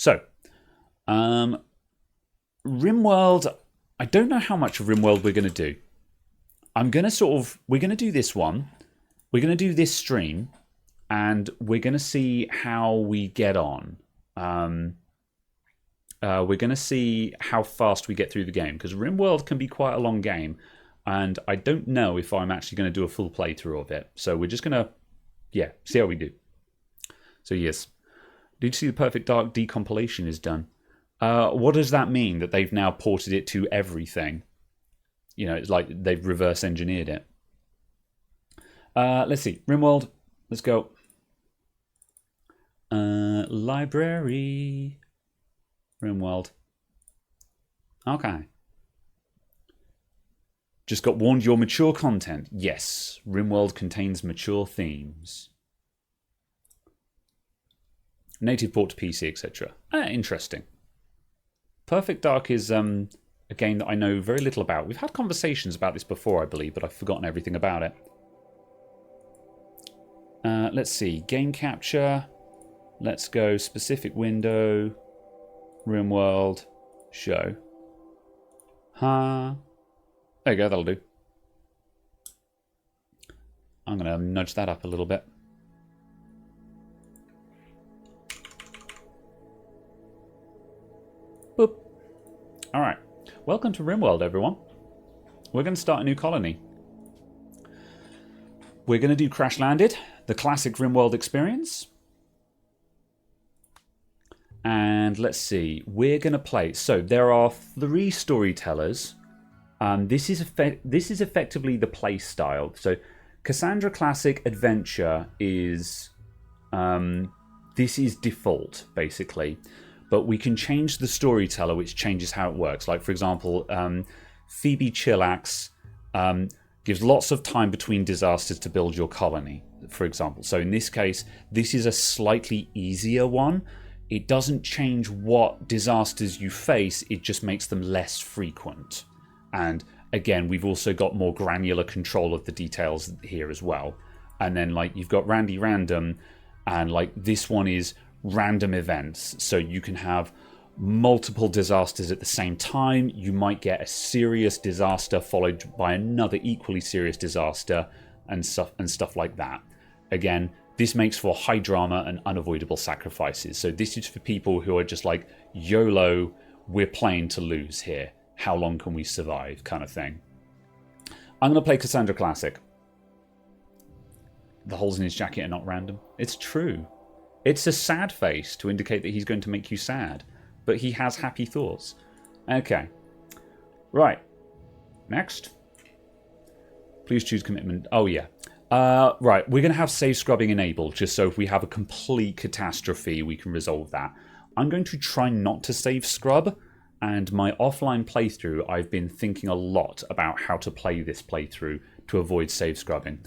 So, Rimworld, I don't know how much of Rimworld we're going to do. We're going to do this one. We're going to do this stream, and we're going to see how we get on. We're going to see how fast we get through the game, because Rimworld can be quite a long game, and I don't know if I'm actually going to do a full playthrough of it. So we're just going to, see how we do. So yes, did you see the Perfect Dark decompilation is done? What does that mean, that they've now ported it to everything? You know, it's like they've reverse engineered it. Let's see, Rimworld, let's go. Library, Rimworld. Okay. Just got warned, your mature content. Yes, Rimworld contains mature themes. Native port to PC, etc. Interesting. Perfect Dark is a game that I know very little about. We've had conversations about this before, I believe, but I've forgotten everything about it. Let's see. Game capture. Let's go specific window. Rimworld. Show. There you go, that'll do. I'm going to nudge that up a little bit. Boop. Alright. Welcome to Rimworld, everyone. We're going to start a new colony. We're going to do Crash Landed, the classic Rimworld experience. And let's see. We're going to play... So, there are 3 storytellers. This is effectively the play style. So, Cassandra Classic Adventure is... this is default, basically. But we can change the storyteller, which changes how it works. Like, for example, Phoebe Chillax gives lots of time between disasters to build your colony, for example. So in this case, this is a slightly easier one. It doesn't change what disasters you face, it just makes them less frequent. And again, we've also got more granular control of the details here as well. And then, like, you've got Randy Random, and like this one is random events. So you can have multiple disasters at the same time. You might get a serious disaster followed by another equally serious disaster, and stuff like that. Again, this makes for high drama and unavoidable sacrifices. So this is for people who are just like, YOLO, we're playing to lose here. How long can we survive, kind of thing. I'm going to play Cassandra Classic. The holes in his jacket are not random. It's true. It's a sad face to indicate that he's going to make you sad. But he has happy thoughts. Okay. Right. Next. Please choose commitment. Oh, yeah. Right. We're going to have save scrubbing enabled, just so if we have a complete catastrophe, we can resolve that. I'm going to try not to save scrub. And my offline playthrough, I've been thinking a lot about how to play this playthrough to avoid save scrubbing.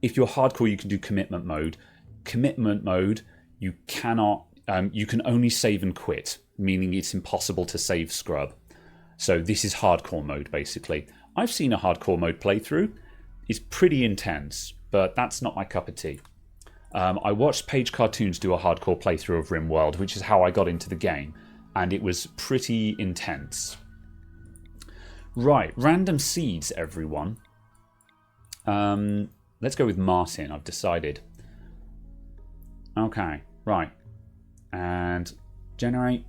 If you're hardcore, you can do commitment mode. Commitment mode, you cannot... you can only save and quit, meaning it's impossible to save scrub. So this is hardcore mode, basically. I've seen a hardcore mode playthrough. It's pretty intense, but that's not my cup of tea. I watched Page Cartoons do a hardcore playthrough of Rimworld, which is how I got into the game, and it was pretty intense. Right, random seeds, everyone. Let's go with Martin, I've decided. Okay, right. And generate.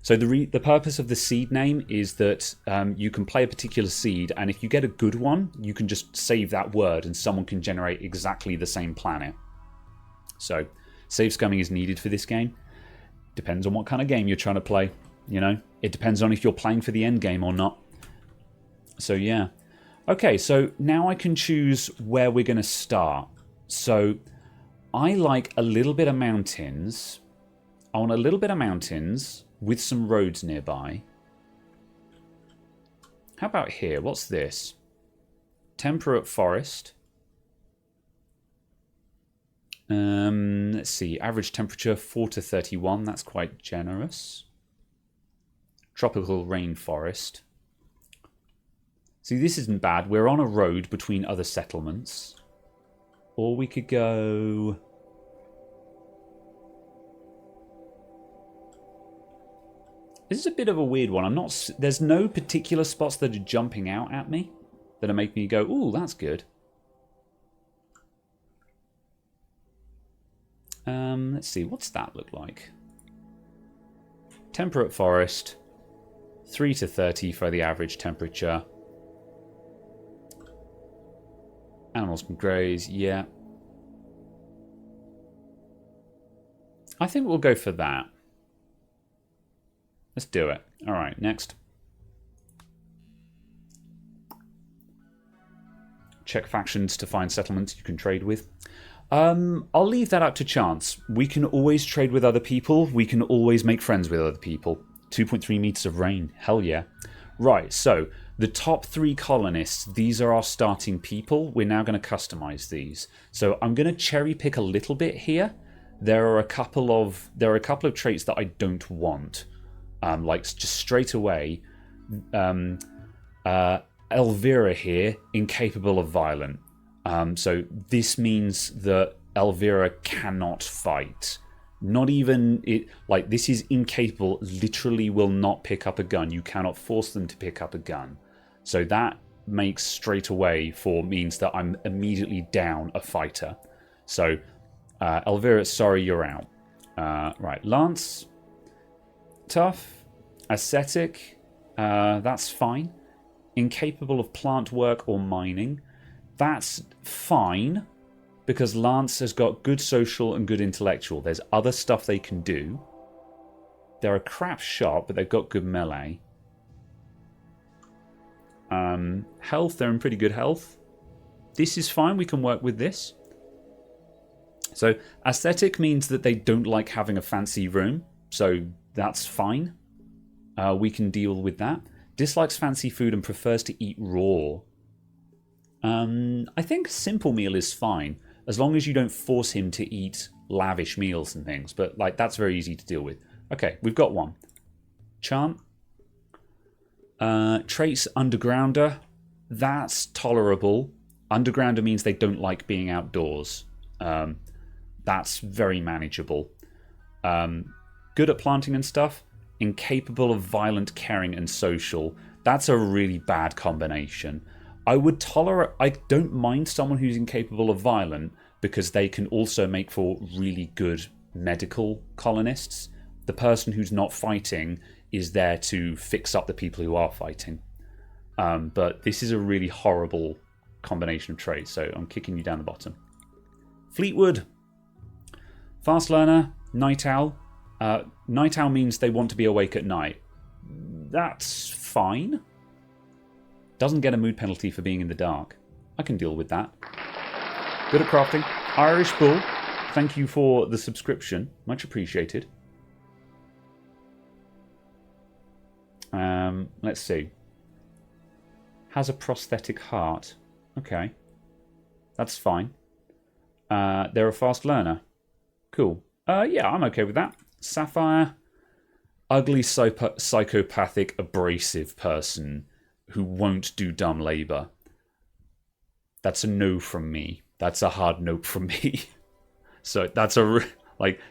So the purpose of the seed name is that you can play a particular seed, and if you get a good one, you can just save that word and someone can generate exactly the same planet. So save scumming is needed for this game. Depends on what kind of game you're trying to play. You know, it depends on if you're playing for the end game or not. So yeah. Okay, so now I can choose where we're going to start. So I like a little bit of mountains. I want a little bit of mountains with some roads nearby. How about here? What's this? Temperate forest. Let's see. Average temperature 4 to 31. That's quite generous. Tropical rainforest. See, this isn't bad. We're on a road between other settlements. Or we could go... This is a bit of a weird one. There's no particular spots that are jumping out at me that are making me go, ooh, that's good. Let's see, what's that look like? Temperate forest, 3 to 30 for the average temperature. Animals can graze, yeah. I think we'll go for that. Let's do it. All right, next. Check factions to find settlements you can trade with. I'll leave that up to chance. We can always trade with other people. We can always make friends with other people. 2.3 meters of rain. Hell yeah. Right, so the top 3 colonists, these are our starting people. We're now going to customize these. So I'm going to cherry pick a little bit here. There are a couple of traits that I don't want. Like just straight away, Elvira here, incapable of violent. So this means that Elvira cannot fight. Not even it. Like this is incapable. Literally, will not pick up a gun. You cannot force them to pick up a gun. So that makes straight away means that I'm immediately down a fighter. So Elvira, sorry, you're out. Right, Lance, tough, ascetic. That's fine. Incapable of plant work or mining. That's fine, because Lance has got good social and good intellectual. There's other stuff they can do. They're a crap shot, but they've got good melee. Health, they're in pretty good health. This is fine, we can work with this. So, aesthetic means that they don't like having a fancy room, so that's fine. We can deal with that. Dislikes fancy food and prefers to eat raw. I think simple meal is fine, as long as you don't force him to eat lavish meals and things. But like that's very easy to deal with. Okay, we've got one. Charm. Traits undergrounder. That's tolerable. Undergrounder means they don't like being outdoors. That's very manageable. Good at planting and stuff. Incapable of violent, caring, and social. That's a really bad combination. I don't mind someone who's incapable of violent because they can also make for really good medical colonists. The person who's not fighting is there to fix up the people who are fighting. But this is a really horrible combination of traits, so I'm kicking you down the bottom. Fleetwood. Fast learner, night owl. Night owl means they want to be awake at night. That's fine. Doesn't get a mood penalty for being in the dark. I can deal with that. Good at crafting. Irish Bull, thank you for the subscription. Much appreciated. Let's see. Has a prosthetic heart. Okay. That's fine. They're a fast learner. Cool. Yeah, I'm okay with that. Sapphire. Ugly, psychopathic, abrasive person who won't do dumb labour. That's a no from me. That's a hard nope from me. So that's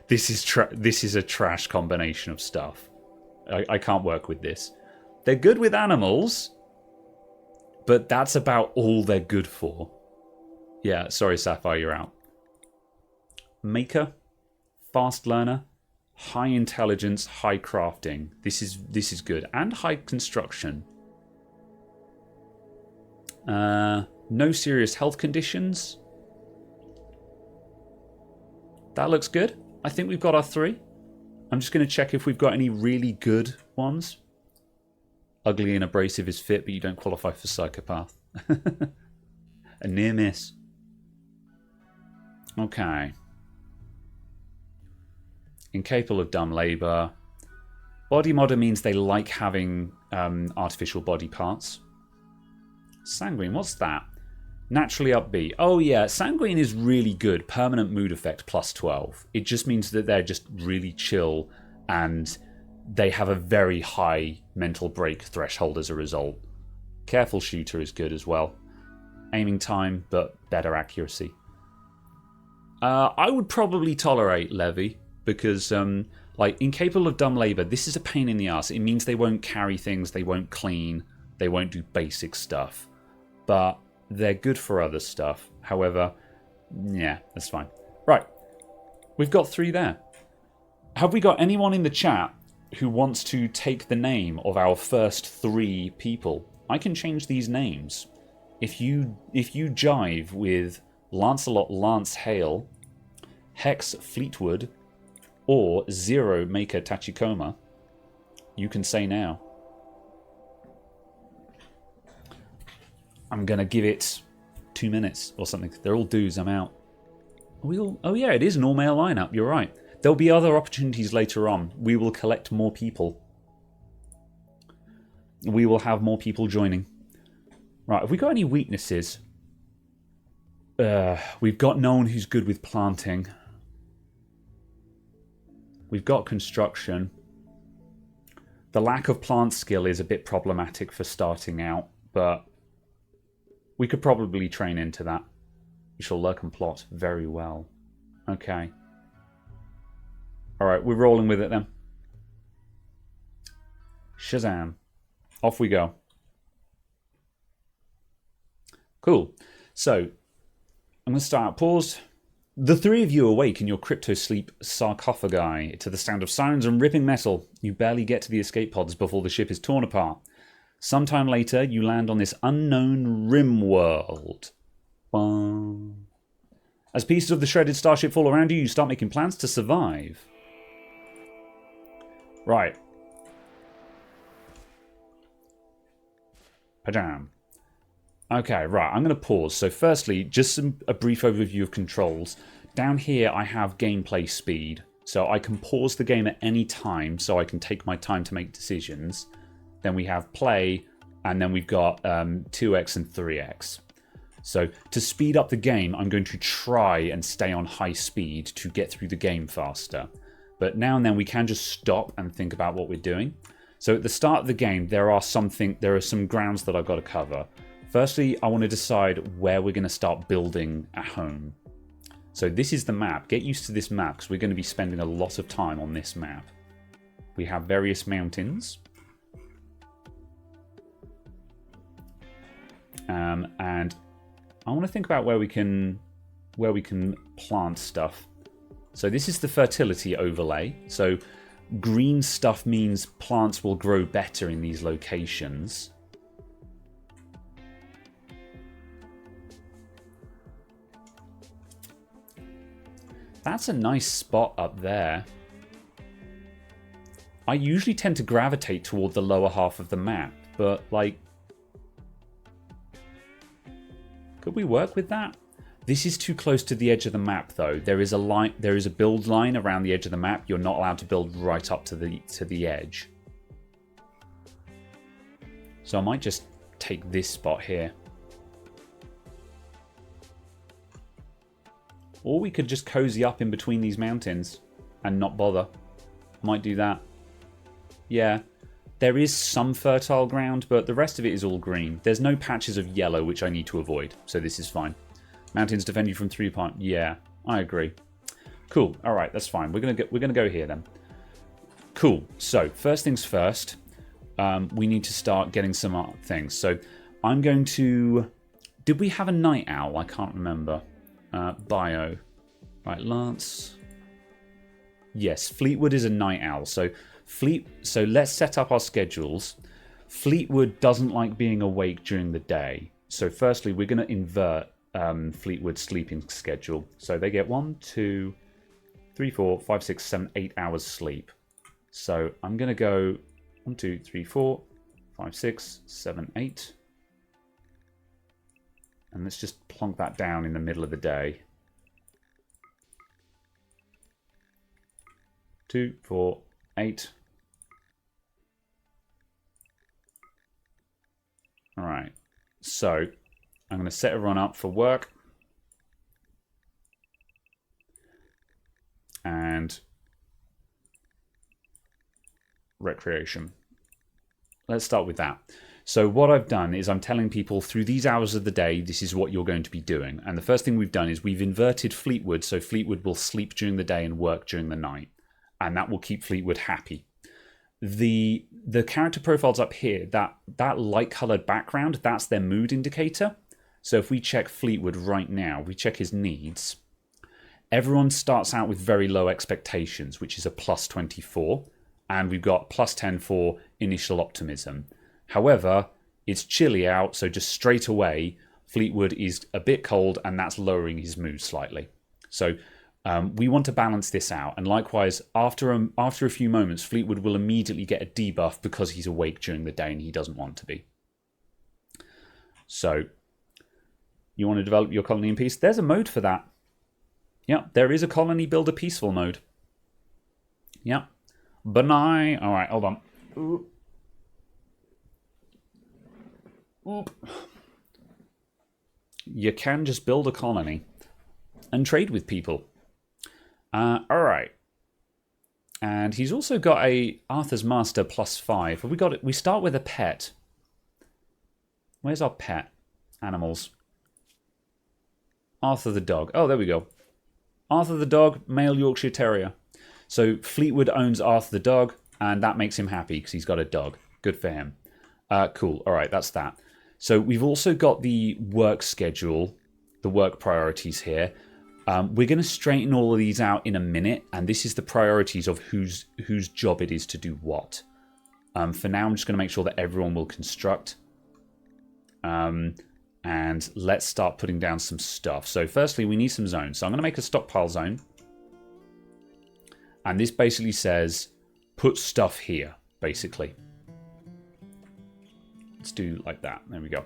this is a trash combination of stuff. I can't work with this. They're good with animals, but that's about all they're good for. Yeah, sorry Sapphire, you're out. Maker, fast learner, high intelligence, high crafting. This is good, and high construction. No serious health conditions. That looks good. I think we've got our 3. I'm just going to check if we've got any really good ones. Ugly and abrasive is fit, but you don't qualify for psychopath. A near miss. Okay. Incapable of dumb labour. Body modder means they like having artificial body parts. Sanguine, what's that? Naturally upbeat. Oh yeah, Sanguine is really good. Permanent mood effect plus 12. It just means that they're just really chill and they have a very high mental break threshold as a result. Careful shooter is good as well. Aiming time, but better accuracy. I would probably tolerate Levy because Like, incapable of dumb labor, this is a pain in the ass. It means they won't carry things, they won't clean, they won't do basic stuff. But they're good for other stuff. However, yeah, that's fine. Right, we've got 3 there. Have we got anyone in the chat who wants to take the name of our first 3 people? I can change these names. If you jive with Lancelot Lance Hale, Hex Fleetwood, or Zero Maker Tachikoma, you can say now. I'm gonna give it 2 minutes or something. They're all dues. I'm out. Oh yeah, it is an all-male lineup. You're right. There'll be other opportunities later on. We will collect more people. We will have more people joining. Right, have we got any weaknesses? We've got no one who's good with planting. We've got construction. The lack of plant skill is a bit problematic for starting out, but we could probably train into that. We shall lurk and plot very well. Okay. Alright, we're rolling with it then. Shazam. Off we go. Cool. So, I'm going to start out. Pause. The 3 of you awake in your crypto-sleep sarcophagi to the sound of sirens and ripping metal. You barely get to the escape pods before the ship is torn apart. Sometime later, you land on this unknown Rimworld. As pieces of the shredded starship fall around you, you start making plans to survive. Right. Pajam. Okay, right, I'm going to pause. So firstly, just a brief overview of controls. Down here I have gameplay speed. So I can pause the game at any time so I can take my time to make decisions. Then we have play, and then we've got 2x and 3x. So to speed up the game, I'm going to try and stay on high speed to get through the game faster. But now and then we can just stop and think about what we're doing. So at the start of the game, there are some grounds that I've got to cover. Firstly, I want to decide where we're going to start building at home. So this is the map. Get used to this map because we're going to be spending a lot of time on this map. We have various mountains. And I want to think about where we can plant stuff. So this is the fertility overlay. So green stuff means plants will grow better in these locations. That's a nice spot up there. I usually tend to gravitate toward the lower half of the map, but like, could we work with that? This is too close to the edge of the map though. There is a build line around the edge of the map. You're not allowed to build right up to the edge. So I might just take this spot here. Or we could just cozy up in between these mountains and not bother. Might do that. Yeah, there is some fertile ground, but the rest of it is all green. There's no patches of yellow, which I need to avoid, so this is fine. Mountains defend you from 3 points. Yeah, I agree. Cool. All right, that's fine. We're gonna go here then. Cool. So first things first, we need to start getting some things. So I'm going to. Did we have a night owl? I can't remember. Bio. Right, Lance. Yes, Fleetwood is a night owl. So let's set up our schedules. Fleetwood doesn't like being awake during the day. So firstly, we're going to invert Fleetwood's sleeping schedule. So they get 1, 2, 3, 4, 5, 6, 7, 8 hours sleep. So I'm going to go 1, 2, 3, 4, 5, 6, 7, 8. And let's just plonk that down in the middle of the day. 2, 4, 8. All right. So I'm going to set everyone up for work. And recreation. Let's start with that. So what I've done is I'm telling people through these hours of the day, this is what you're going to be doing. And the first thing we've done is we've inverted Fleetwood, so Fleetwood will sleep during the day and work during the night. and that will keep Fleetwood happy. The character profiles up here, that light coloured background, that's their mood indicator. So if we check Fleetwood right now, we check his needs, everyone starts out with very low expectations, which is a plus 24, and we've got plus 10 for initial optimism. However, it's chilly out, so just straight away, Fleetwood is a bit cold, and that's lowering his mood slightly. So we want to balance this out, and likewise, after a few moments, Fleetwood will immediately get a debuff because he's awake during the day and he doesn't want to be. So, you want to develop your colony in peace? There's a mode for that. Yeah, there is a colony builder peaceful mode. Yeah. Benign. Alright, hold on. Oop. You can just build a colony and trade with people. Alright. And he's also got a Arthur's Master +5. We got it. We start with a pet. Where's our pet? Animals. Arthur the dog. Oh, there we go. Arthur the dog, male Yorkshire Terrier. So Fleetwood owns Arthur the dog, and that makes him happy because he's got a dog. Good for him. Cool. Alright, that's that. So we've also got the work schedule, the work priorities here. We're going to straighten all of these out in a minute, and this is the priorities of whose job it is to do what. For now, I'm just going to make sure that everyone will construct. And let's start putting down some stuff. So firstly, we need some zones. So I'm going to make a stockpile zone. And this basically says, put stuff here, basically. Let's do like that. There we go.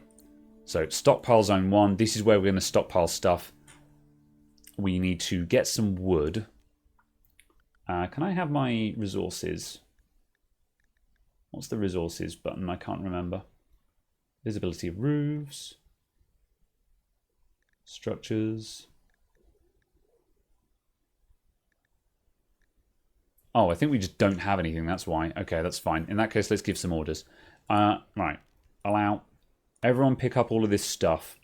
So stockpile zone 1. This is where we're going to stockpile stuff. We need to get some wood. Can I have my resources? What's the resources button? I can't remember. Visibility of roofs. Structures. Oh, I think we just don't have anything. That's why. Okay, that's fine. In that case, let's give some orders. Right. Allow everyone pick up all of this stuff.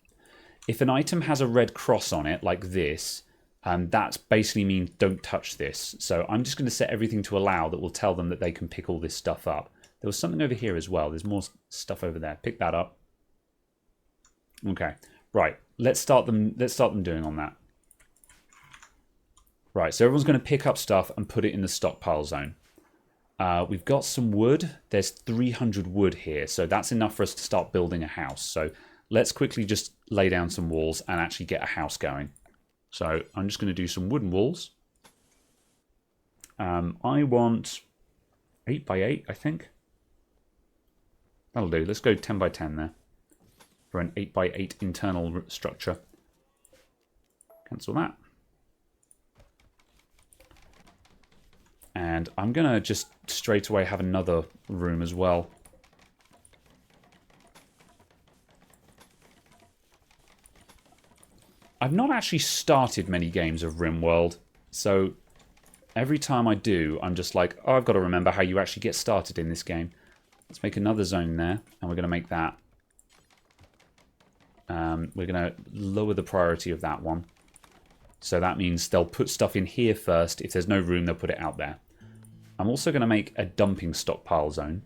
If an item has a red cross on it, like this, that basically means don't touch this. So I'm just going to set everything to allow that will tell them that they can pick all this stuff up. There was something over here as well. There's more stuff over there. Pick that up. Okay. Right. Let's start them doing on that. Right. So everyone's going to pick up stuff and put it in the stockpile zone. We've got some wood. There's 300 wood here. So that's enough for us to start building a house. So let's quickly just lay down some walls and actually get a house going. So I'm just going to do some wooden walls. I want 8 by 8, I think. That'll do. Let's go 10 by 10 there. For an 8 by 8 internal structure. Cancel that. And I'm going to just straight away have another room as well. I've not actually started many games of Rimworld, so every time I do, I'm just like, oh, I've got to remember how you actually get started in this game. Let's make another zone there, and we're going to make that. We're going to lower the priority of that one. So that means they'll put stuff in here first. If there's no room, they'll put it out there. I'm also going to make a dumping stockpile zone.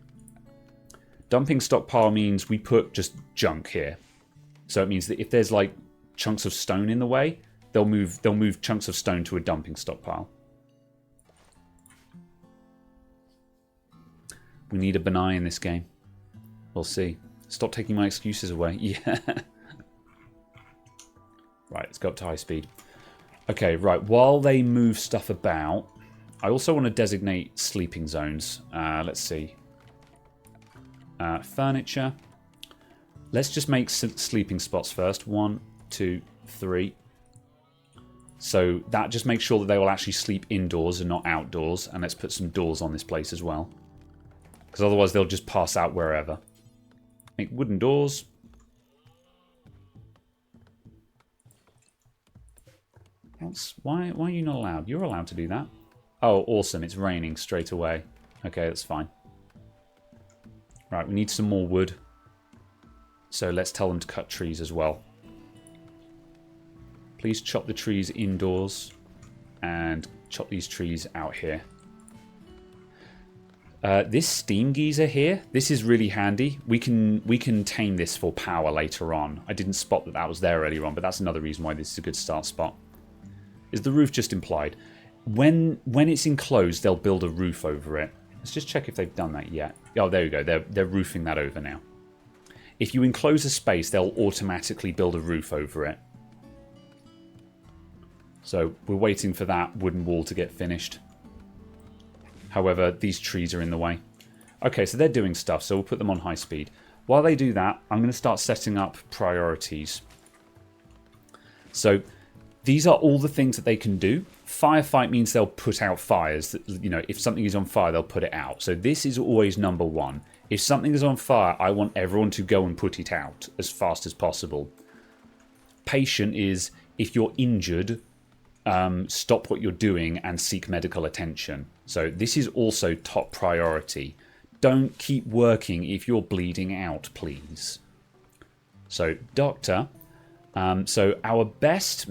Dumping stockpile means we put just junk here. So it means that if there's like chunks of stone in the way, they'll move chunks of stone to a dumping stockpile. We need a benign in this game. We'll see. Stop taking my excuses away. Yeah. Right, let's go up to high speed. Okay, right. While they move stuff about, I also want to designate sleeping zones. Let's see. Furniture. Let's just make sleeping spots first. 1, 2, 3. So that just makes sure that they will actually sleep indoors and not outdoors. And let's put some doors on this place as well. Because otherwise they'll just pass out wherever. Make wooden doors. Why are you not allowed? You're allowed to do that. Oh, awesome. It's raining straight away. Okay, that's fine. Right, we need some more wood. So let's tell them to cut trees as well. Please chop the trees indoors and chop these trees out here. This steam geyser here, this is really handy. We can tame this for power later on. I didn't spot that that was there earlier on, but that's another reason why this is a good start spot. Is the roof just implied? When it's enclosed, they'll build a roof over it. Let's just check if they've done that yet. Oh, there you go. They're roofing that over now. If you enclose a space, they'll automatically build a roof over it. So we're waiting for that wooden wall to get finished. However, these trees are in the way. Okay, so they're doing stuff, so we'll put them on high speed. While they do that, I'm going to start setting up priorities. So these are all the things that they can do. Firefight means they'll put out fires. You know, if something is on fire, they'll put it out. So this is always number one. If something is on fire, I want everyone to go and put it out as fast as possible. Patient is if you're injured, stop what you're doing and seek medical attention. So this is also top priority. Don't keep working if you're bleeding out, please. So doctor. So our best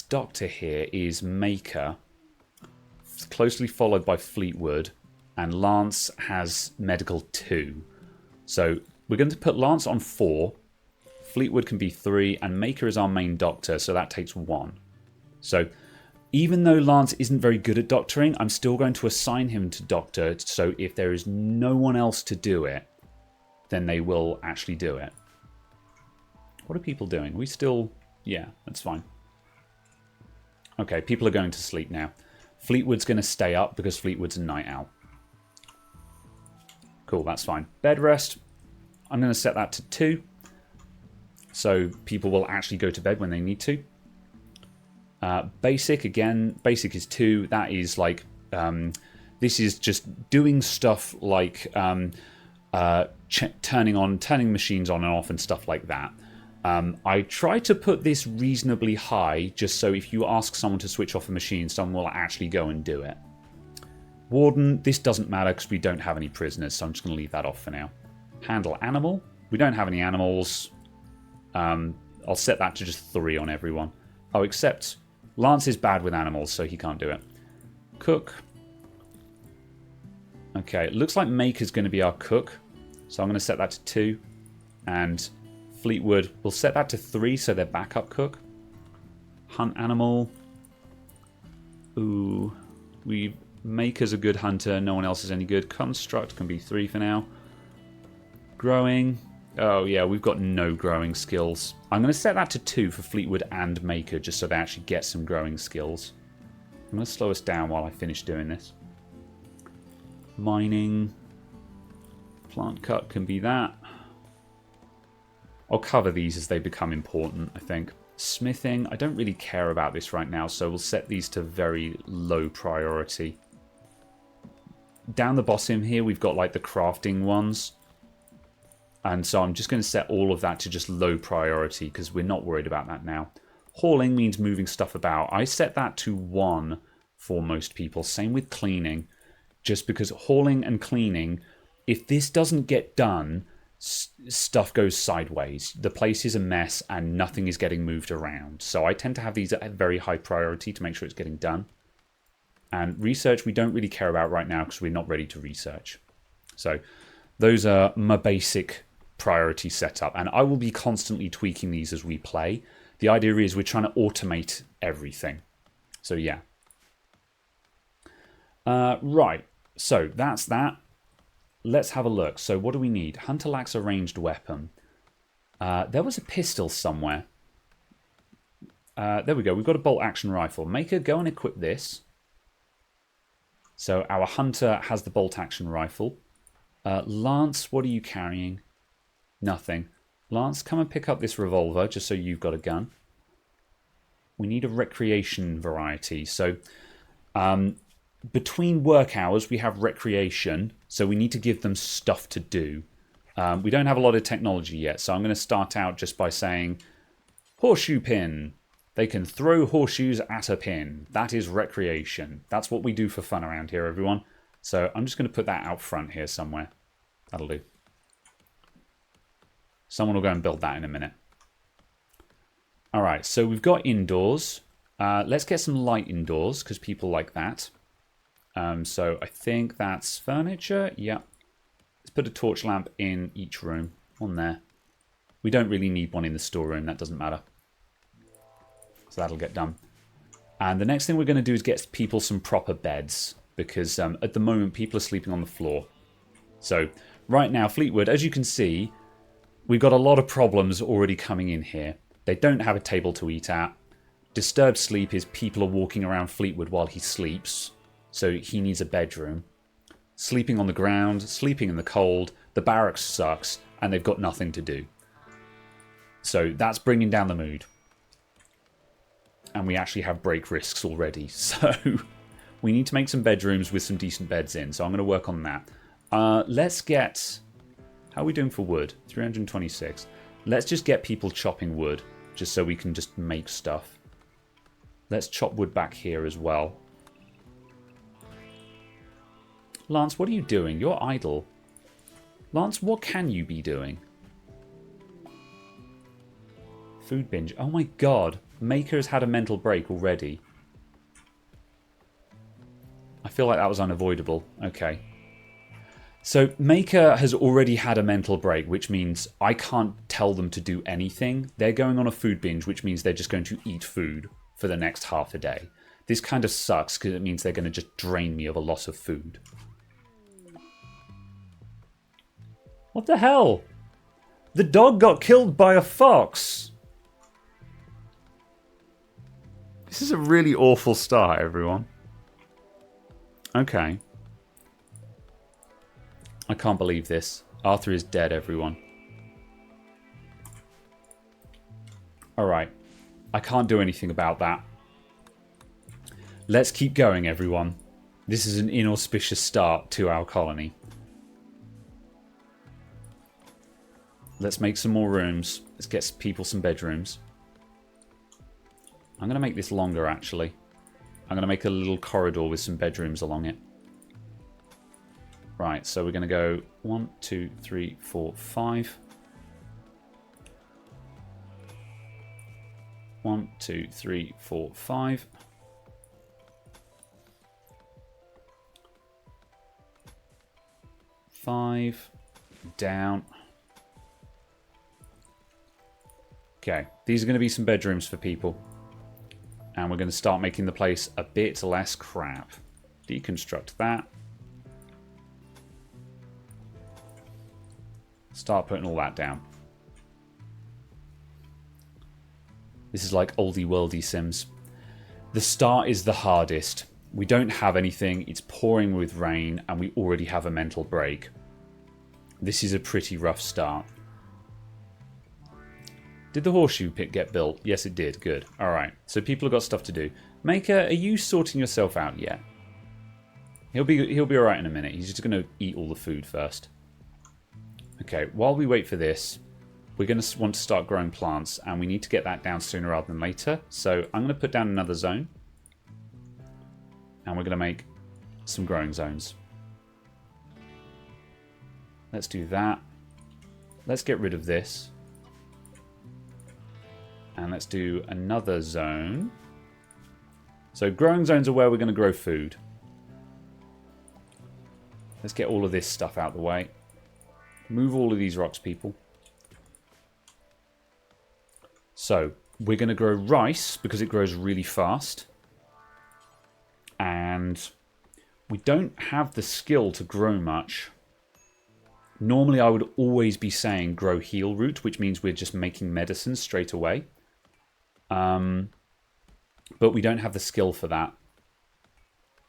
doctor here is Maker, closely followed by Fleetwood, and Lance has medical 2. So we're going to put Lance on 4. Fleetwood can be 3, and Maker is our main doctor, so that takes 1. So even though Lance isn't very good at doctoring, I'm still going to assign him to doctor, so if there is no one else to do it, then they will actually do it. What are people doing? We still... yeah, that's fine. Okay, people are going to sleep now. Fleetwood's going to stay up because Fleetwood's a night owl. Cool, that's fine. Bed rest. I'm going to set that to 2. So people will actually go to bed when they need to. Basic, again, basic is 2. That is like... this is just doing stuff like turning machines on and off and stuff like that. I try to put this reasonably high, just so if you ask someone to switch off a machine, someone will actually go and do it. Warden, this doesn't matter because we don't have any prisoners, so I'm just going to leave that off for now. Handle animal. We don't have any animals. I'll set that to just 3 on everyone. Oh, except Lance is bad with animals, so he can't do it. Cook. Okay, it looks like Maker's going to be our cook, so I'm going to set that to 2. And Fleetwood, we'll set that to 3, so they're backup cook. Hunt animal. Ooh, Maker's a good hunter. No one else is any good. Construct can be 3 for now. Growing. Oh yeah, we've got no growing skills. I'm going to set that to 2 for Fleetwood and Maker, just so they actually get some growing skills. I'm going to slow us down while I finish doing this. Mining. Plant cut can be that. I'll cover these as they become important, I think. Smithing, I don't really care about this right now, so we'll set these to very low priority. Down the bottom here, we've got like the crafting ones. And so I'm just going to set all of that to just low priority because we're not worried about that now. Hauling means moving stuff about. I set that to 1 for most people. Same with cleaning. Just because hauling and cleaning, if this doesn't get done, stuff goes sideways. The place is a mess and nothing is getting moved around. So I tend to have these at a very high priority to make sure it's getting done. And research we don't really care about right now because we're not ready to research. So those are my basic priority setup, and I will be constantly tweaking these as we play. The idea is we're trying to automate everything. So yeah. Right, so that's that. Let's have a look. So what do we need? Hunter lacks a ranged weapon. There was a pistol somewhere. There we go. We've got a bolt action rifle. Maker, go and equip this. So our hunter has the bolt action rifle. Lance, what are you carrying? Nothing. Lance, come and pick up this revolver just so you've got a gun. We need a recreation variety. So between work hours, we have recreation. So we need to give them stuff to do. We don't have a lot of technology yet. So I'm going to start out just by saying horseshoe pin. They can throw horseshoes at a pin. That is recreation. That's what we do for fun around here, everyone. So I'm just going to put that out front here somewhere. That'll do. Someone will go and build that in a minute. All right, so we've got indoors. Let's get some light indoors because people like that. So I think that's furniture. Yeah. Let's put a torch lamp in each room. On there. We don't really need one in the storeroom. That doesn't matter. So that'll get done. And the next thing we're going to do is get people some proper beds. Because at the moment, people are sleeping on the floor. So right now, Fleetwood, as you can see, we've got a lot of problems already coming in here. They don't have a table to eat at. Disturbed sleep is people are walking around Fleetwood while he sleeps. So he needs a bedroom. Sleeping on the ground, sleeping in the cold. The barracks sucks, and they've got nothing to do. So that's bringing down the mood. And we actually have break risks already. So we need to make some bedrooms with some decent beds in. So I'm going to work on that. Let's get... How are we doing for wood? 326. Let's just get people chopping wood. Just so we can just make stuff. Let's chop wood back here as well. Lance, what are you doing? You're idle. Lance, what can you be doing? Food binge. Oh my god. Maker has had a mental break already. I feel like that was unavoidable. Okay. So Maker has already had a mental break, which means I can't tell them to do anything. They're going on a food binge, which means they're just going to eat food for the next half a day. This kind of sucks because it means they're going to just drain me of a lot of food. What the hell? The dog got killed by a fox. This is a really awful start, everyone. Okay. I can't believe this. Arthur is dead, everyone. Alright. I can't do anything about that. Let's keep going, everyone. This is an inauspicious start to our colony. Let's make some more rooms. Let's get people some bedrooms. I'm going to make this longer, actually. I'm going to make a little corridor with some bedrooms along it. Right, so we're going to go 1, 2, 3, 4, 5. 1, 2, 3, 4, 5. Five. Down. Okay, these are going to be some bedrooms for people. And we're going to start making the place a bit less crap. Deconstruct that. Start putting all that down. This is like oldie worldy Sims. The start is the hardest. We don't have anything. It's pouring with rain and we already have a mental break. This is a pretty rough start. Did the horseshoe pit get built? Yes, it did. Good. Alright. So people have got stuff to do. Maker, are you sorting yourself out yet? He'll be alright in a minute. He's just going to eat all the food first. Okay, while we wait for this, we're going to want to start growing plants, and we need to get that down sooner rather than later. So I'm going to put down another zone. And we're going to make some growing zones. Let's do that. Let's get rid of this. And let's do another zone. So growing zones are where we're going to grow food. Let's get all of this stuff out of the way. Move all of these rocks, people. So we're going to grow rice because it grows really fast. And we don't have the skill to grow much. Normally I would always be saying grow heal root, which means we're just making medicine straight away. But we don't have the skill for that.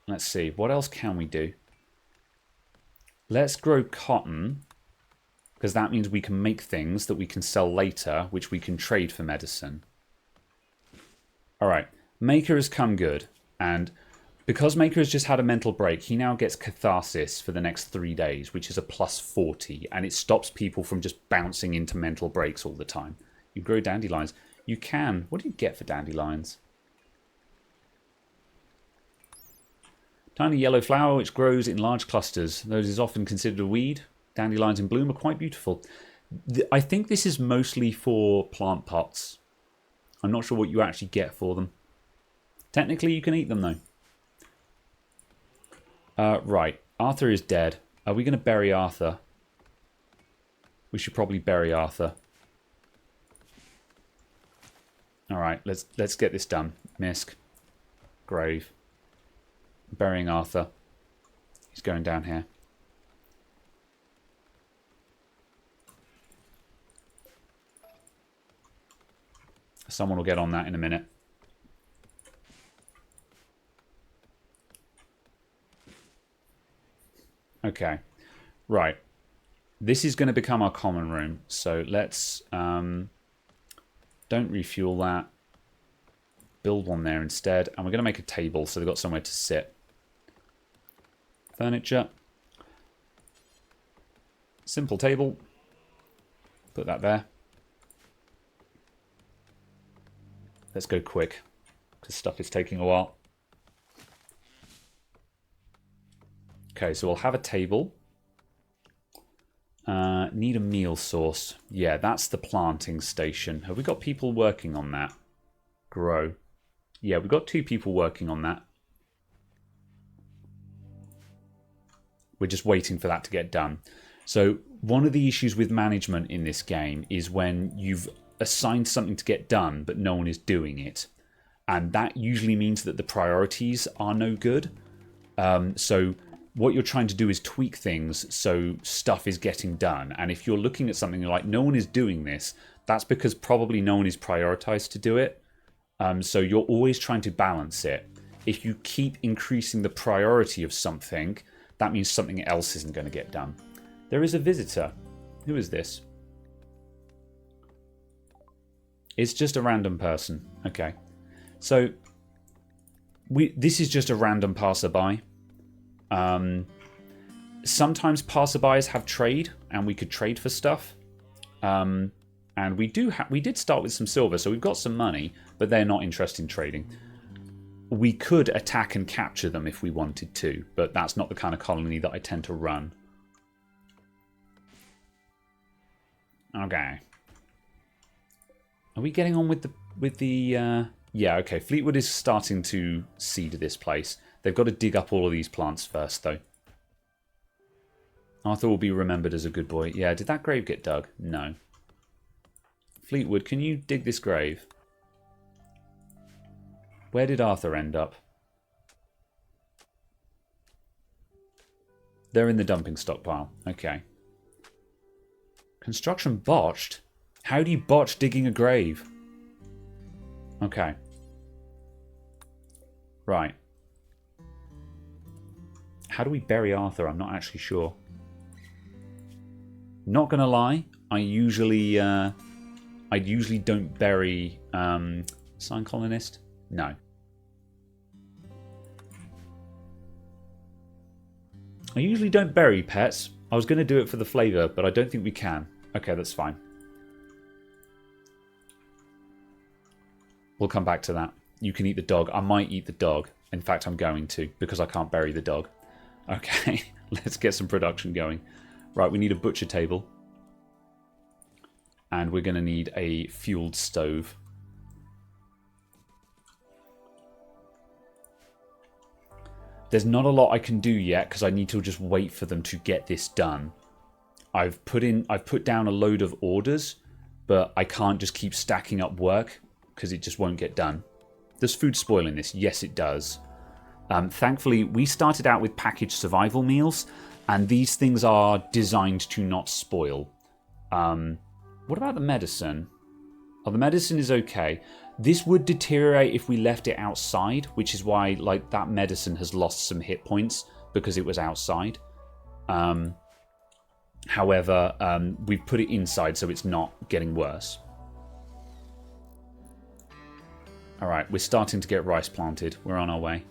Let's see, what else can we do? Let's grow cotton, because that means we can make things that we can sell later, which we can trade for medicine. Alright, Maker has come good, and because Maker has just had a mental break, he now gets catharsis for the next 3 days, which is a plus 40, and it stops people from just bouncing into mental breaks all the time. You grow dandelions. You can. What do you get for dandelions? Tiny yellow flower which grows in large clusters. Those is often considered a weed. Dandelions in bloom are quite beautiful. I think this is mostly for plant pots. I'm not sure what you actually get for them. Technically you can eat them though. Right. Arthur is dead. Are we going to bury Arthur? We should probably bury Arthur. Alright, let's get this done. Misk. Grave. Burying Arthur. He's going down here. Someone will get on that in a minute. Okay. Right. This is going to become our common room. So let's... don't refuel that. Build one there instead. And we're going to make a table so they've got somewhere to sit. Furniture. Simple table. Put that there. Let's go quick, because stuff is taking a while. Okay, so we'll have a table. Need a meal source. Yeah, that's the planting station. Have we got people working on that? Grow. Yeah, we've got 2 people working on that. We're just waiting for that to get done. So one of the issues with management in this game is when you've assigned something to get done, but no one is doing it. And that usually means that the priorities are no good. So what you're trying to do is tweak things so stuff is getting done. And if you're looking at something you're like, no one is doing this, that's because probably no one is prioritized to do it. So you're always trying to balance it. If you keep increasing the priority of something, that means something else isn't going to get done. There is a visitor. Who is this? It's just a random person. Okay. So this is just a random passerby. Sometimes passerbys have trade, and we could trade for stuff. And we did start with some silver, so we've got some money, but they're not interested in trading. We could attack and capture them if we wanted to, but that's not the kind of colony that I tend to run. Okay. Are we getting on with the yeah, okay. Fleetwood is starting to seed this place. They've got to dig up all of these plants first, though. Arthur will be remembered as a good boy. Yeah, did that grave get dug? No. Fleetwood, can you dig this grave? Where did Arthur end up? They're in the dumping stockpile. Okay. Construction botched? How do you botch digging a grave? Okay. Right. How do we bury Arthur? I'm not actually sure. Not gonna lie, I usually don't bury sign colonist. No. I usually don't bury pets. I was going to do it for the flavour, but I don't think we can. Okay, that's fine. We'll come back to that. You can eat the dog. I might eat the dog. In fact, I'm going to, because I can't bury the dog. Okay, let's get some production going. Right, we need a butcher table. And we're going to need a fueled stove. There's not a lot I can do yet because I need to just wait for them to get this done. I've put down a load of orders, but I can't just keep stacking up work because it just won't get done. Does food spoil in this? Yes, it does. Thankfully, we started out with packaged survival meals, and these things are designed to not spoil. What about the medicine? Oh, the medicine is okay. This would deteriorate if we left it outside, which is why like that medicine has lost some hit points because it was outside. However, we've put it inside so it's not getting worse. Alright, we're starting to get rice planted. We're on our way.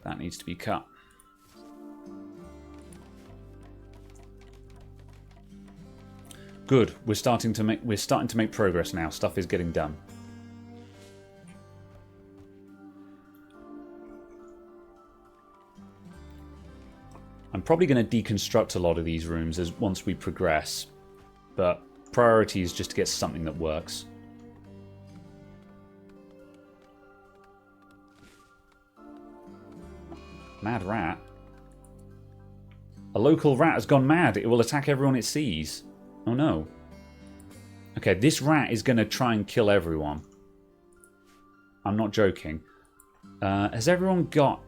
That needs to be cut. Good. We're starting to make progress now. Stuff is getting done. probably going to deconstruct a lot of these rooms as once we progress. But priority is just to get something that works. Mad rat. A local rat has gone mad. It will attack everyone it sees. Oh no. Okay, this rat is going to try and kill everyone. I'm not joking. Has everyone got...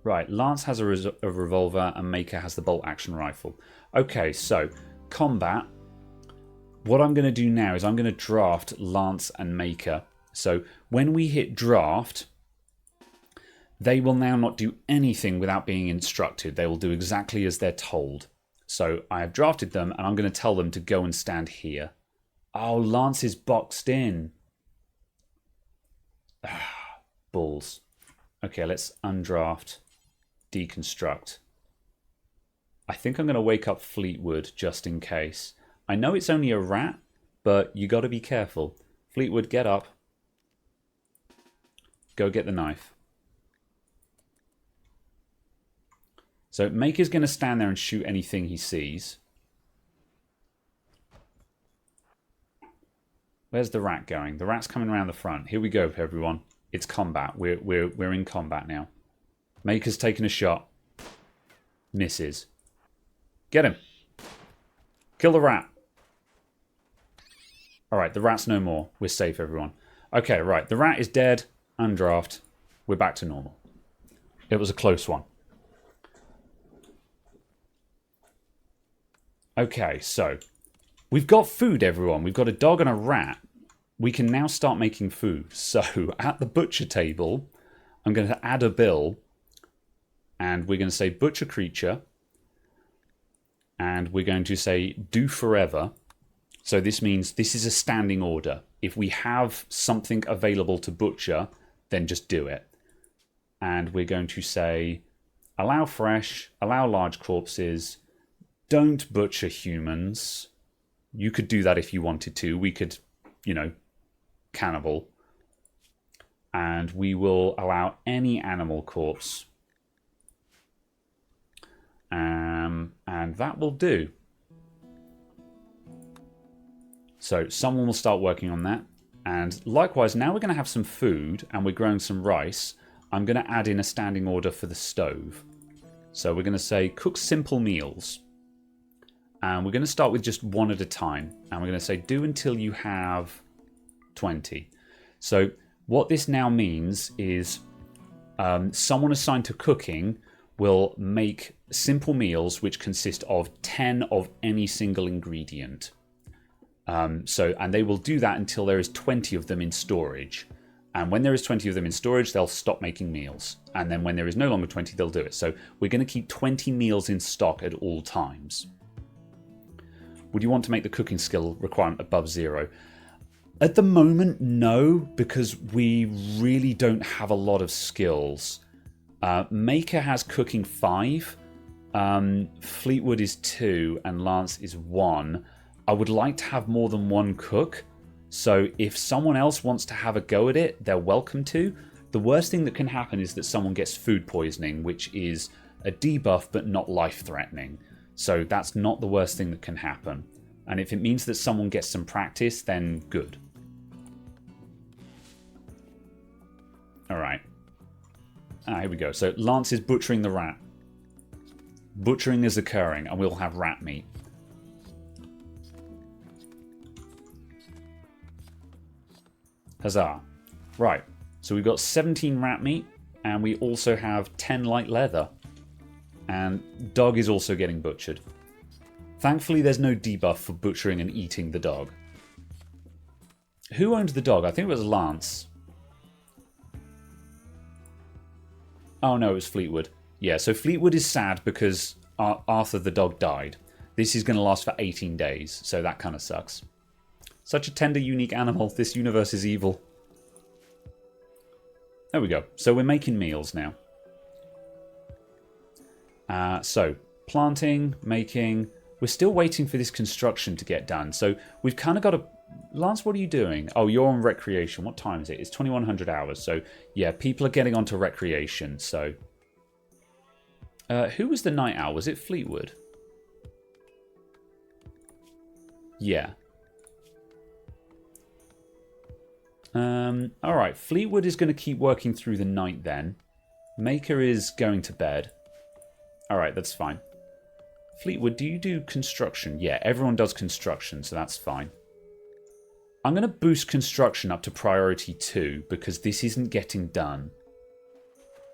Right, Lance has a revolver and Maker has the bolt action rifle. Okay, so combat. What I'm going to do now is I'm going to draft Lance and Maker. So when we hit draft, they will now not do anything without being instructed. They will do exactly as they're told. So I have drafted them and I'm going to tell them to go and stand here. Oh, Lance is boxed in. Balls. Okay, let's undraft. Deconstruct. I think I'm going to wake up Fleetwood just in case. I know it's only a rat, but you got to be careful. Fleetwood, get up. Go get the knife. So Maker's going to stand there and shoot anything he sees. Where's the rat going? The rat's coming around the front. Here we go, everyone. It's combat. We're in combat now. Maker's taking a shot. Misses. Get him. Kill the rat. Alright, the rat's no more. We're safe, everyone. Okay, right. The rat is dead. Undraft. We're back to normal. It was a close one. Okay, so we've got food, everyone. We've got a dog and a rat. We can now start making food. So at the butcher table, I'm going to add a bill. And we're going to say butcher creature. And we're going to say do forever. So this means this is a standing order. If we have something available to butcher, then just do it. And we're going to say allow fresh, allow large corpses, don't butcher humans. You could do that if you wanted to. We could, you know, cannibal. And we will allow any animal corpse. And that will do. So someone will start working on that. And likewise, now we're going to have some food and we're growing some rice. I'm going to add in a standing order for the stove. So we're going to say cook simple meals. And we're going to start with just one at a time. And we're going to say do until you have 20. So what this now means is someone assigned to cooking will make simple meals which consist of 10 of any single ingredient. And they will do that until there is 20 of them in storage. And when there is 20 of them in storage, they'll stop making meals. And then when there is no longer 20, they'll do it. So we're going to keep 20 meals in stock at all times. Would you want to make the cooking skill requirement above 0? At the moment, no, because we really don't have a lot of skills. Maker has cooking 5. Fleetwood is 2 and Lance is 1. I would like to have more than one cook. So if someone else wants to have a go at it, they're welcome to. The worst thing that can happen is that someone gets food poisoning, which is a debuff but not life-threatening. So that's not the worst thing that can happen. And if it means that someone gets some practice, then good. Alright. Here we go. So Lance is butchering the rat. Butchering is occurring, and we'll have rat meat. Huzzah. Right. So we've got 17 rat meat, and we also have 10 light leather. And dog is also getting butchered. Thankfully, there's no debuff for butchering and eating the dog. Who owned the dog? I think it was Lance. Oh no, it was Fleetwood. Yeah, so Fleetwood is sad because Arthur the dog died. This is going to last for 18 days, so that kind of sucks. Such a tender, unique animal. This universe is evil. There we go. So we're making meals now. So, planting, making... We're still waiting for this construction to get done. So we've kind of got to... Lance, what are you doing? Oh, you're on recreation. What time is it? It's 2100 hours. So, yeah, people are getting onto recreation. So, Who was the night owl? Was it Fleetwood? Yeah. Alright, Fleetwood is going to keep working through the night then. Maker is going to bed. Alright, that's fine. Fleetwood, do you do construction? Yeah, everyone does construction, so that's fine. I'm going to boost construction up to priority 2 because this isn't getting done.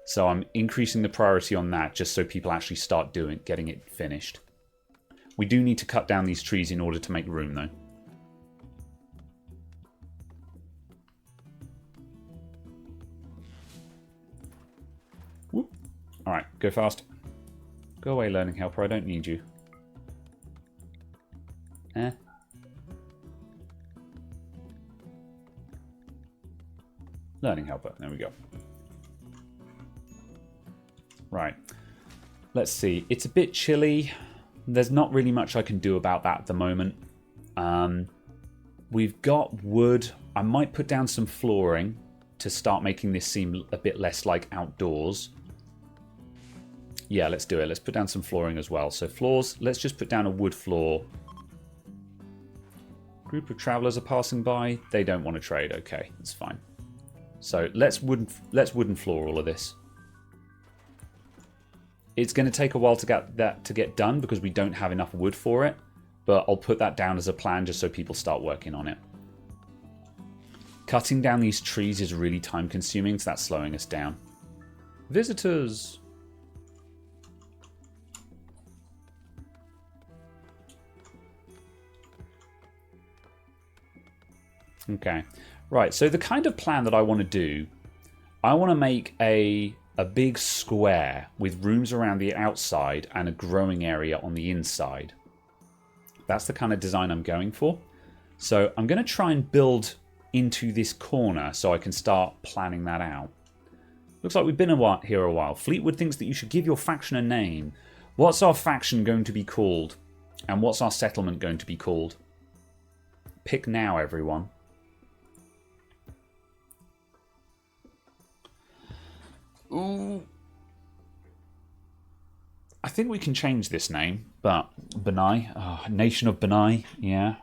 So I'm increasing the priority on that just so people actually start getting it finished. We do need to cut down these trees in order to make room though. Whoop. Alright, go fast. Go away, learning helper, I don't need you. Learning helper, there we go. Right, let's see. It's a bit chilly. There's not really much I can do about that at the moment. We've got wood. I might put down some flooring to start making this seem a bit less like outdoors. Yeah, let's do it. Let's put down some flooring as well. So floors, let's just put down a wood floor. Group of travelers are passing by. They don't want to trade. Okay, that's fine. So let's wooden floor all of this. It's going to take a while to get that to get done because we don't have enough wood for it. But I'll put that down as a plan just so people start working on it. Cutting down these trees is really time consuming, so that's slowing us down. Visitors! Okay. Right, so the kind of plan that I want to do, I want to make a big square with rooms around the outside and a growing area on the inside. That's the kind of design I'm going for. So I'm going to try and build into this corner so I can start planning that out. Looks like we've been here a while. Fleetwood thinks that you should give your faction a name. What's our faction going to be called? And what's our settlement going to be called? Pick now, everyone. Ooh. I think we can change this name, but Benai, Nation of Benai, yeah.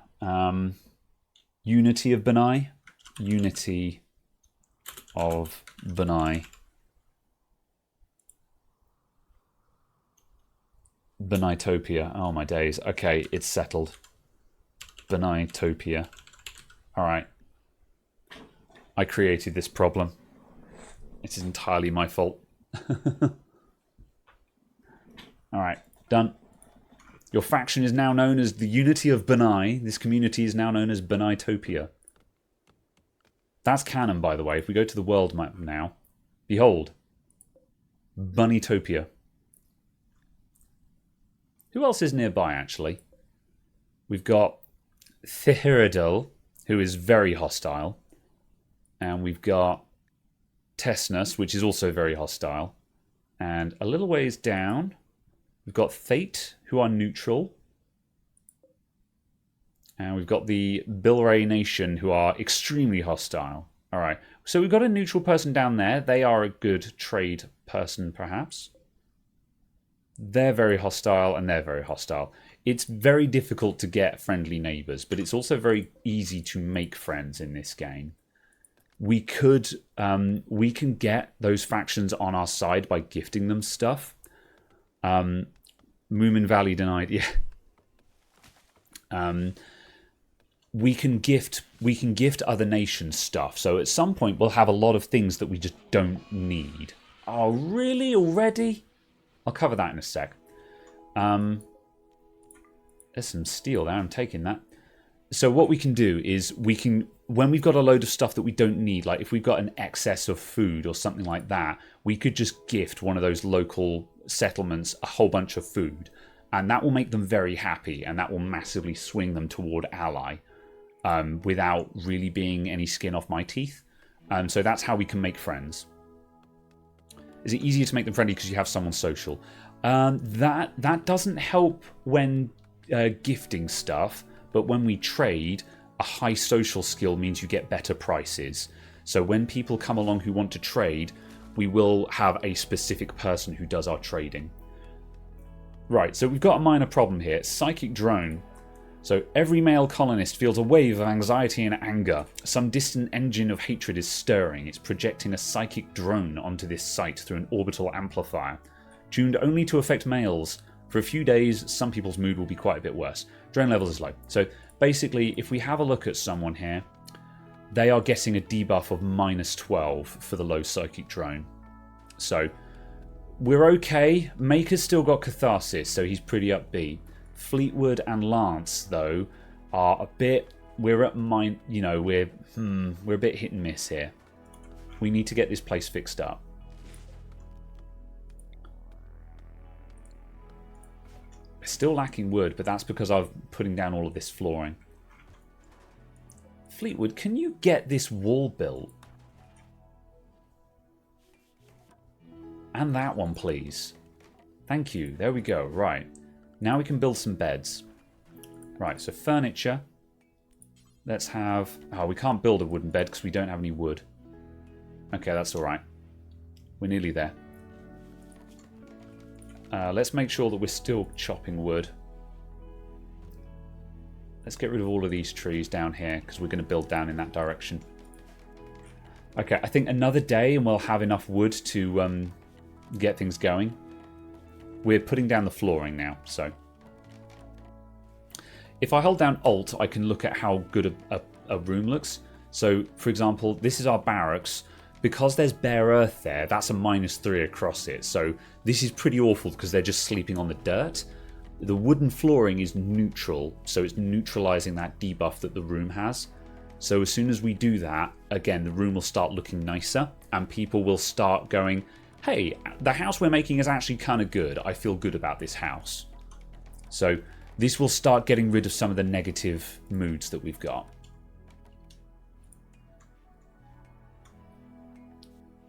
Unity of Benai, Unity of Benai, Benaitopia. Oh my days. Okay, it's settled. Benaitopia. All right. I created this problem. It is entirely my fault. Alright, done. Your faction is now known as the Unity of Benai. This community is now known as Benaitopia. That's canon, by the way. If we go to the world map now, behold, Bunnytopia. Who else is nearby, actually? We've got Thehiridal, who is very hostile. And we've got Tesnus, which is also very hostile. And a little ways down, we've got Thate, who are neutral. And we've got the Bilray Nation, who are extremely hostile. All right, so we've got a neutral person down there. They are a good trade person, perhaps. They're very hostile, and they're very hostile. It's very difficult to get friendly neighbors, but it's also very easy to make friends in this game. We can get those factions on our side by gifting them stuff. Moomin Valley denied, yeah. We can gift other nations stuff. So at some point we'll have a lot of things that we just don't need. Oh, really? Already? I'll cover that in a sec. There's some steel there. I'm taking that. So what we can do is when we've got a load of stuff that we don't need, like if we've got an excess of food or something like that, we could just gift one of those local settlements a whole bunch of food. And that will make them very happy, and that will massively swing them toward ally without really being any skin off my teeth. So that's how we can make friends. Is it easier to make them friendly because you have someone social? That doesn't help when gifting stuff, but when we trade, a high social skill means you get better prices. So when people come along who want to trade, we will have a specific person who does our trading. Right, so we've got a minor problem here. Psychic drone. So every male colonist feels a wave of anxiety and anger. Some distant engine of hatred is stirring. It's projecting a psychic drone onto this site through an orbital amplifier. Tuned only to affect males. For a few days, some people's mood will be quite a bit worse. Drone levels is low. So basically, if we have a look at someone here, they are getting a debuff of -12 for the low psychic drone. So we're okay. Maker's still got Catharsis, so he's pretty upbeat. Fleetwood and Lance, though, are a bit... We're at mine... You know, we're a bit hit and miss here. We need to get this place fixed up. Still lacking wood, but that's because I'm putting down all of this flooring. Fleetwood, can you get this wall built? And that one, please. Thank you. There we go. Right. Now we can build some beds. Right, so furniture. Let's have... Oh, we can't build a wooden bed because we don't have any wood. Okay, that's alright. We're nearly there. Let's make sure that we're still chopping wood. Let's get rid of all of these trees down here because we're going to build down in that direction. Okay, I think another day and we'll have enough wood to get things going. We're putting down the flooring now, so... If I hold down Alt, I can look at how good a room looks. So, for example, this is our barracks. Because there's bare earth there, that's a -3 across it. So this is pretty awful because they're just sleeping on the dirt. The wooden flooring is neutral, so it's neutralizing that debuff that the room has. So as soon as we do that, again, the room will start looking nicer and people will start going, hey, the house we're making is actually kind of good. I feel good about this house. So this will start getting rid of some of the negative moods that we've got.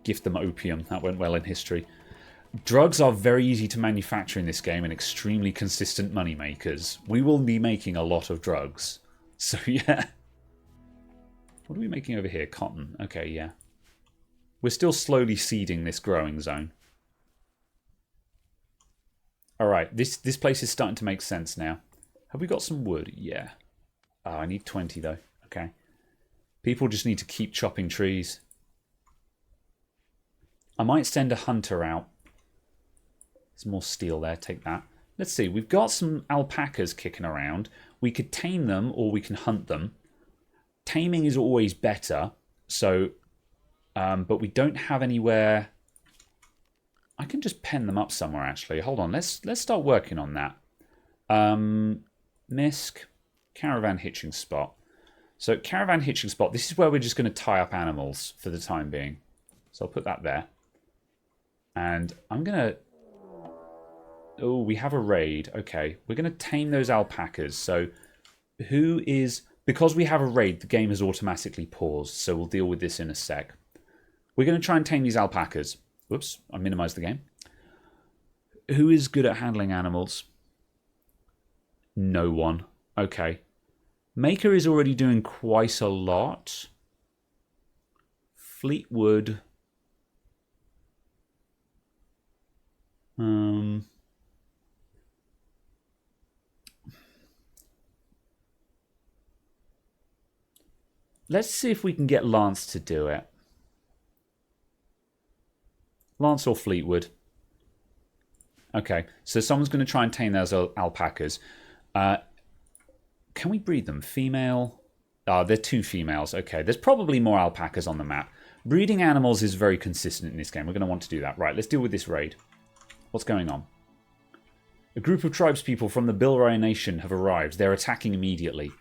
Gift them opium. That went well in history. Drugs are very easy to manufacture in this game and extremely consistent money makers. We will be making a lot of drugs. So yeah. What are we making over here? Cotton. Okay, yeah. We're still slowly seeding this growing zone. Alright, this place is starting to make sense now. Have we got some wood? Yeah. Oh, I need 20 though. Okay. People just need to keep chopping trees. I might send a hunter out. There's more steel there. Take that. Let's see. We've got some alpacas kicking around. We could tame them or we can hunt them. Taming is always better. So, but we don't have anywhere. I can just pen them up somewhere. Actually, hold on. Let's start working on that. Misc, caravan hitching spot. So caravan hitching spot. This is where we're just going to tie up animals for the time being. So I'll put that there. And I'm going to... Oh, we have a raid. Okay, we're going to tame those alpacas. So who is... Because we have a raid, the game has automatically paused. So we'll deal with this in a sec. We're going to try and tame these alpacas. Whoops, I minimized the game. Who is good at handling animals? No one. Okay. Maker is already doing quite a lot. Fleetwood... Let's see if we can get Lance to do it. Lance or Fleetwood. Okay, so someone's going to try and tame those alpacas. Can we breed them? Female? They're 2 females. Okay, there's probably more alpacas on the map. Breeding animals is very consistent in this game. We're going to want to do that. Right, let's deal with this raid. What's going on? A group of tribespeople from the Bilrai Nation have arrived. They're attacking immediately.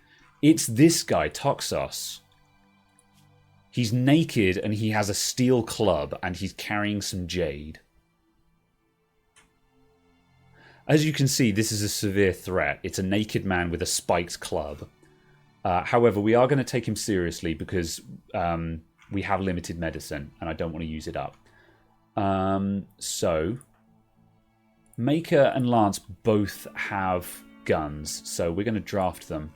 It's this guy, Toxos. He's naked and he has a steel club and he's carrying some jade. As you can see, this is a severe threat. It's a naked man with a spiked club. However, we are going to take him seriously because we have limited medicine and I don't want to use it up. So... Maker and Lance both have guns, so we're going to draft them.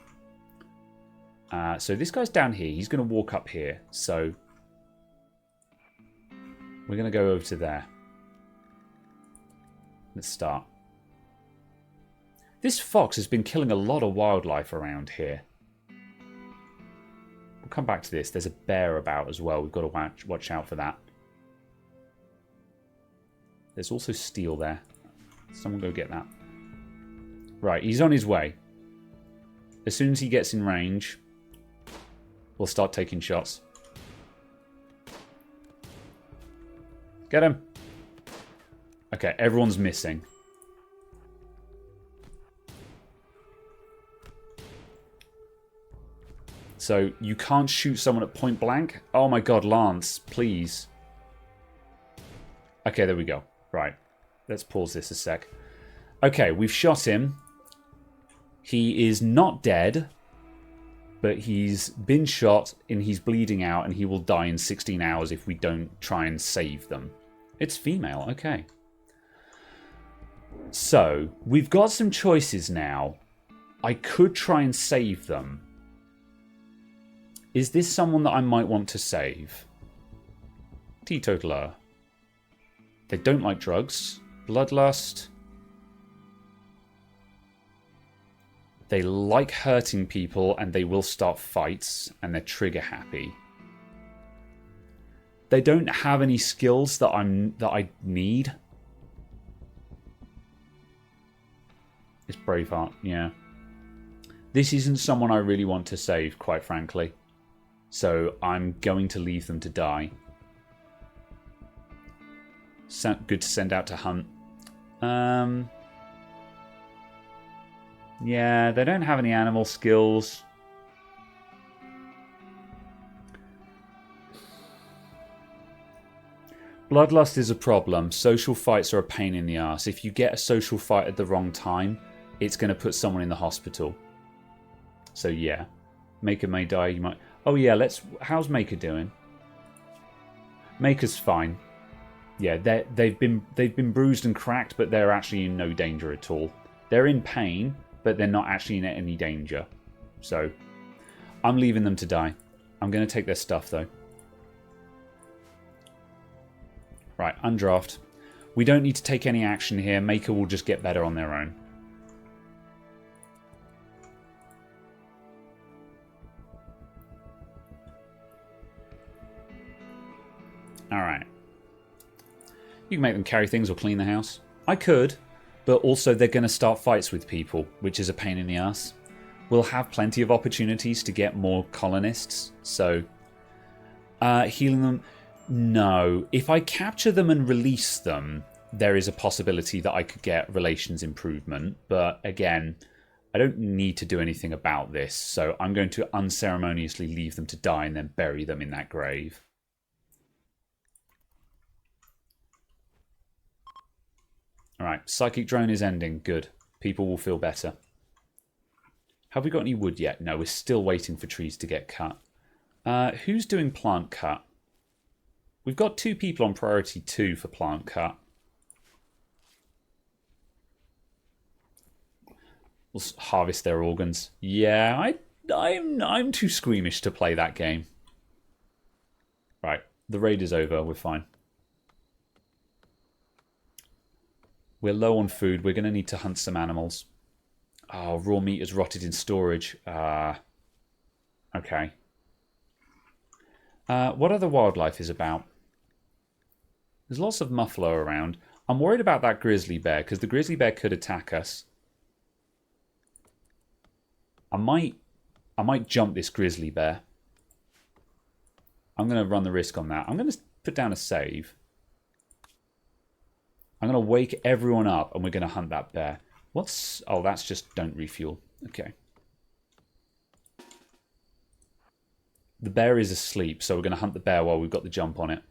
So this guy's down here. He's going to walk up here. So we're going to go over to there. Let's start. This fox has been killing a lot of wildlife around here. We'll come back to this. There's a bear about as well. We've got to watch out for that. There's also steel there. Someone go get that. Right, he's on his way. As soon as he gets in range, we'll start taking shots. Get him. Okay, everyone's missing. So you can't shoot someone at point blank? Oh my god, Lance, please. Okay, there we go. Right. Let's pause this a sec. Okay, we've shot him. He is not dead, but he's been shot and he's bleeding out and he will die in 16 hours if we don't try and save them. It's female, okay. So, we've got some choices now. I could try and save them. Is this someone that I might want to save? Teetotaler. They don't like drugs. Bloodlust. They like hurting people and they will start fights and they're trigger happy. They don't have any skills that I need. It's Braveheart, yeah. This isn't someone I really want to save, quite frankly. So I'm going to leave them to die. Good to send out to hunt. Yeah, they don't have any animal skills. Bloodlust is a problem. Social fights are a pain in the ass. If you get a social fight at the wrong time, it's going to put someone in the hospital. So yeah, Maker may die. You might. Oh yeah, let's. How's Maker doing? Maker's fine. Yeah, they've been bruised and cracked, but they're actually in no danger at all. They're in pain, but they're not actually in any danger. So I'm leaving them to die. I'm going to take their stuff though. Right, undraft. We don't need to take any action here. Maker will just get better on their own. Alright. You can make them carry things or clean the house. I could, but also they're going to start fights with people, which is a pain in the ass. We'll have plenty of opportunities to get more colonists, so... healing them... No. If I capture them and release them, there is a possibility that I could get relations improvement, but again, I don't need to do anything about this, so I'm going to unceremoniously leave them to die and then bury them in that grave. Alright, Psychic Drone is ending. Good. People will feel better. Have we got any wood yet? No, we're still waiting for trees to get cut. Who's doing plant cut? We've got 2 people on priority 2 for plant cut. We'll harvest their organs. Yeah, I'm too squeamish to play that game. Right, the raid is over. We're fine. We're low on food. We're going to need to hunt some animals. Oh, raw meat is rotted in storage. Okay. What other wildlife is about? There's lots of muffalo around. I'm worried about that grizzly bear, because the grizzly bear could attack us. I might jump this grizzly bear. I'm going to run the risk on that. I'm going to put down a save. I'm going to wake everyone up and we're going to hunt that bear. What's... Oh, that's just don't refuel. Okay. The bear is asleep, so we're going to hunt the bear while we've got the jump on it.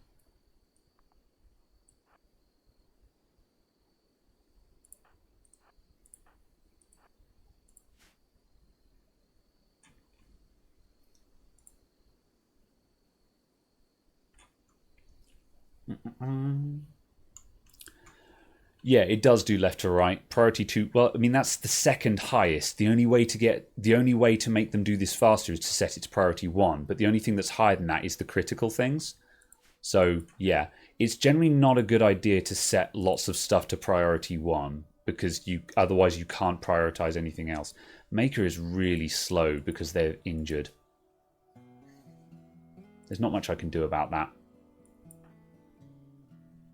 Yeah, it does do left to right. Priority 2. Well, I mean that's the second highest. The only way to make them do this faster is to set it to priority 1. But the only thing that's higher than that is the critical things. So yeah, it's generally not a good idea to set lots of stuff to priority 1. because otherwise you can't prioritize anything else. Maker is really slow because they're injured. There's not much I can do about that.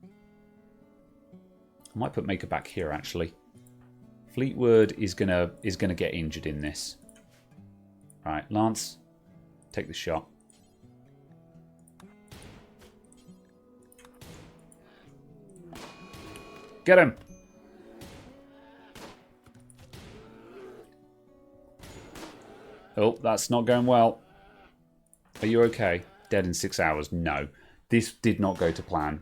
I might put Maker back here actually. Fleetwood is gonna get injured in this. Alright, Lance, take the shot. Get him! Oh, that's not going well. Are you okay? Dead in 6 hours. No. This did not go to plan.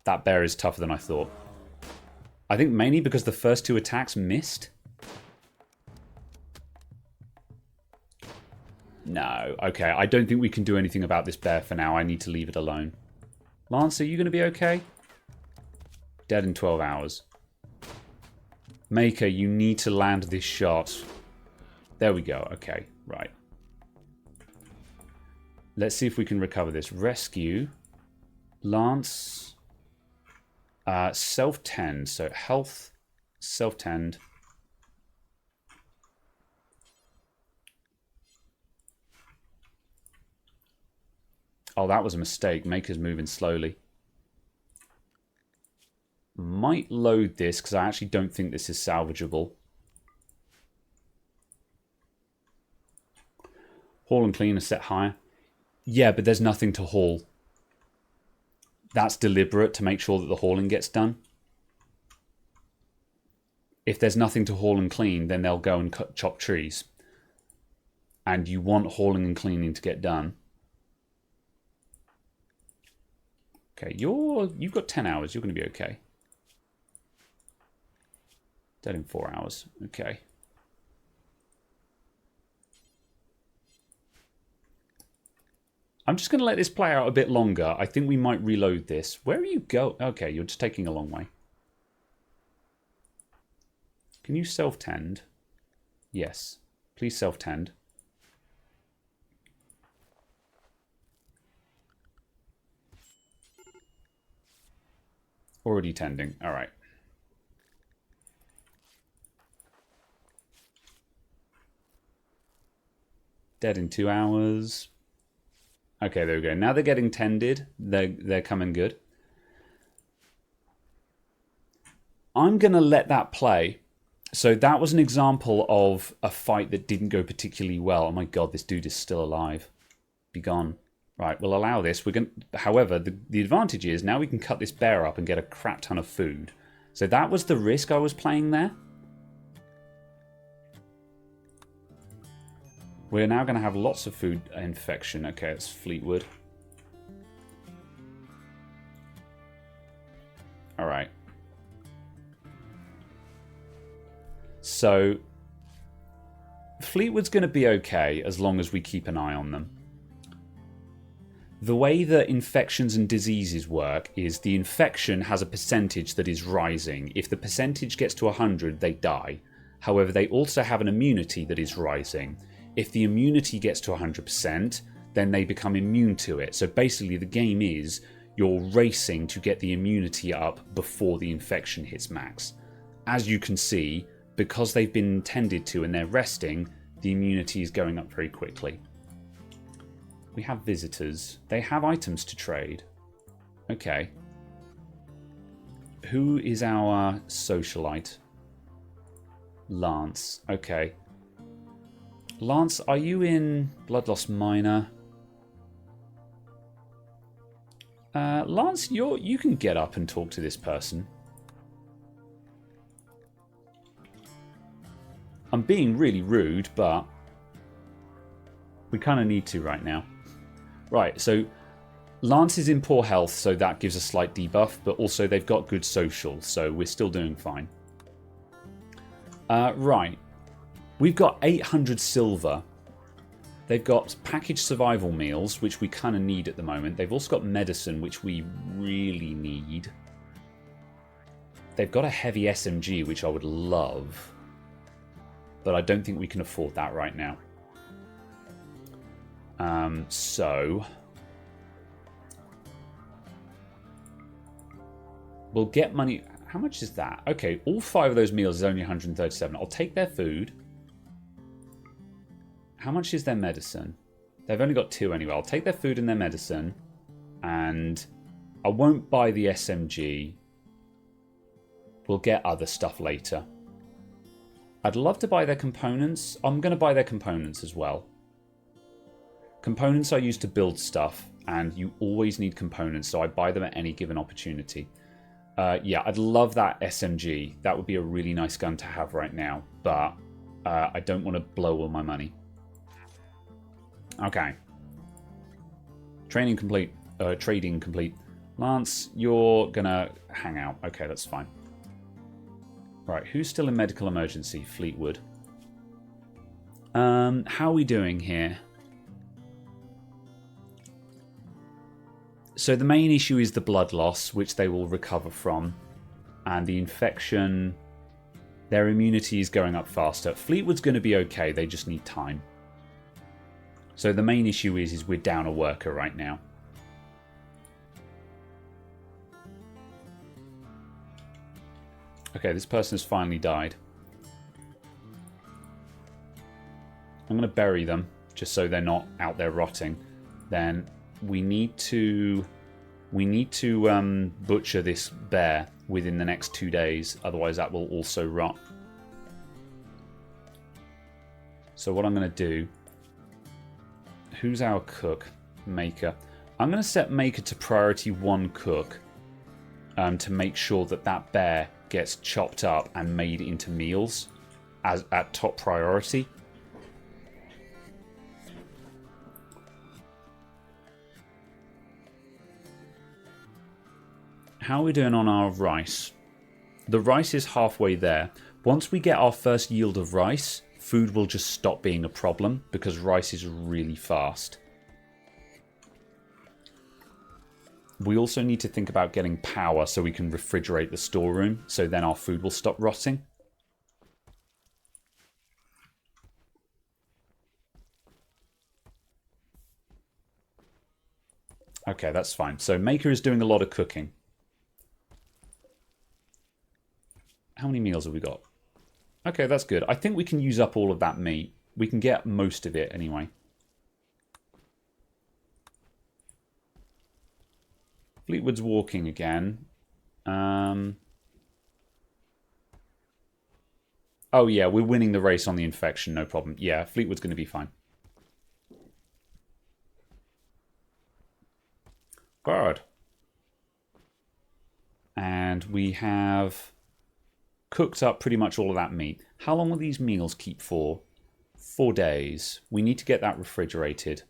That bear is tougher than I thought. I think mainly because the first 2 attacks missed. No. Okay, I don't think we can do anything about this bear for now. I need to leave it alone. Lance, are you going to be okay? Dead in 12 hours. Maker, you need to land this shot. There we go. Okay, right. Let's see if we can recover this. Rescue. Lance. Self-tend. So health. Self-tend. Oh, that was a mistake. Maker's moving slowly. Might load this because I actually don't think this is salvageable. Haul and clean are set higher. Yeah, but there's nothing to haul. That's deliberate to make sure that the hauling gets done. If there's nothing to haul and clean, then they'll go and chop trees. And you want hauling and cleaning to get done. Okay, you've got 10 hours. You're going to be okay. Dead in 4 hours. Okay. I'm just going to let this play out a bit longer. I think we might reload this. Where are you go? Okay, you're just taking a long way. Can you self-tend? Yes. Please self-tend. Already tending. All right. Dead in 2 hours. Okay, there we go. Now they're getting tended. They're coming good. I'm going to let that play. So that was an example of a fight that didn't go particularly well. Oh my god, this dude is still alive. Be gone. Right, we'll allow this. However, the advantage is now we can cut this bear up and get a crap ton of food. So that was the risk I was playing there. We're now going to have lots of food infection. Okay, it's Fleetwood. All right. So Fleetwood's going to be okay as long as we keep an eye on them. The way that infections and diseases work is the infection has a percentage that is rising. If the percentage gets to 100, they die. However, they also have an immunity that is rising. If the immunity gets to 100%, then they become immune to it. So basically the game is you're racing to get the immunity up before the infection hits max. As you can see, because they've been tended to and they're resting, the immunity is going up very quickly. We have visitors. They have items to trade. Okay. Who is our socialite? Lance. Okay. Lance, are you in Bloodloss Minor? Lance, you can get up and talk to this person. I'm being really rude, but we kind of need to right now. Right, so Lance is in poor health, so that gives a slight debuff, but also they've got good social, so we're still doing fine. Right. We've got 800 silver. They've got packaged survival meals, which we kind of need at the moment. They've also got medicine, which we really need. They've got a heavy SMG, which I would love. But I don't think we can afford that right now. So we'll get money. How much is that? Okay, all 5 of those meals is only 137. I'll take their food. How much is their medicine? They've only got 2 anyway. I'll take their food and their medicine. And I won't buy the SMG. We'll get other stuff later. I'd love to buy their components. I'm going to buy their components as well. Components I use to build stuff, and you always need components, so I buy them at any given opportunity. Yeah, I'd love that SMG. That would be a really nice gun to have right now, but I don't want to blow all my money. Okay. Trading complete. Lance, you're gonna hang out. Okay, that's fine. Right, who's still in medical emergency? Fleetwood. How are we doing here? So the main issue is the blood loss, which they will recover from. And the infection, their immunity is going up faster. Fleetwood's going to be okay, they just need time. So the main issue is we're down a worker right now. Okay, this person has finally died. I'm going to bury them, just so they're not out there rotting. Then we need to butcher this bear within the next 2 days, otherwise that will also rot. So what I'm going to do, who's our cook? Maker. I'm going to set Maker to priority 1 cook to make sure that that bear gets chopped up and made into meals as at top priority. How are we doing on our rice? The rice is halfway there. Once we get our first yield of rice, food will just stop being a problem because rice is really fast. We also need to think about getting power so we can refrigerate the storeroom, so then our food will stop rotting. Okay, that's fine. So Maker is doing a lot of cooking. How many meals have we got? Okay, that's good. I think we can use up all of that meat. We can get most of it anyway. Fleetwood's walking again. Oh yeah, we're winning the race on the infection, no problem. Yeah, Fleetwood's going to be fine. Good. And we have cooked up pretty much all of that meat. How long will these meals keep for? 4 days. We need to get that refrigerated.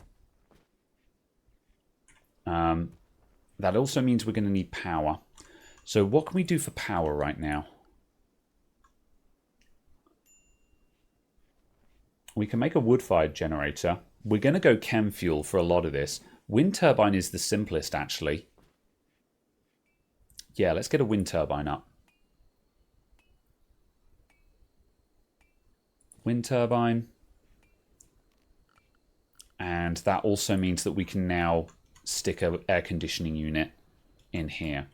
That also means we're going to need power. So what can we do for power right now? We can make a wood-fired generator. We're going to go chem fuel for a lot of this. Wind turbine is the simplest, actually. Yeah, let's get a wind turbine up. Wind turbine. And that also means that we can now stick an air conditioning unit in here.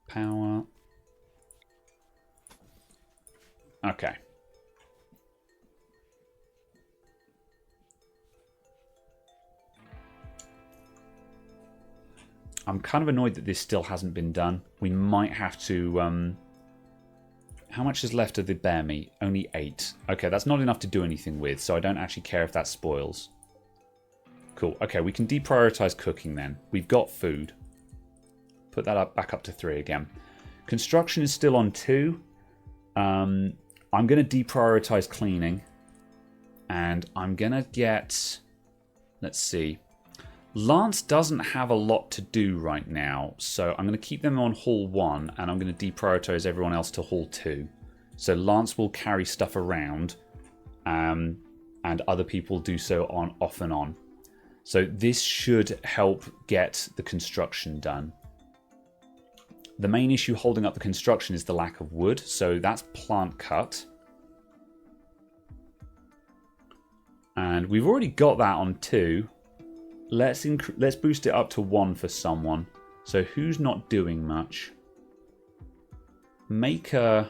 Power. Okay. I'm kind of annoyed that this still hasn't been done. We might have to... how much is left of the bear meat? Only 8. Okay, that's not enough to do anything with, so I don't actually care if that spoils. Cool. Okay, we can deprioritize cooking then. We've got food. Put that up back up to 3 again. Construction is still on 2. I'm going to deprioritize cleaning. And I'm going to get... Let's see. Lance doesn't have a lot to do right now, so I'm going to keep them on Hall 1, and I'm going to deprioritize everyone else to Hall 2. So Lance will carry stuff around, and other people do so on off and on. So this should help get the construction done. The main issue holding up the construction is the lack of wood, so that's plant cut. And we've already got that on 2. Let's boost it up to 1 for someone. So who's not doing much? Maker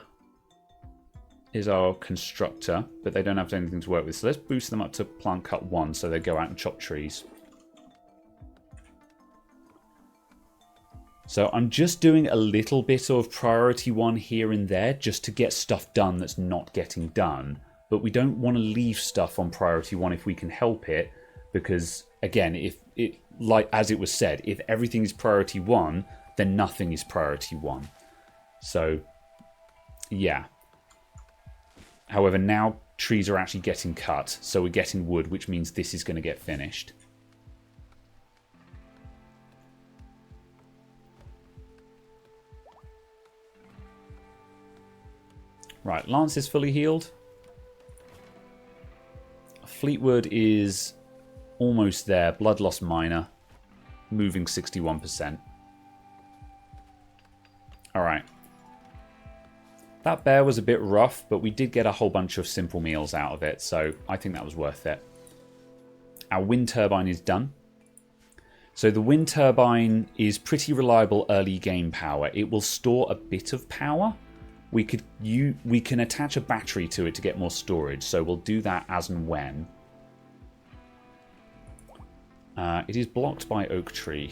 is our constructor, but they don't have anything to work with. So let's boost them up to plant cut 1 so they go out and chop trees. So I'm just doing a little bit of priority 1 here and there just to get stuff done that's not getting done. But we don't want to leave stuff on priority 1 if we can help it, because again, if it, like as it was said, if everything is priority 1, then nothing is priority 1. So yeah. However, now trees are actually getting cut, so we're getting wood, which means this is going to get finished. Right, Lance is fully healed. Fleetwood is almost there. Blood loss minor. Moving 61%. Alright. That bear was a bit rough, but we did get a whole bunch of simple meals out of it, so I think that was worth it. Our wind turbine is done. So the wind turbine is pretty reliable early game power. It will store a bit of power. We can attach a battery to it to get more storage, so we'll do that as and when. It is blocked by oak tree.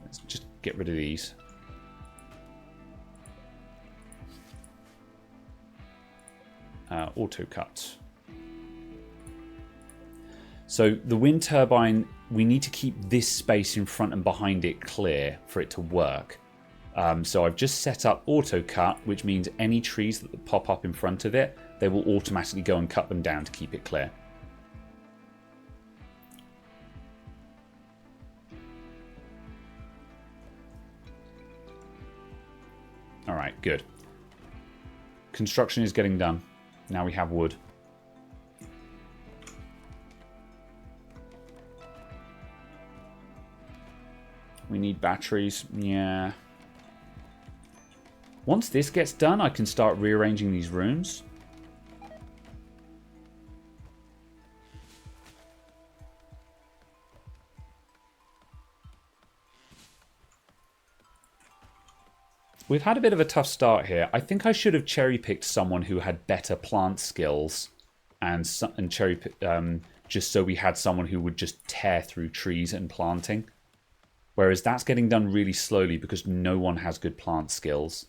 Let's just get rid of these. Auto cut. So the wind turbine, we need to keep this space in front and behind it clear for it to work. So I've just set up auto cut, which means any trees that pop up in front of it, they will automatically go and cut them down to keep it clear. Alright, good. Construction is getting done. Now we have wood. We need batteries. Yeah. Once this gets done, I can start rearranging these rooms. We've had a bit of a tough start here. I think I should have cherry-picked someone who had better plant skills and just so we had someone who would just tear through trees and planting. Whereas that's getting done really slowly because no one has good plant skills.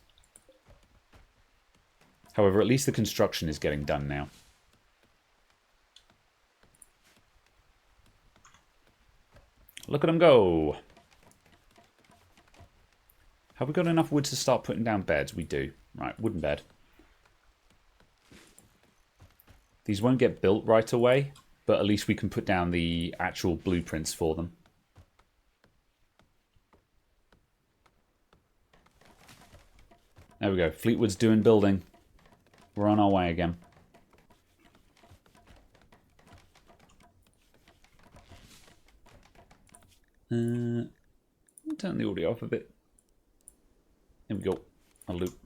However, at least the construction is getting done now. Look at them go! Have we got enough wood to start putting down beds? We do. Right, wooden bed. These won't get built right away, but at least we can put down the actual blueprints for them. There we go. Fleetwood's doing building. We're on our way again. Turn the audio off a bit. There we go. A loop.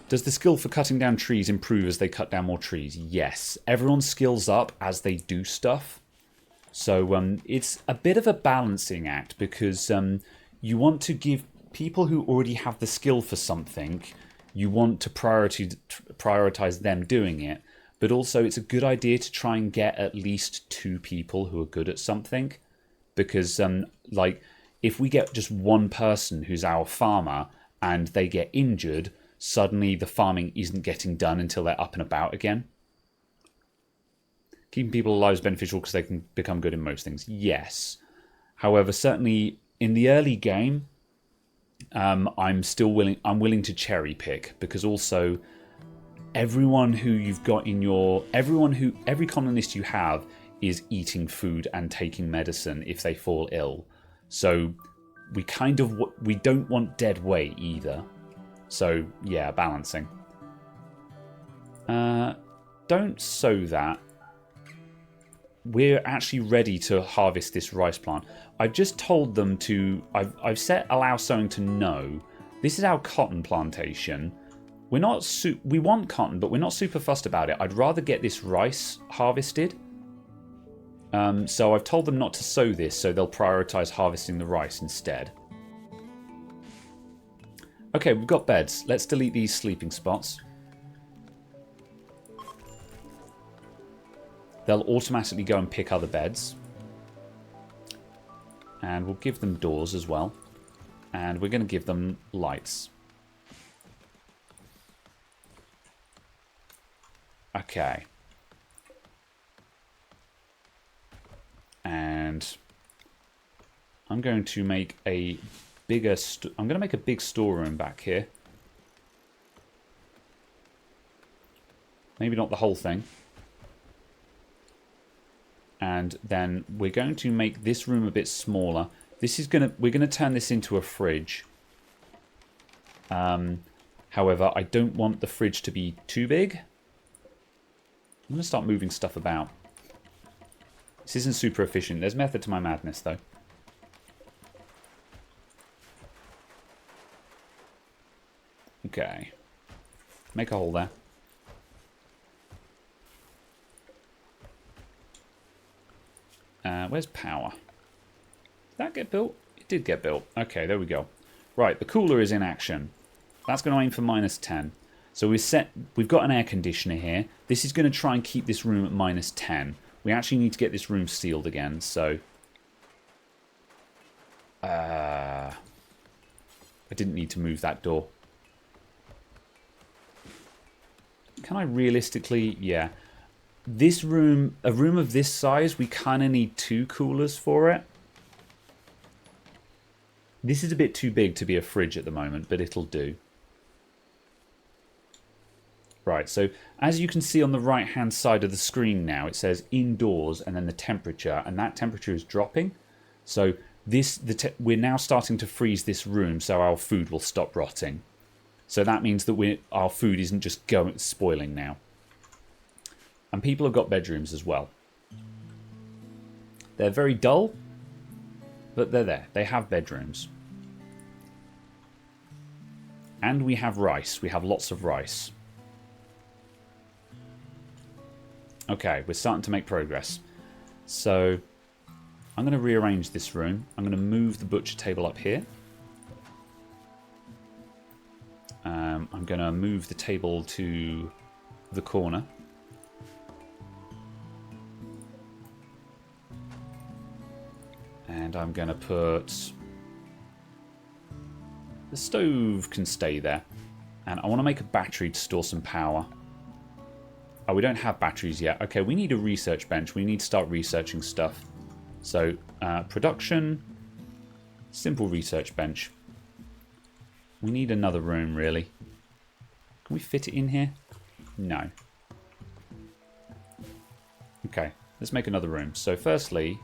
Does the skill for cutting down trees improve as they cut down more trees? Yes. Everyone skills up as they do stuff. So it's a bit of a balancing act because you want to give people who already have the skill for something, you want to prioritize them doing it. But also it's a good idea to try and get at least 2 people who are good at something. Because, like, if we get just one person who's our farmer and they get injured, suddenly the farming isn't getting done until they're up and about again. Keeping people alive is beneficial because they can become good in most things. Yes. However, certainly in the early game, I'm willing to cherry pick because also everyone who you've got in your every colonist you have is eating food and taking medicine if they fall ill. So we don't want dead weight either. So yeah, balancing. Don't sow that. We're actually ready to harvest this rice plant. I've just told them to... I've set allow sowing to no. This is our cotton plantation. We're not we want cotton, but we're not super fussed about it. I'd rather get this rice harvested. So I've told them not to sow this, so they'll prioritize harvesting the rice instead. Okay, we've got beds. Let's delete these sleeping spots. They'll automatically go and pick other beds. And we'll give them doors as well. And we're going to give them lights. Okay. And I'm going to make a bigger... I'm going to make a big storeroom back here. Maybe not the whole thing. And then we're going to make this room a bit smaller. This is we're gonna turn this into a fridge. However, I don't want the fridge to be too big. I'm gonna start moving stuff about. This isn't super efficient. There's method to my madness, though. Okay. Make a hole there. Where's power? Did that get built? It did get built. Okay, there we go. Right, the cooler is in action. That's going to aim for -10. So we've got an air conditioner here. This is going to try and keep this room at -10. We actually need to get this room sealed again, so... I didn't need to move that door. Can I realistically... Yeah. This room, a room of this size, we kind of need 2 coolers for it. This is a bit too big to be a fridge at the moment, but it'll do. Right, so as you can see on the right-hand side of the screen now, it says indoors and then the temperature, and that temperature is dropping. So we're now starting to freeze this room, so our food will stop rotting. So that means that our food isn't just spoiling now. And people have got bedrooms as well. They're very dull, but they're there. They have bedrooms. And we have rice. We have lots of rice. Okay, we're starting to make progress. So, I'm going to rearrange this room. I'm going to move the butcher table up here. I'm going to move the table to the corner. And I'm going to put... The stove can stay there. And I want to make a battery to store some power. Oh, we don't have batteries yet. Okay, we need a research bench. We need to start researching stuff. So, production. Simple research bench. We need another room, really. Can we fit it in here? No. Okay, let's make another room. So, firstly...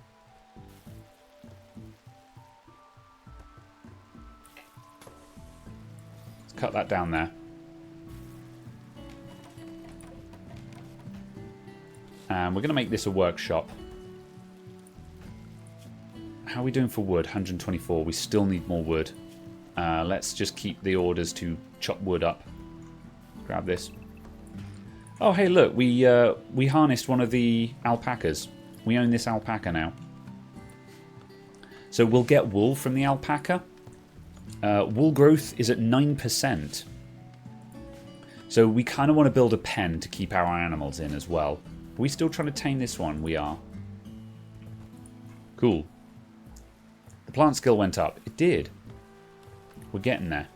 cut that down there. And we're going to make this a workshop. How are we doing for wood? 124. We still need more wood. Let's just keep the orders to chop wood up. Grab this. Oh, hey, look. We harnessed one of the alpacas. We own this alpaca now. So we'll get wool from the alpaca. Wool growth is at 9%. So we kind of want to build a pen to keep our animals in as well. Are we still trying to tame this one? We are. Cool. The plant skill went up. It did. We're getting there.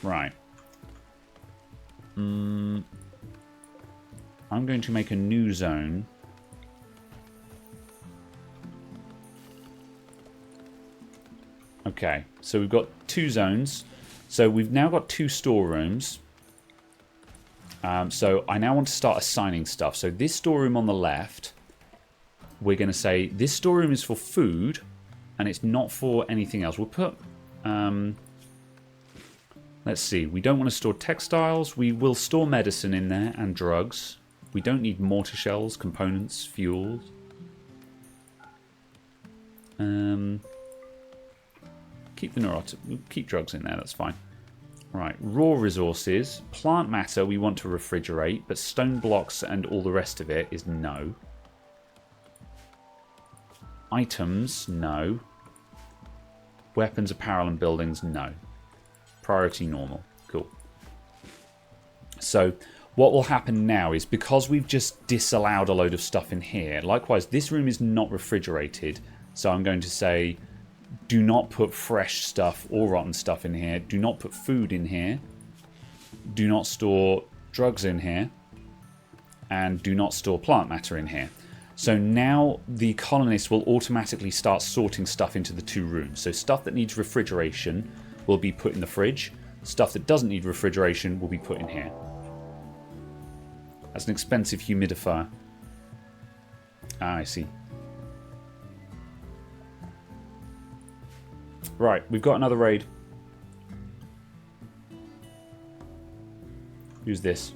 Right. I'm going to make a new zone. Okay, so we've got 2 zones. So we've now got 2 storerooms. So I now want to start assigning stuff. So this storeroom on the left, we're going to say this storeroom is for food, and it's not for anything else. We'll put... let's see. We don't want to store textiles. We will store medicine in there and drugs. We don't need mortar shells, components, fuels. Keep the neurotic, keep drugs in there, that's fine. Right, raw resources. Plant matter we want to refrigerate, but stone blocks and all the rest of it is no. Items, no. Weapons, apparel, and buildings, no. Priority normal. Cool. So, what will happen now is, because we've just disallowed a load of stuff in here, likewise, this room is not refrigerated, so I'm going to say, do not put fresh stuff or rotten stuff in here. Do not put food in here. Do not store drugs in here. And do not store plant matter in here. So now the colonists will automatically start sorting stuff into the two rooms. So stuff that needs refrigeration will be put in the fridge. Stuff that doesn't need refrigeration will be put in here. That's an expensive humidifier. Ah, I see. Right, we've got another raid. Who's this?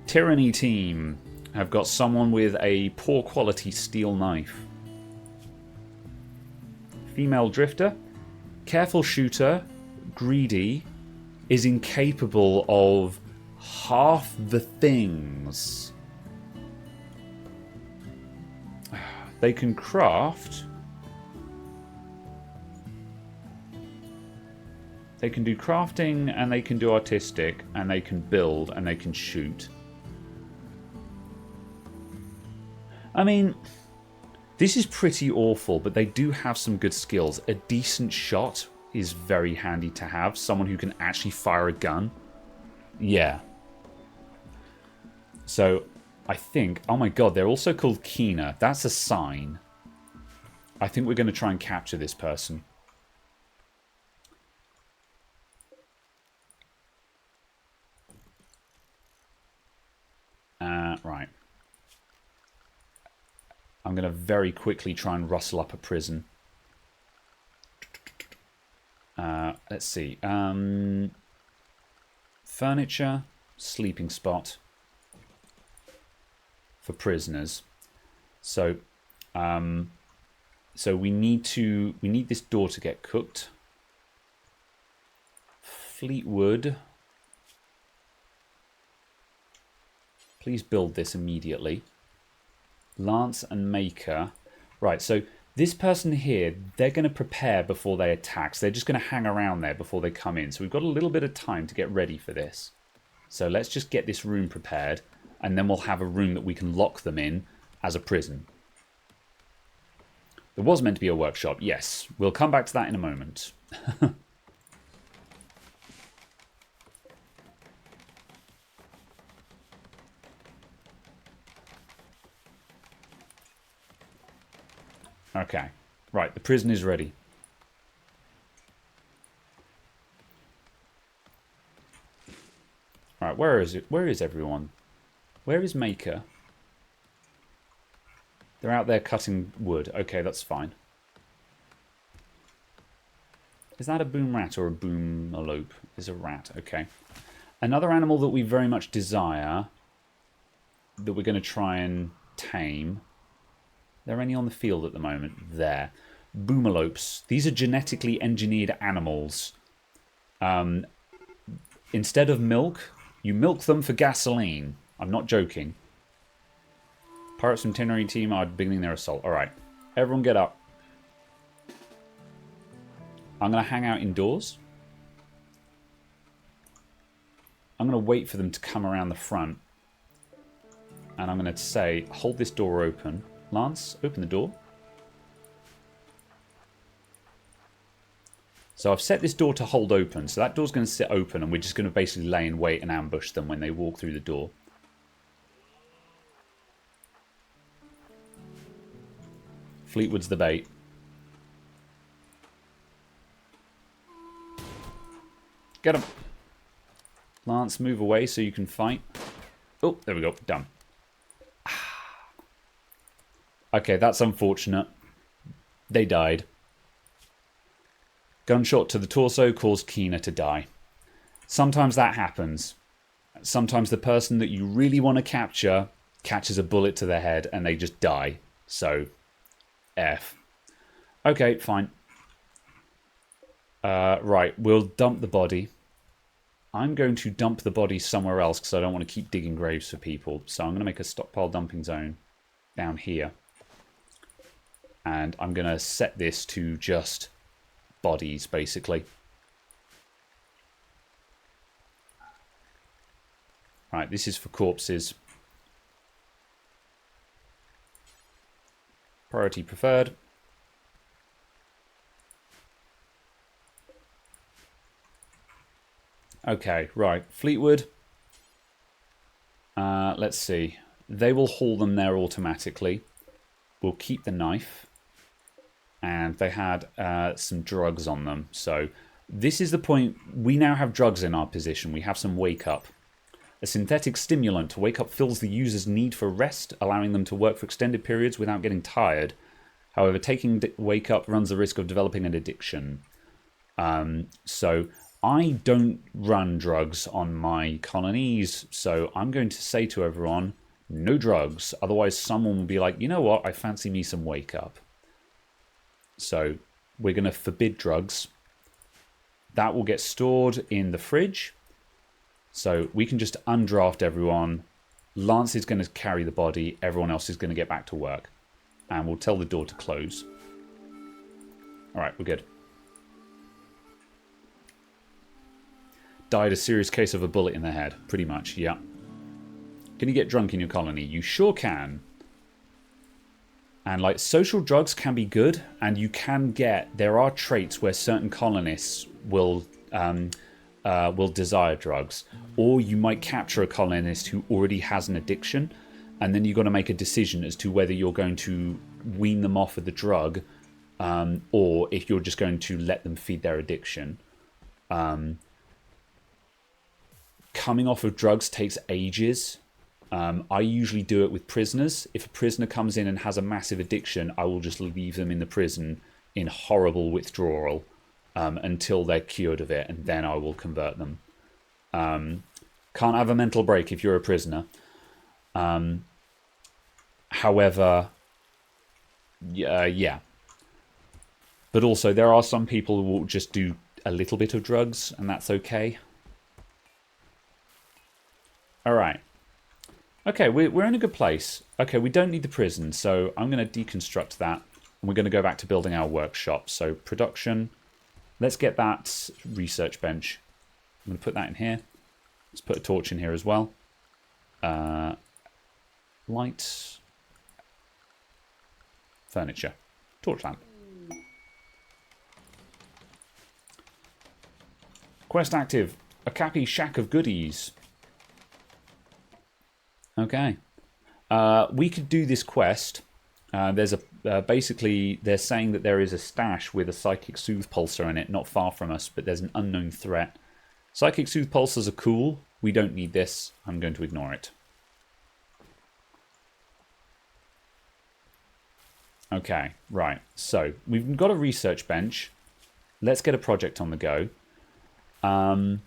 Tyranny team have got someone with a poor quality steel knife. Female drifter. Careful shooter. Greedy. Is incapable of half the things. They can craft. They can do crafting, and they can do artistic, and they can build, and they can shoot. I mean, this is pretty awful, but they do have some good skills. A decent shot is very handy to have. Someone who can actually fire a gun. Yeah. So, I think... Oh my god, they're also called Keener. That's a sign. I think we're going to try and capture this person. Right. I'm going to very quickly try and rustle up a prison. Let's see. Furniture, sleeping spot for prisoners. So, so we need this door to get cooked. Fleetwood. Please build this immediately. Lance and Maker. Right, so this person here, they're going to prepare before they attack. So they're just going to hang around there before they come in. So we've got a little bit of time to get ready for this. So let's just get this room prepared. And then we'll have a room that we can lock them in as a prison. There was meant to be a workshop. Yes, we'll come back to that in a moment. Okay, right, the prison is ready. Alright, where is it? Where is everyone? Where is Maker? They're out there cutting wood. Okay, that's fine. Is that a boom rat or a boomalope? Is a rat, okay. Another animal that we very much desire, that we're going to try and tame. Are there any on the field at the moment? There. Boomalopes. These are genetically engineered animals. Instead of milk, you milk them for gasoline. I'm not joking. Pirates from Tyranny team are beginning their assault. Alright. Everyone get up. I'm going to hang out indoors. I'm going to wait for them to come around the front. And I'm going to say, hold this door open. Lance, open the door. So I've set this door to hold open. So that door's going to sit open and we're just going to basically lay in wait and ambush them when they walk through the door. Fleetwood's the bait. Get him. Lance, move away so you can fight. Oh, there we go. Done. Okay, that's unfortunate. They died. Gunshot to the torso caused Keener to die. Sometimes that happens. Sometimes the person that you really want to capture catches a bullet to their head and they just die. So, F. Okay, fine. Right, we'll dump the body. I'm going to dump the body somewhere else because I don't want to keep digging graves for people. So I'm going to make a stockpile dumping zone down here. And I'm going to set this to just bodies, basically. Right, this is for corpses. Priority preferred. Okay, right. Fleetwood. Let's see. They will haul them there automatically. We'll keep the knife. And they had some drugs on them. So this is the point. We now have drugs in our position. We have some wake up. A synthetic stimulant to wake up fills the user's need for rest, allowing them to work for extended periods without getting tired. However, taking wake up runs the risk of developing an addiction. So I don't run drugs on my colonies, so I'm going to say to everyone, no drugs. Otherwise, someone will be like, you know what, I fancy me some wake up. So we're going to forbid drugs. That will get stored in the fridge. So we can just undraft everyone. Lance is going to carry the body. Everyone else is going to get back to work. And we'll tell the door to close. All right, we're good. Died a serious case of a bullet in the head. Pretty much, yeah. Can you get drunk in your colony? You sure can. And like social drugs can be good. And you can get... There are traits where certain colonists will desire drugs. Or you might capture a colonist who already has an addiction. And then you've got to make a decision as to whether you're going to wean them off of the drug. Or if you're just going to let them feed their addiction. Coming off of drugs takes ages. I usually do it with prisoners. If a prisoner comes in and has a massive addiction, I will just leave them in the prison in horrible withdrawal until they're cured of it, and then I will convert them. Can't have a mental break if you're a prisoner. However, yeah. But also, there are some people who will just do a little bit of drugs, and that's okay. All right. Okay, we're in a good place. Okay, we don't need the prison, so I'm going to deconstruct that. And we're going to go back to building our workshop. So production. Let's get that research bench. I'm going to put that in here. Let's put a torch in here as well. Light. Furniture. Torch lamp. Quest active. Okapi Shack of Goodies. Okay. We could do this quest. There's a basically they're saying that there is a stash with a psychic soothe pulsar in it, not far from us, but there's an unknown threat. Psychic soothe pulsars are cool. We don't need this. I'm going to ignore it. Okay, right. So we've got a research bench. Let's get a project on the go. I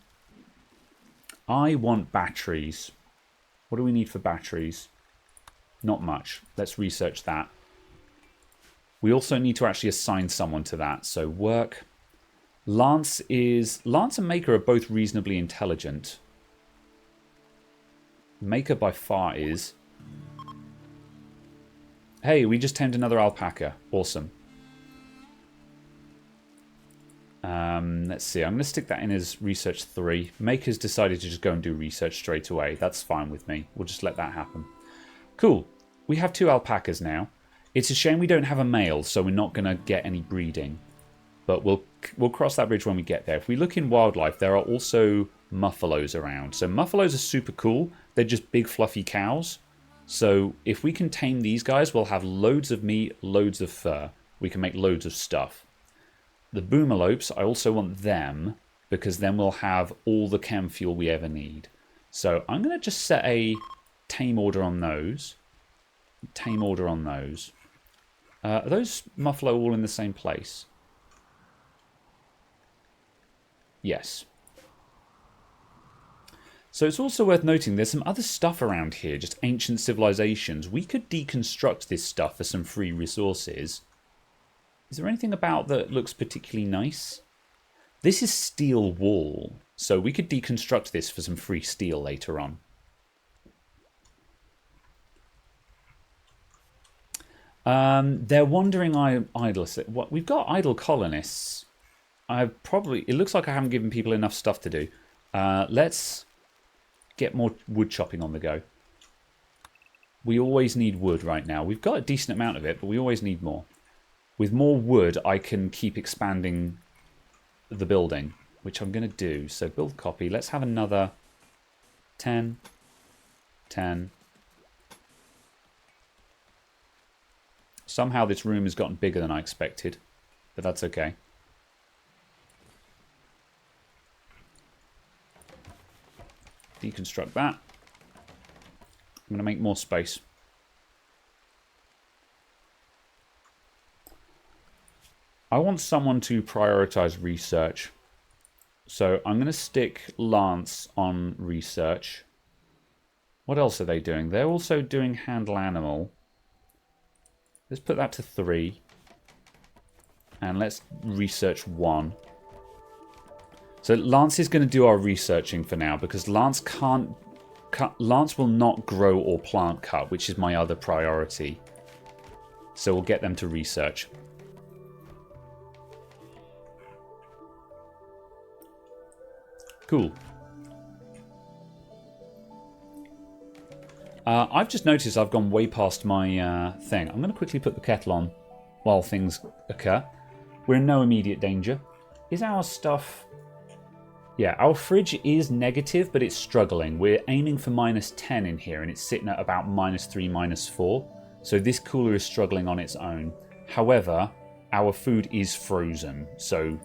want batteries. What do we need for batteries? Not much. Let's research that. We also need to actually assign someone to that. So work. Lance and Maker are both reasonably intelligent. Maker by far is. Hey, we just tamed another alpaca. Awesome. Let's see. I'm going to stick that in as research 3. Maker's decided to just go and do research straight away. That's fine with me. We'll just let that happen. Cool. We have 2 alpacas now. It's a shame we don't have a male, so we're not going to get any breeding. But we'll cross that bridge when we get there. If we look in wildlife, there are also muffalos around. So muffalos are super cool. They're just big fluffy cows. So if we can tame these guys, we'll have loads of meat, loads of fur. We can make loads of stuff. The boomalopes, I also want them, because then we'll have all the chem fuel we ever need. So I'm going to just set a tame order on those. Tame order on those. Are those muffalo all in the same place? Yes. So it's also worth noting there's some other stuff around here, just ancient civilizations. We could deconstruct this stuff for some free resources. Is there anything about that looks particularly nice? This is steel wool, so we could deconstruct this for some free steel later on. They're wandering idlers. What we've got idle colonists. It looks like I haven't given people enough stuff to do. Let's get more wood chopping on the go. We always need wood right now. We've got a decent amount of it, but we always need more. With more wood, I can keep expanding the building, which I'm going to do. So build copy. Let's have another 10, 10. Somehow this room has gotten bigger than I expected, but that's okay. Deconstruct that. I'm going to make more space. I want someone to prioritize research. So I'm going to stick Lance on research. What else are they doing? They're also doing handle animal. Let's put that to 3. And let's research 1. So Lance is going to do our researching for now because Lance can't... Lance will not grow or plant cut, which is my other priority. So we'll get them to research. Cool. I've just noticed I've gone way past my thing. I'm going to quickly put the kettle on while things occur. We're in no immediate danger. Is our stuff... Yeah, our fridge is negative, but it's struggling. We're aiming for -10 in here, and it's sitting at about -3, -4. So this cooler is struggling on its own. However, our food is frozen. So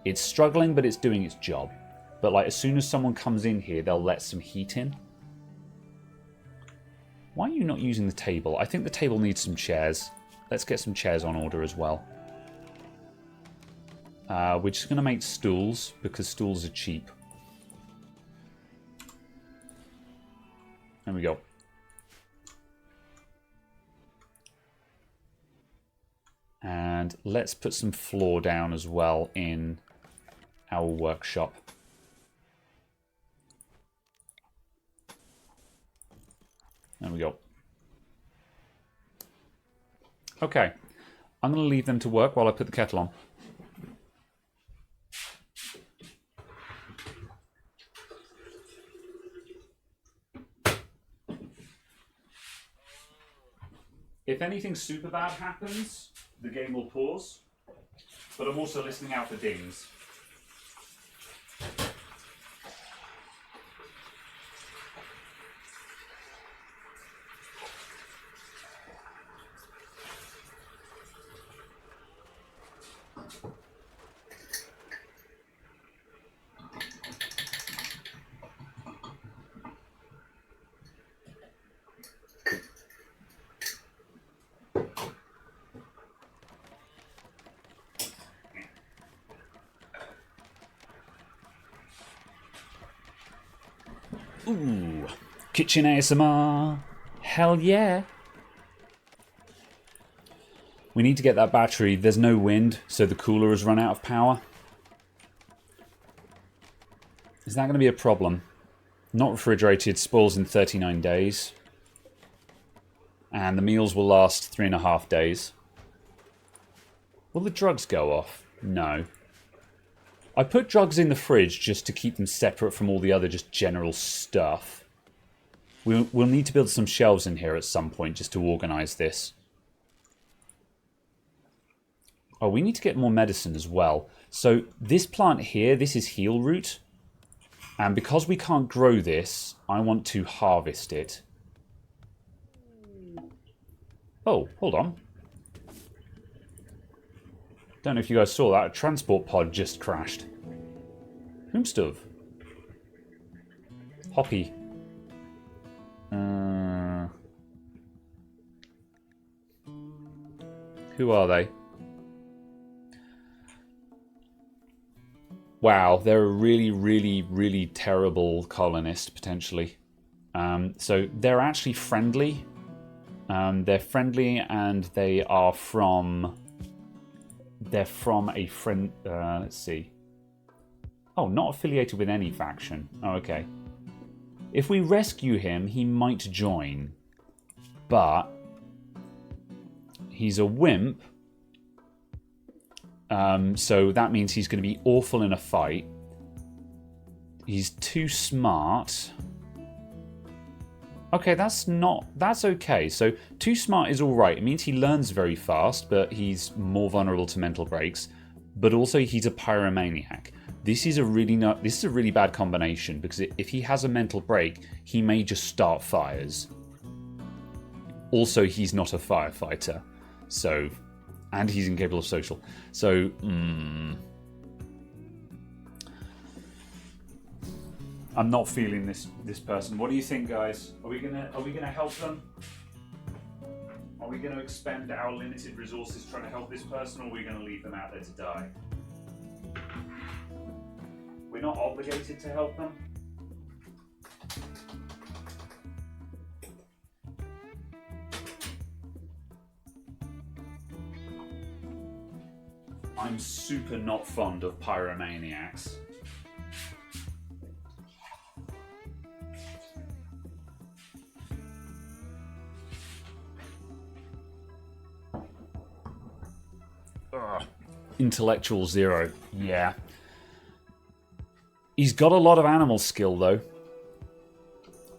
it's struggling, but it's doing its job. But like as soon as someone comes in here, they'll let some heat in. Why are you not using the table? I think the table needs some chairs. Let's get some chairs on order as well. We're just going to make stools, because stools are cheap. There we go. And let's put some floor down as well in our workshop. There we go. Okay. I'm going to leave them to work while I put the kettle on. If anything super bad happens, the game will pause. But I'm also listening out for dings. Ooh, kitchen ASMR. Hell yeah. We need to get that battery. There's no wind, so the cooler has run out of power. Is that going to be a problem? Not refrigerated, spoils in 39 days. And the meals will last 3.5 days. Will the drugs go off? No. I put drugs in the fridge just to keep them separate from all the other just general stuff. We'll need to build some shelves in here at some point just to organise this. Oh, we need to get more medicine as well. So this plant here, this is heal root. And because we can't grow this, I want to harvest it. Oh, hold on. Don't know if you guys saw that. A transport pod just crashed. Whomstuv? Hoppy. Who are they? Wow, they're a really, really, really terrible colonist, potentially. So they're actually friendly. They're friendly and they are from... They're from a friend... let's see. Oh, not affiliated with any faction. Oh, okay. If we rescue him, he might join. But he's a wimp. So that means he's going to be awful in a fight. He's too smart. Okay, that's okay. So too smart is all right. It means he learns very fast, but he's more vulnerable to mental breaks. But also he's a pyromaniac. This is a really bad combination, because if he has a mental break, he may just start fires. Also, he's not a firefighter, so, and he's incapable of social. So, I'm not feeling this person. What do you think, guys? Are we gonna help them? Are we gonna expend our limited resources trying to help this person, or are we gonna leave them out there to die? We're not obligated to help them. I'm super not fond of pyromaniacs. Ugh. Intellectual 0. Yeah. He's got a lot of animal skill, though.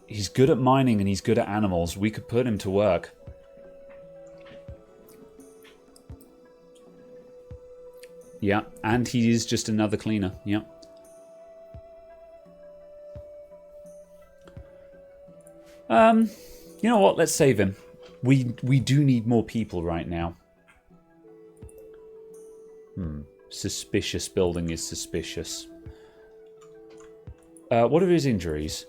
He's good at mining and he's good at animals. We could put him to work. Yeah, and he is just another cleaner. Yeah. You know what? Let's save him. We do need more people right now. Suspicious building is suspicious. What are his injuries?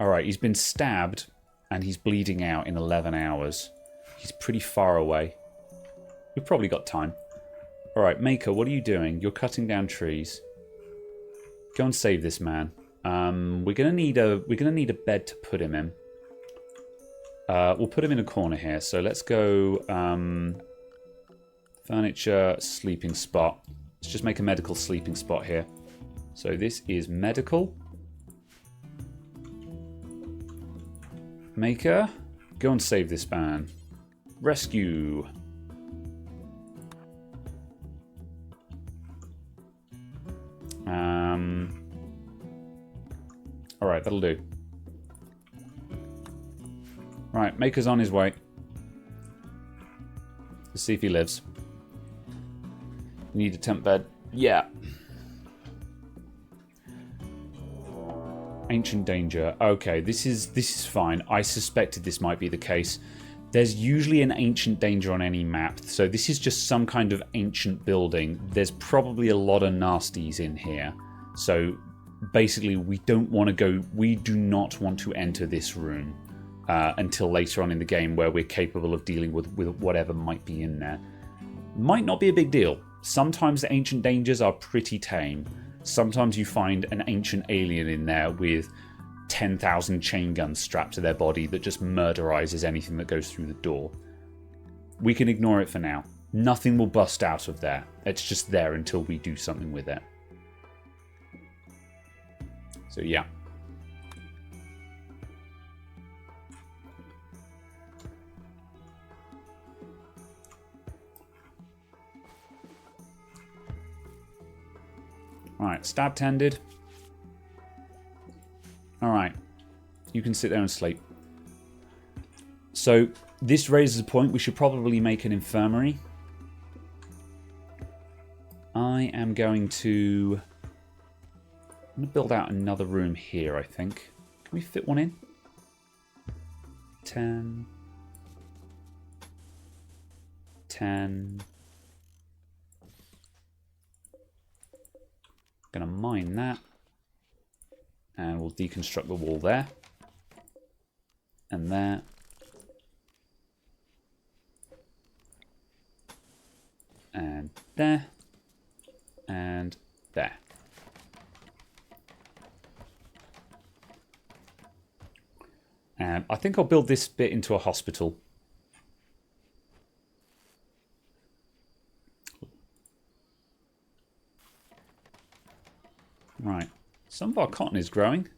Alright, he's been stabbed and he's bleeding out in 11 hours. He's pretty far away. We've probably got time. Alright, Maker, what are you doing? You're cutting down trees. Go and save this man. We're gonna need a bed to put him in. We'll put him in a corner here. So let's go furniture, sleeping spot. Let's just make a medical sleeping spot here. So this is medical. Maker, go and save this man. Rescue. Alright, that'll do. Right, Maker's on his way. Let's see if he lives. Need a tent bed. Yeah. Ancient danger. Okay, this is fine. I suspected this might be the case. There's usually an ancient danger on any map, so this is just some kind of ancient building. There's probably a lot of nasties in here. So basically we do not want to enter this room until later on in the game, where we're capable of dealing with whatever might be in there. Might not be a big deal. Sometimes the ancient dangers are pretty tame. Sometimes you find an ancient alien in there with 10,000 chain guns strapped to their body that just murderizes anything that goes through the door. We can ignore it for now. Nothing will bust out of there. It's just there until we do something with it. So yeah. Alright, stab tended. Alright. You can sit there and sleep. So, this raises a point. We should probably make an infirmary. I am going to... I'm going to build out another room here, I think. Can we fit one in? 10. 10. Going to mine that. And we'll deconstruct the wall there. And there. And there. And there. And I think I'll build this bit into a hospital. Right. Some of our cotton is growing.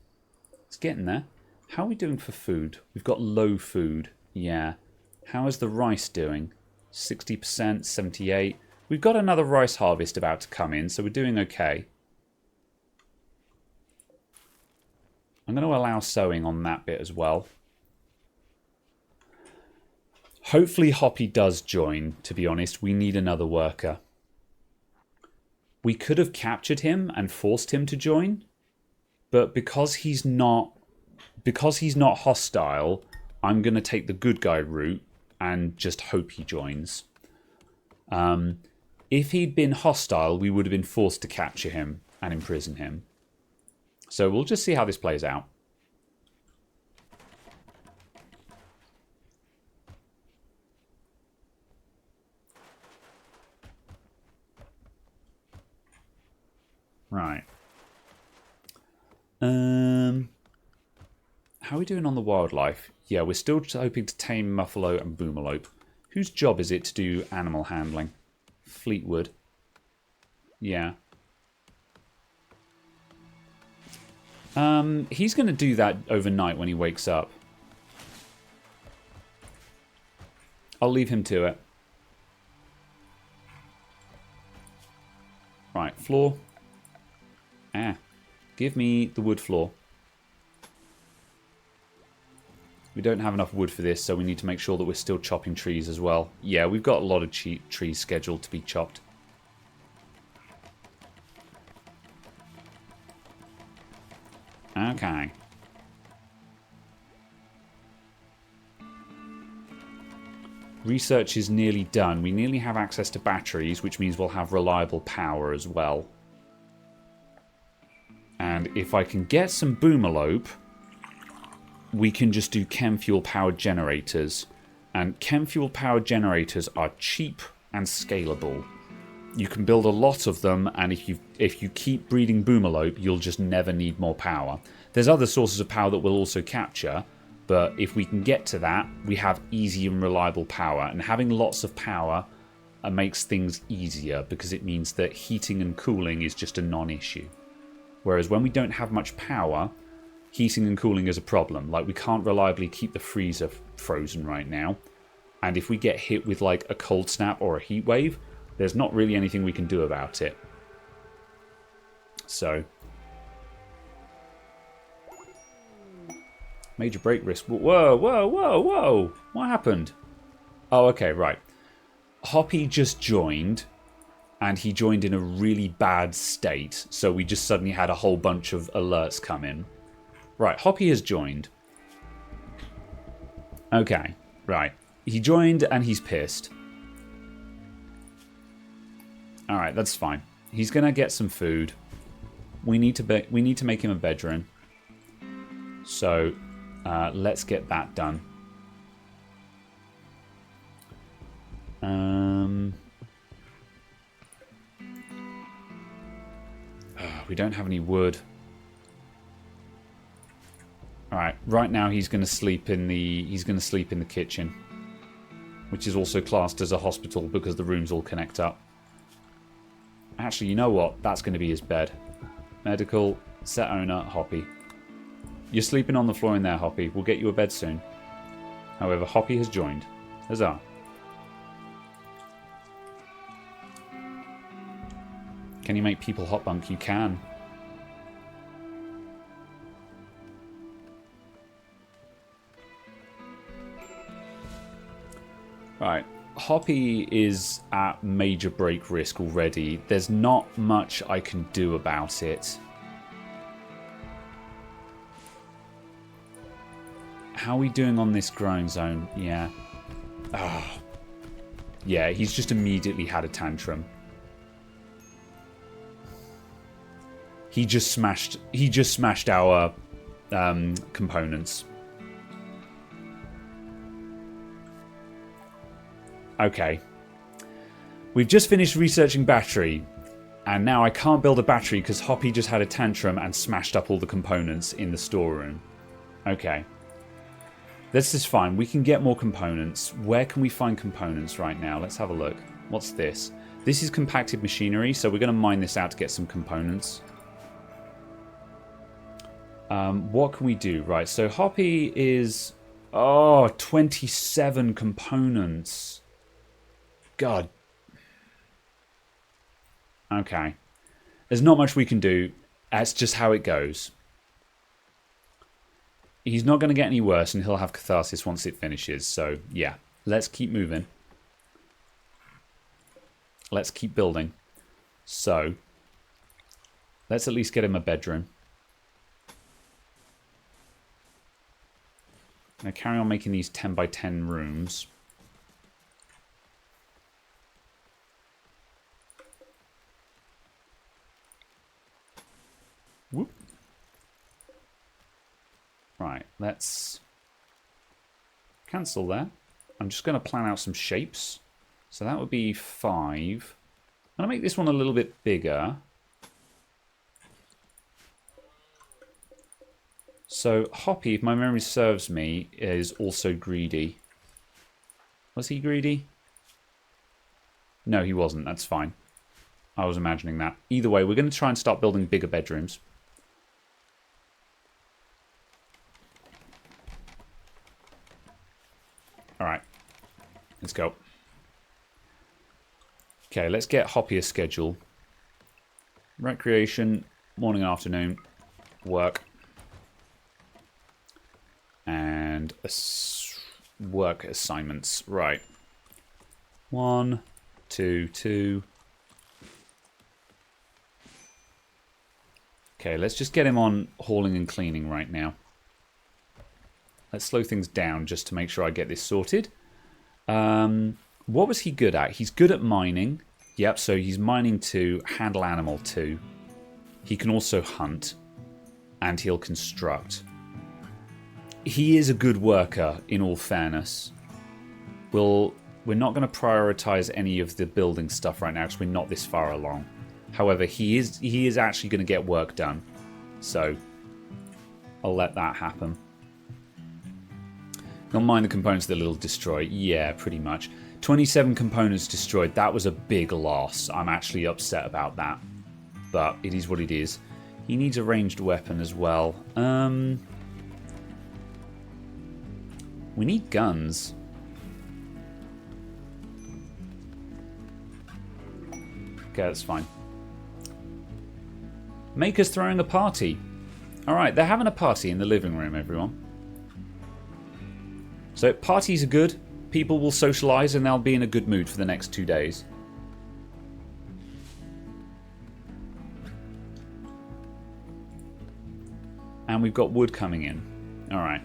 It's getting there. How are we doing for food? We've got low food. Yeah. How is the rice doing? 60%, 78%. We've got another rice harvest about to come in, so we're doing okay. I'm going to allow sowing on that bit as well. Hopefully Hoppy does join, to be honest. We need another worker. We could have captured him and forced him to join, but because he's not hostile, I'm going to take the good guy route and just hope he joins. If he'd been hostile, we would have been forced to capture him and imprison him. So we'll just see how this plays out. Right. How are we doing on the wildlife? Yeah, we're still hoping to tame Muffalo and Boomerlope. Whose job is it to do animal handling? Fleetwood. Yeah. He's going to do that overnight when he wakes up. I'll leave him to it. Right, floor. Give me the wood floor. We don't have enough wood for this, so we need to make sure that we're still chopping trees as well. Yeah, we've got a lot of trees scheduled to be chopped. Okay. Research is nearly done. We nearly have access to batteries, which means we'll have reliable power as well. And if I can get some Boomerlope, we can just do chem fuel powered generators. And chem fuel powered generators are cheap and scalable. You can build a lot of them, and if you keep breeding Boomerlope, you'll just never need more power. There's other sources of power that we'll also capture, but if we can get to that, we have easy and reliable power. And having lots of power makes things easier, because it means that heating and cooling is just a non-issue. Whereas when we don't have much power, heating and cooling is a problem. Like, we can't reliably keep the freezer frozen right now. And if we get hit with like a cold snap or a heat wave, there's not really anything we can do about it. So, major break risk. Whoa, whoa, whoa, whoa. What happened? Oh, okay, right. Hoppy just joined, and he joined in a really bad state. So we just suddenly had a whole bunch of alerts come in. Right, Hoppy has joined. Okay, right. He joined and he's pissed. Alright, that's fine. He's going to get some food. We need to make him a bedroom. So, let's get that done. We don't have any wood. Alright, right now he's going to sleep in the kitchen, which is also classed as a hospital because the rooms all connect up. Actually, you know what? That's going to be his bed. Medical, set owner, Hoppy. You're sleeping on the floor in there, Hoppy. We'll get you a bed soon. However, Hoppy has joined. Huzzah. Can you make people hot bunk? You can. Right. Hoppy is at major break risk already. There's not much I can do about it. How are we doing on this growing zone? Yeah. Yeah, he's just immediately had a tantrum. He just smashed our components. Okay. We've just finished researching battery, and now I can't build a battery because Hoppy just had a tantrum and smashed up all the components in the storeroom. Okay. This is fine. We can get more components. Where can we find components right now? Let's have a look. What's this? This is compacted machinery, so we're going to mine this out to get some components. What can we do? Right, so Hoppy is... Oh, 27 components. God. Okay. There's not much we can do. That's just how it goes. He's not going to get any worse, and he'll have catharsis once it finishes. So, yeah. Let's keep moving. Let's keep building. So, let's at least get him a bedroom. Now carry on making these 10 by 10 rooms. Whoop. Right, let's cancel there. I'm just going to plan out some shapes. So that would be 5. I'm going to make this one a little bit bigger. So Hoppy, if my memory serves me, is also greedy. Was he greedy? No, he wasn't. That's fine. I was imagining that. Either way, we're going to try and start building bigger bedrooms. Alright. Let's go. Okay, let's get Hoppy a schedule. Recreation, morning and afternoon, work. And work assignments. Right. 1, 2, 2. Okay, let's just get him on hauling and cleaning right now. Let's slow things down just to make sure I get this sorted. What was he good at? He's good at mining. Yep, so he's mining 2, handle animal 2. He can also hunt. And he'll construct. He is a good worker, in all fairness. We're not going to prioritize any of the building stuff right now because we're not this far along. However, he is actually going to get work done. So, I'll let that happen. He'll mine the components that it'll destroy. Yeah, pretty much. 27 components destroyed. That was a big loss. I'm actually upset about that. But it is what it is. He needs a ranged weapon as well. We need guns. Okay, that's fine. Maker's throwing a party. Alright, they're having a party in the living room, everyone. So, parties are good. People will socialise and they'll be in a good mood for the next 2 days. And we've got wood coming in. Alright.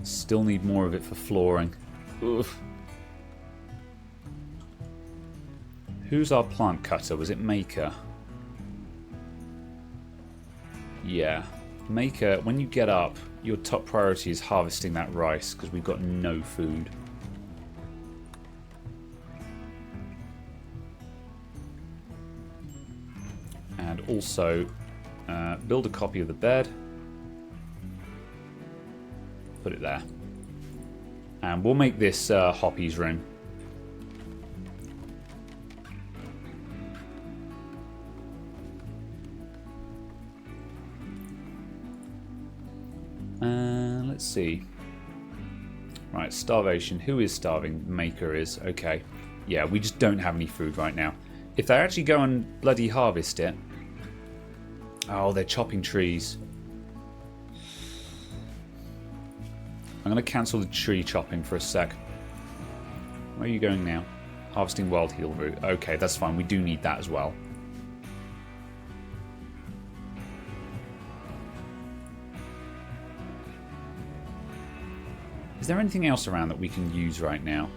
Still need more of it for flooring. Oof. Who's our plant cutter? Was it Maker? Yeah. Maker, when you get up, your top priority is harvesting that rice because we've got no food. And also, build a copy of the bed. Put it there. And we'll make this Hoppy's room. Let's see. Right, starvation. Who is starving? Maker is. Okay. Yeah, we just don't have any food right now. If they actually go and bloody harvest it... Oh, they're chopping trees. I'm going to cancel the tree chopping for a sec. Where are you going now? Harvesting wild heal root. Okay, that's fine. We do need that as well. Is there anything else around that we can use right now?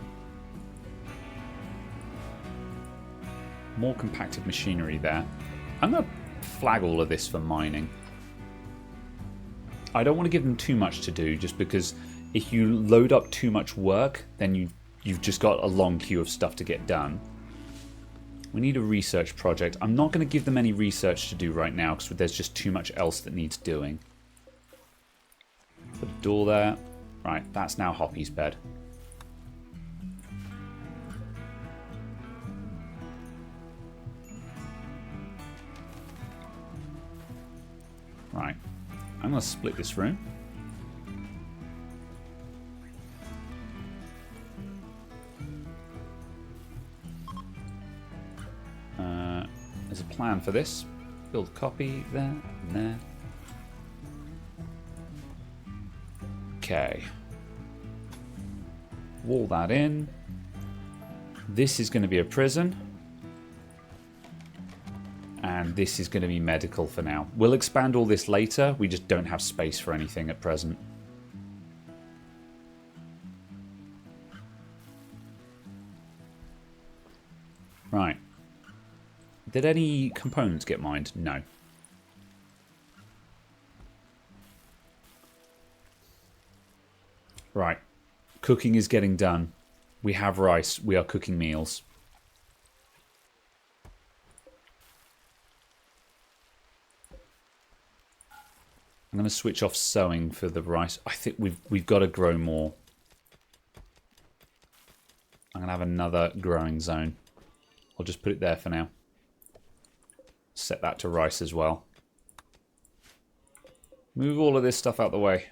More compacted machinery there. I'm going to flag all of this for mining. I don't want to give them too much to do, just because if you load up too much work, then you've just got a long queue of stuff to get done. We need a research project. I'm not going to give them any research to do right now, because there's just too much else that needs doing. Put a door there. Right, that's now Hoppy's bed. Right. I'm going to split this room. There's a plan for this. Build copy there and there. Okay. Wall that in. This is going to be a prison. And this is going to be medical for now. We'll expand all this later. We just don't have space for anything at present. Right. Did any components get mined? No. Right. Cooking is getting done. We have rice. We are cooking meals. I'm going to switch off sowing for the rice. I think we've got to grow more. I'm going to have another growing zone. I'll just put it there for now. Set that to rice as well. Move all of this stuff out the way.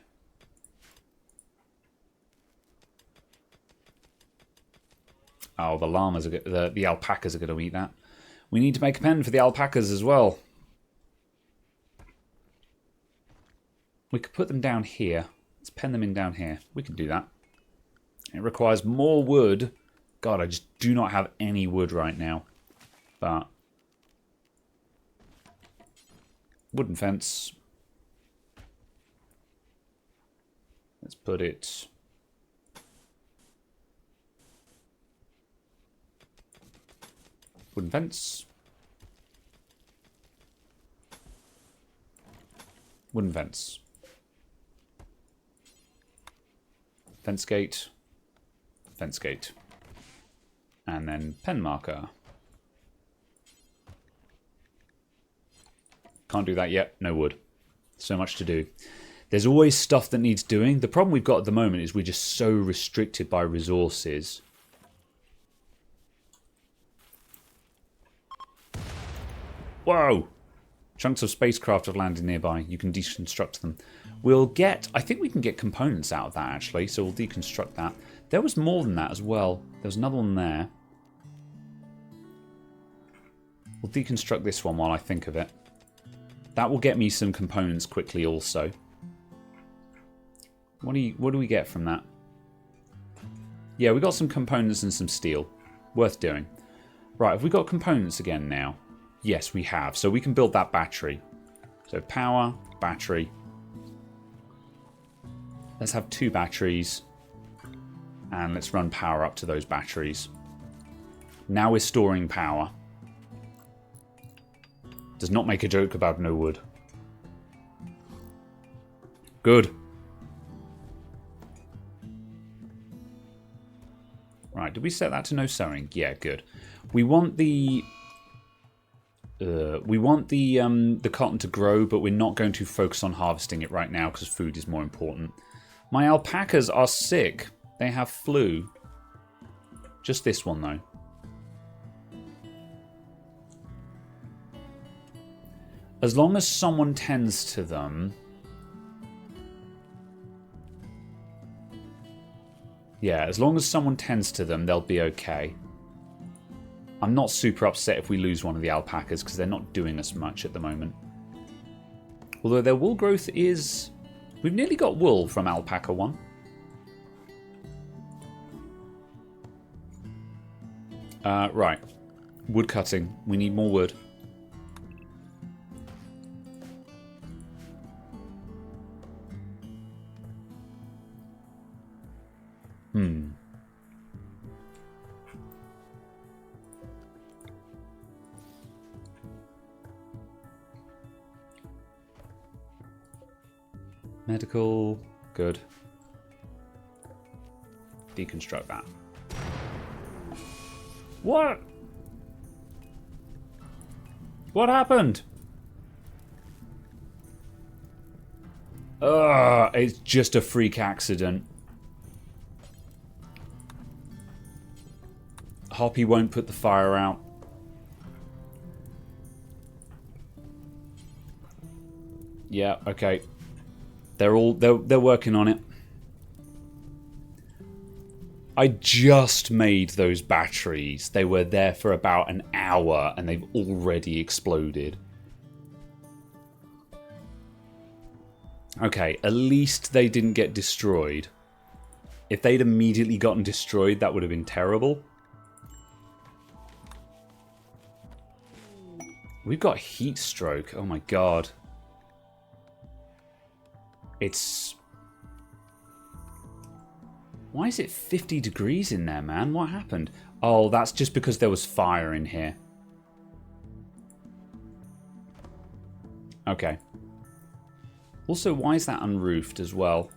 Oh, the llamas are the alpacas are going to eat that. We need to make a pen for the alpacas as well. We could put them down here. Let's pen them in down here. We can do that. It requires more wood. God, I just do not have any wood right now. But wooden fence. Let's put it. Wooden fence. Wooden fence. Fence gate. Fence gate. And then pen marker. Can't do that yet. No wood. So much to do. There's always stuff that needs doing. The problem we've got at the moment is we're just so restricted by resources. Whoa! Chunks of spacecraft have landed nearby. You can deconstruct them. We'll get... I think we can get components out of that, actually. So we'll deconstruct that. There was more than that as well. There was another one there. We'll deconstruct this one while I think of it. That will get me some components quickly also. What do we get from that? Yeah, we got some components and some steel. Worth doing. Right, have we got components again now? Yes, we have. So we can build that battery. So power, battery. Let's have 2 batteries. And let's run power up to those batteries. Now we're storing power. Does not make a joke about no wood. Good. Right, did we set that to no sewing? Yeah, good. We want the cotton to grow, but we're not going to focus on harvesting it right now because food is more important. My alpacas are sick. They have flu. Just this one, though. As long as someone tends to them... Yeah, as long as someone tends to them, they'll be okay. I'm not super upset if we lose one of the alpacas because they're not doing us much at the moment. Although their wool growth is... We've nearly got wool from alpaca 1. Right. Wood cutting. We need more wood. Medical. Good. Deconstruct that. What? What happened? Ugh, it's just a freak accident. Hoppy won't put the fire out. Yeah, okay. They're working on it. I just made those batteries. They were there for about an hour and they've already exploded. Okay, at least they didn't get destroyed. If they'd immediately gotten destroyed, that would have been terrible. We've got heat stroke. Oh my god. It's... Why is it 50 degrees in there, man? What happened? Oh, that's just because there was fire in here. Okay. Also, why is that unroofed as well?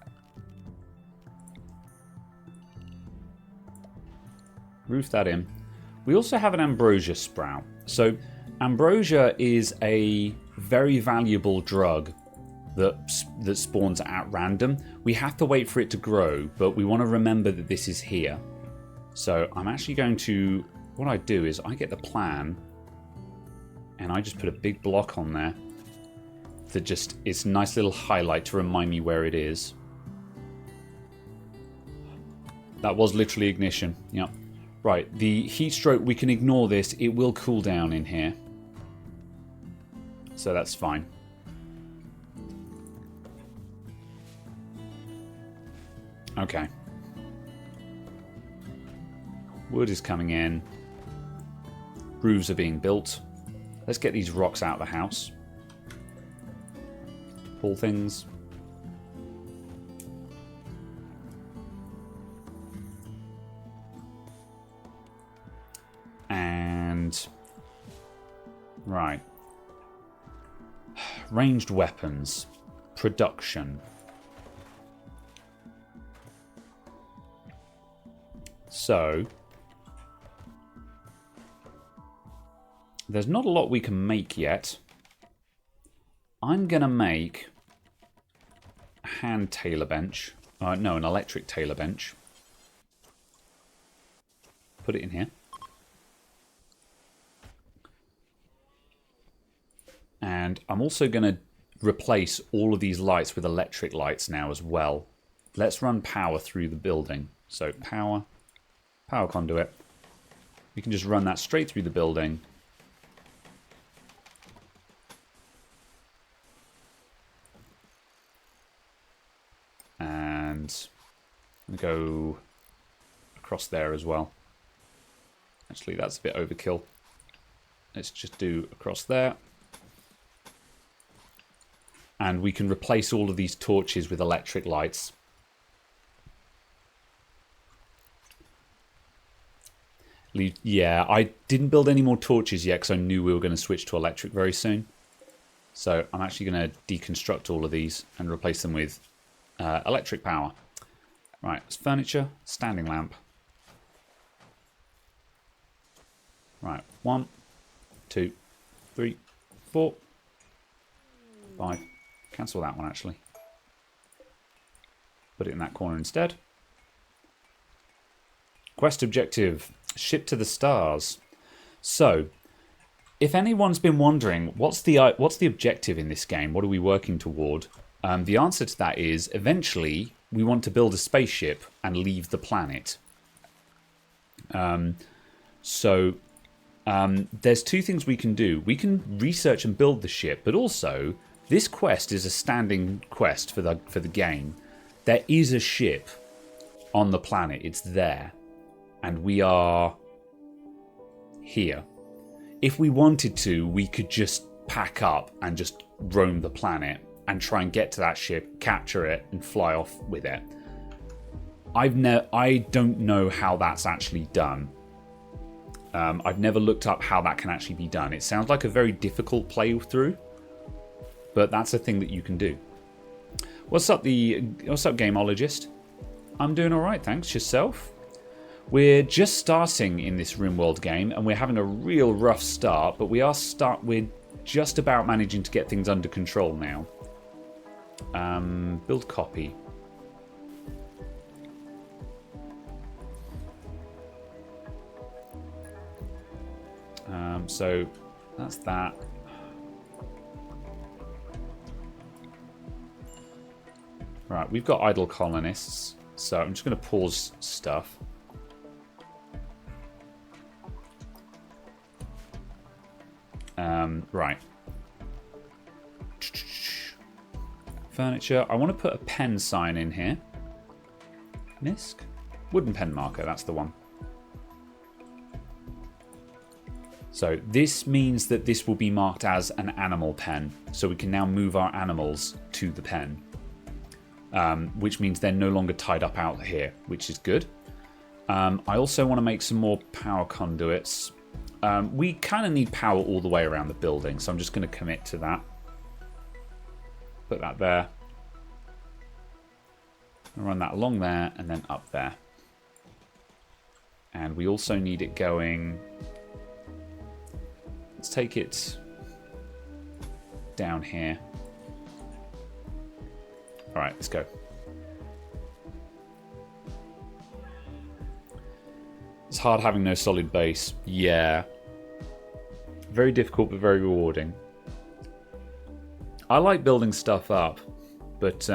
Roof that in. We also have an ambrosia sprout. So, ambrosia is a very valuable drug that spawns at random. We have to wait for it to grow, but we want to remember that this is here. So I'm actually going to... What I do is I get the plan and I just put a big block on there that just is a nice little highlight to remind me where it is. That was literally ignition. Yep. Right, the heat stroke, we can ignore this. It will cool down in here. So that's fine. Okay. Wood is coming in. Roofs are being built. Let's get these rocks out of the house. Pull things. And... Right. Ranged weapons. Production. So, there's not a lot we can make yet. I'm going to make a hand tailor bench. No, an electric tailor bench. Put it in here. And I'm also going to replace all of these lights with electric lights now as well. Let's run power through the building. So, power conduit. We can just run that straight through the building. And go across there as well. Actually, that's a bit overkill. Let's just do across there. And we can replace all of these torches with electric lights. Yeah, I didn't build any more torches yet because I knew we were going to switch to electric very soon. So I'm actually going to deconstruct all of these and replace them with electric power. Right, it's furniture, standing lamp. Right, 1, 2, 3, 4, 5. Cancel that one actually. Put it in that corner instead. Quest objective. Ship to the stars. So, if anyone's been wondering, what's the objective in this game? What are we working toward? The answer to that is, eventually, we want to build a spaceship and leave the planet. There's two things we can do. We can research and build the ship, but also, this quest is a standing quest for the game. There is a ship on the planet. It's there. And we are here. If we wanted to, we could just pack up and just roam the planet and try and get to that ship, capture it, and fly off with it. I don't know how that's actually done. I've never looked up how that can actually be done. It sounds like a very difficult playthrough, but that's a thing that you can do. What's up, gameologist? I'm doing all right, thanks. Yourself? We're just starting in this Rimworld game, and we're having a real rough start, but we're just about managing to get things under control now. Build copy. So that's that. Right, we've got idle colonists, so I'm just going to pause stuff. Right. Furniture. I want to put a pen sign in here. Nisk? Wooden pen marker, that's the one. So this means that this will be marked as an animal pen. So we can now move our animals to the pen. Which means they're no longer tied up out here, which is good. I also want to make some more power conduits. We kind of need power all the way around the building, so I'm just going to commit to that. Put that there. Run that along there and then up there. And we also need it going... Let's take it down here. Alright, let's go. It's hard having no solid base. Yeah. Very difficult, but very rewarding. I like building stuff up, but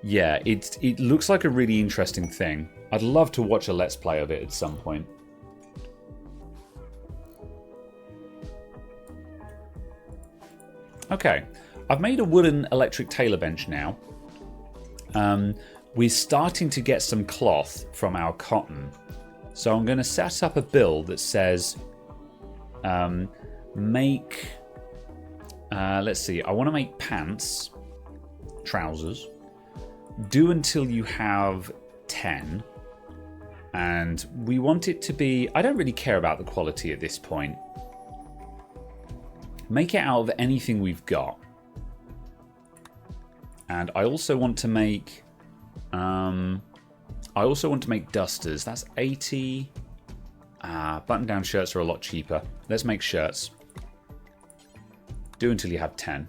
yeah, it looks like a really interesting thing. I'd love to watch a Let's Play of it at some point. Okay, I've made a wooden electric tailor bench now. We're starting to get some cloth from our cotton. So I'm going to set up a build that says make... let's see, I want to make pants, trousers. Do until you have 10. And we want it to be... I don't really care about the quality at this point. Make it out of anything we've got. And I also want to make... dusters. That's 80. Button-down shirts are a lot cheaper. Let's make shirts. Do until you have 10.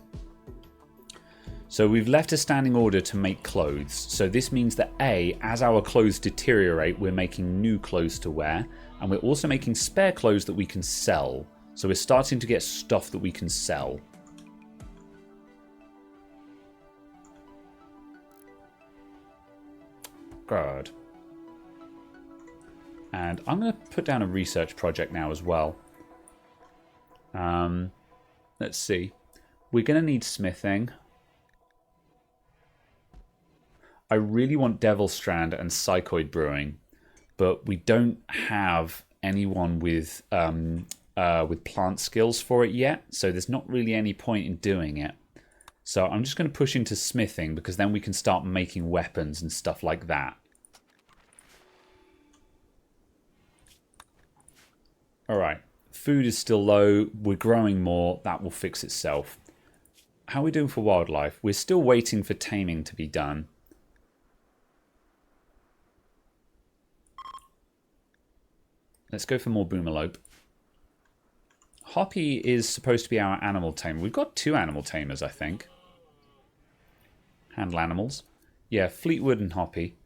So we've left a standing order to make clothes. So this means that A, as our clothes deteriorate, we're making new clothes to wear. And we're also making spare clothes that we can sell. So we're starting to get stuff that we can sell. Good. And I'm going to put down a research project now as well. Let's see. We're going to need smithing. I really want Devil Strand and Psychoid Brewing, but we don't have anyone with plant skills for it yet, so there's not really any point in doing it. So I'm just going to push into smithing, because then we can start making weapons and stuff like that. Alright, food is still low, we're growing more, that will fix itself. How are we doing for wildlife? We're still waiting for taming to be done. Let's go for more Boomalope. Hoppy is supposed to be our animal tamer. We've got 2 animal tamers, I think. Handle animals. Yeah, Fleetwood and Hoppy.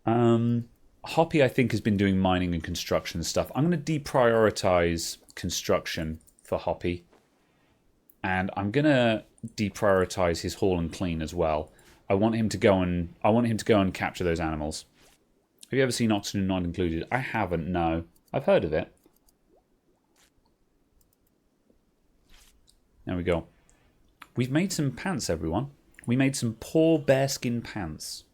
Hoppy, I think, has been doing mining and construction stuff. I'm going to deprioritize construction for Hoppy. And I'm going to deprioritize his haul and clean as well. I want him to go and capture those animals. Have you ever seen Oxygen Not Included? I haven't, no. I've heard of it. There we go. We've made some pants, everyone. We made some poor bearskin pants.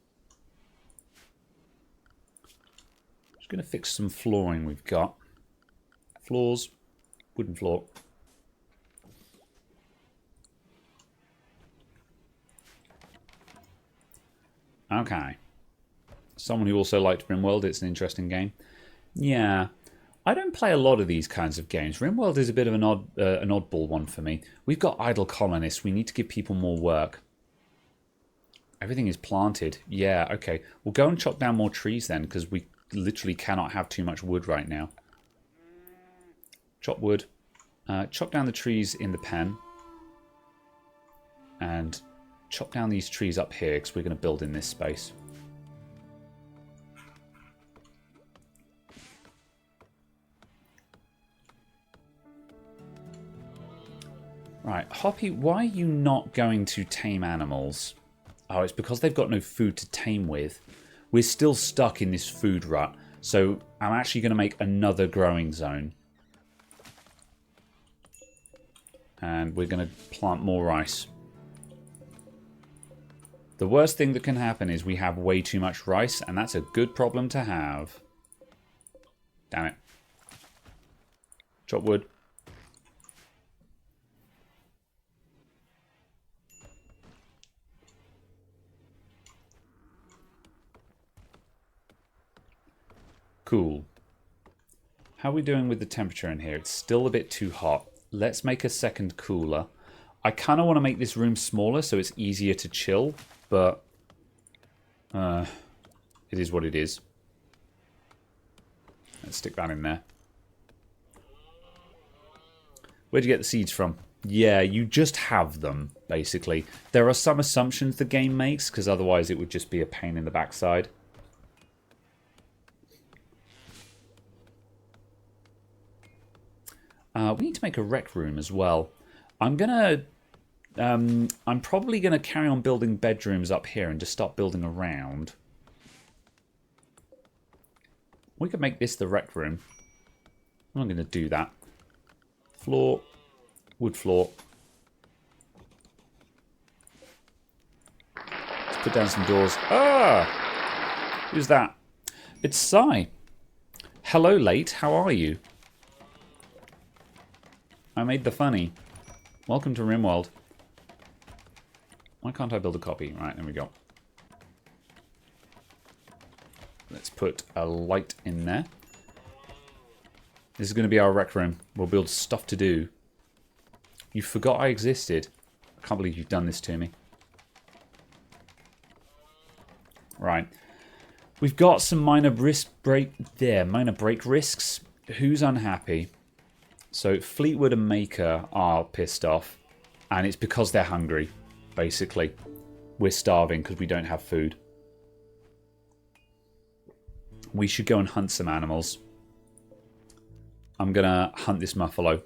Just going to fix some flooring we've got. Floors. Wooden floor. Okay. Someone who also liked Rimworld. It's an interesting game. Yeah. I don't play a lot of these kinds of games. Rimworld is a bit of an oddball one for me. We've got idle colonists. We need to give people more work. Everything is planted. Yeah, okay. We'll go and chop down more trees then, because we literally cannot have too much wood right now. Chop wood. Chop down the trees in the pen. And chop down these trees up here, because we're going to build in this space. Right, Hoppy, why are you not going to tame animals? Oh, it's because they've got no food to tame with. We're still stuck in this food rut. So I'm actually going to make another growing zone. And we're going to plant more rice. The worst thing that can happen is we have way too much rice, and that's a good problem to have. Damn it. Chop wood. Cool. How are we doing with the temperature in here? It's still a bit too hot. Let's make a second cooler. I kind of want to make this room smaller so it's easier to chill, but it is what it is. Let's stick that in there. Where'd you get the seeds from? Yeah, you just have them, basically. There are some assumptions the game makes, because otherwise it would just be a pain in the backside. We need to make a rec room as well. I'm probably gonna carry on building bedrooms up here and just start building around. We could make this the rec room. I'm gonna do that. Floor, wood floor. Let's put down some doors. Ah! Who's that? It's Sai. Hello, late. How are you? I made the funny. Welcome to Rimworld. Why can't I build a copy? Right, there we go. Let's put a light in there. This is going to be our rec room. We'll build stuff to do. You forgot I existed. I can't believe you've done this to me. Right. We've got some minor break risks. Who's unhappy? So Fleetwood and Maker are pissed off, and it's because they're hungry, basically. We're starving because we don't have food. We should go and hunt some animals. I'm going to hunt this muffalo.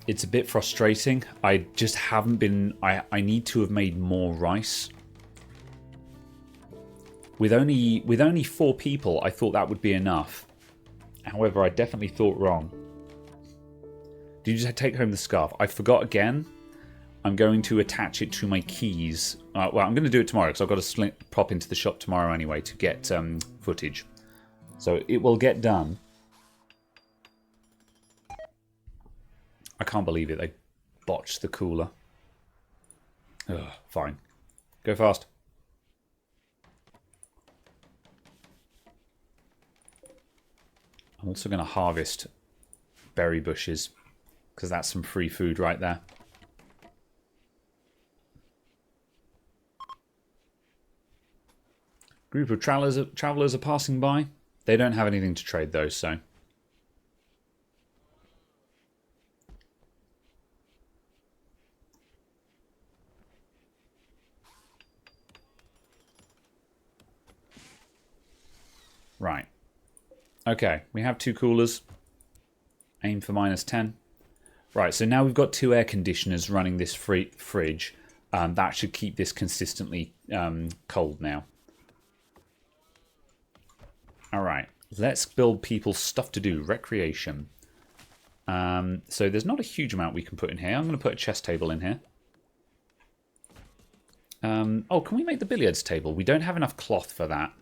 It's a bit frustrating. I just haven't been... I need to have made more rice. With only 4 people, I thought that would be enough. However, I definitely thought wrong. Did you just take home the scarf? I forgot again. I'm going to attach it to my keys. Well, I'm going to do it tomorrow because I've got to pop into the shop tomorrow anyway to get footage. So it will get done. I can't believe it. They botched the cooler. Ugh, fine. Go fast. I'm also going to harvest berry bushes because that's some free food right there. Group of travelers are passing by. They don't have anything to trade though, so... Right. Okay, we have 2 coolers. Aim for -10. Right, so now we've got 2 air conditioners running this fridge. That should keep this consistently cold now. Alright, let's build people stuff to do. Recreation. So there's not a huge amount we can put in here. I'm going to put a chess table in here. Oh, can we make the billiards table? We don't have enough cloth for that.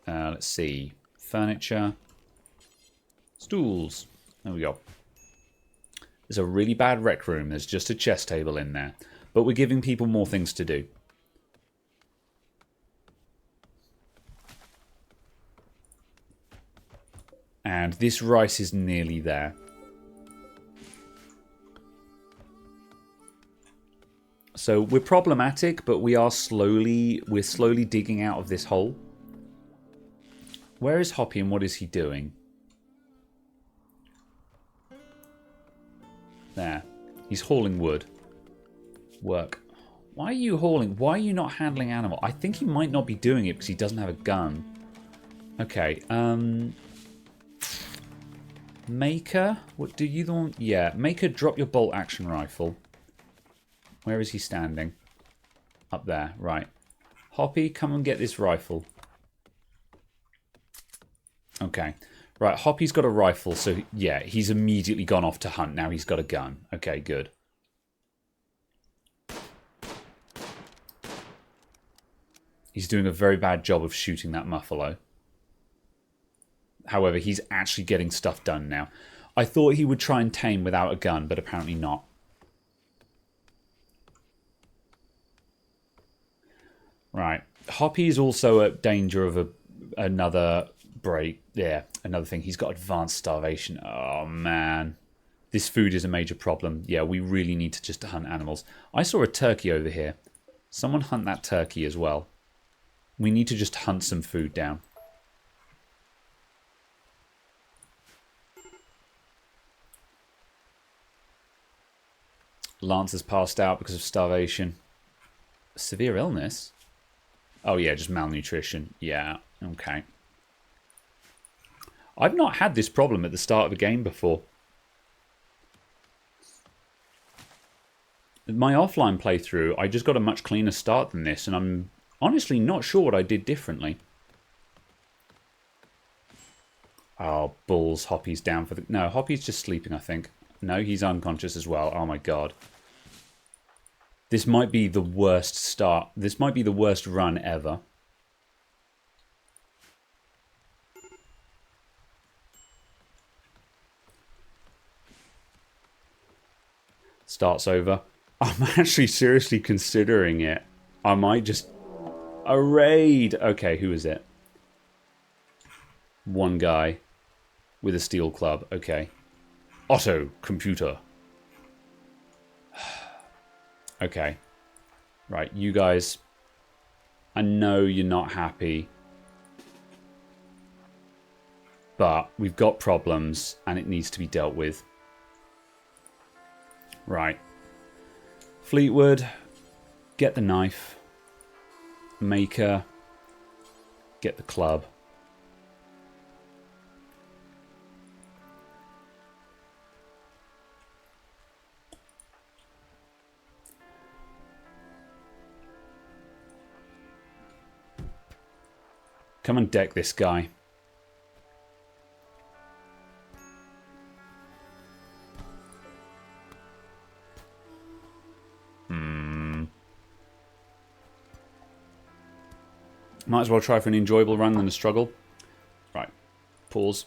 Let's see. Furniture. Stools. There we go. There's a really bad rec room. There's just a chess table in there. But we're giving people more things to do. And this rice is nearly there. So we're problematic, but we're slowly digging out of this hole. Where is Hoppy and what is he doing? There. He's hauling wood. Work. Why are you hauling? Why are you not handling animal? I think he might not be doing it because he doesn't have a gun. Okay. Maker, what do you want? Yeah, Maker, drop your bolt action rifle. Where is he standing? Up there, right. Hoppy, come and get this rifle. Okay. Right, Hoppy's got a rifle, so yeah, he's immediately gone off to hunt. Now he's got a gun. Okay, good. He's doing a very bad job of shooting that muffalo. However, he's actually getting stuff done now. I thought he would try and tame without a gun, but apparently not. Right. Hoppy is also at danger of another break. Yeah, another thing. He's got advanced starvation. Oh, man. This food is a major problem. Yeah, we really need to just hunt animals. I saw a turkey over here. Someone hunt that turkey as well. We need to just hunt some food down. Lance has passed out because of starvation. Severe illness? Oh yeah, just malnutrition. Yeah, okay. I've not had this problem at the start of a game before. My offline playthrough, I just got a much cleaner start than this, and I'm honestly not sure what I did differently. Oh, balls. Hoppy's down for the... No, Hoppy's just sleeping, I think. No, he's unconscious as well. Oh my god. This might be the worst start. This might be the worst run ever. Starts over. I'm actually seriously considering it. I might just... A raid! Okay, who is it? One guy with a steel club. Okay. Otto, computer. Okay. Right, you guys. I know you're not happy. But we've got problems and it needs to be dealt with. Right. Fleetwood, get the knife. Maker, get the club. Come and deck this guy. Might as well try for an enjoyable run than a struggle. Right. Pause.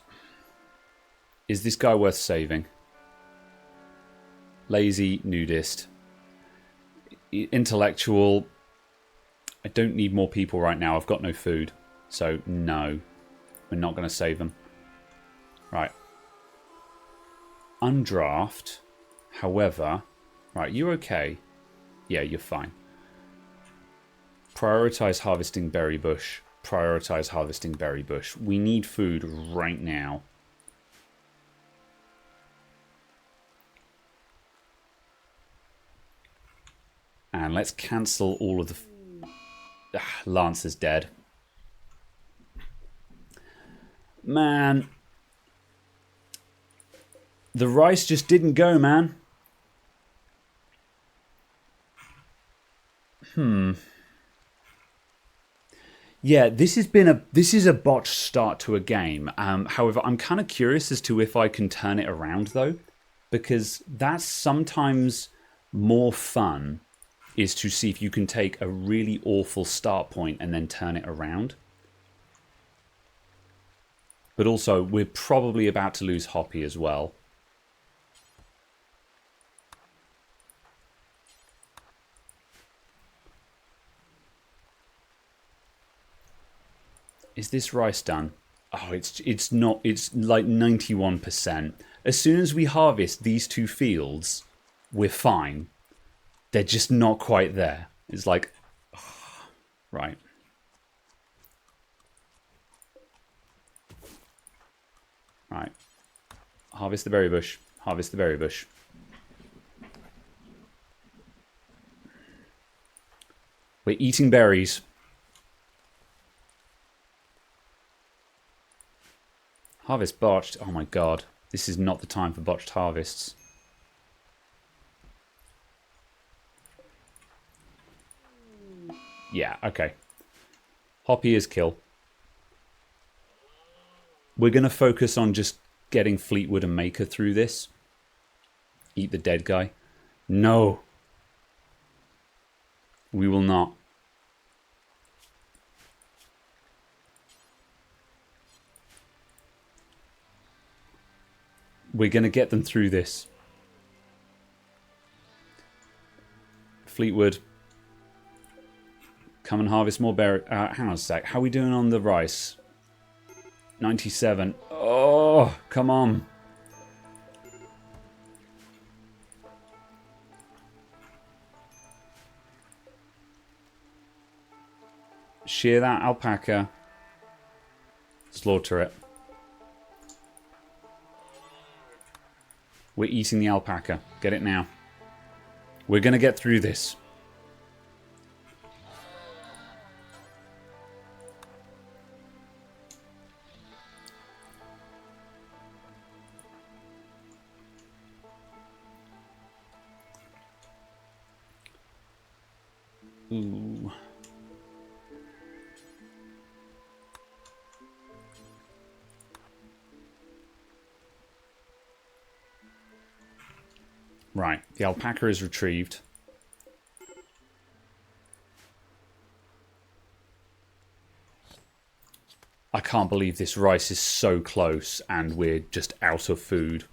Is this guy worth saving? Lazy, nudist. Intellectual. I don't need more people right now. I've got no food. So, no. We're not going to save them. Right. Undraft. However... Right, you okay? Yeah, you're fine. Prioritize harvesting berry bush. Prioritize harvesting berry bush. We need food right now. And let's cancel all of the... Lance is dead. Man. The rice just didn't go, man. Yeah, this is a botched start to a game. However, I'm kind of curious as to if I can turn it around though, because that's sometimes more fun, is to see if you can take a really awful start point and then turn it around. But also, we're probably about to lose Hoppy as well. Is this rice done? Oh, it's not. It's like 91%. As soon as we harvest these two fields, we're fine. They're just not quite there. It's like... Oh, right. Right. Harvest the berry bush. Harvest the berry bush. We're eating berries. Harvest botched. Oh my god. This is not the time for botched harvests. Yeah, okay. Hoppy is kill. We're going to focus on just getting Fleetwood and Maker through this. Eat the dead guy. No. We will not. We're going to get them through this. Fleetwood. Come and harvest more berry. Hang on a sec. How are we doing on the rice? 97. Oh, come on. Shear that alpaca. Slaughter it. We're eating the alpaca. Get it now. We're going to get through this. Ooh. Right, the alpaca is retrieved. I can't believe this rice is so close and we're just out of food.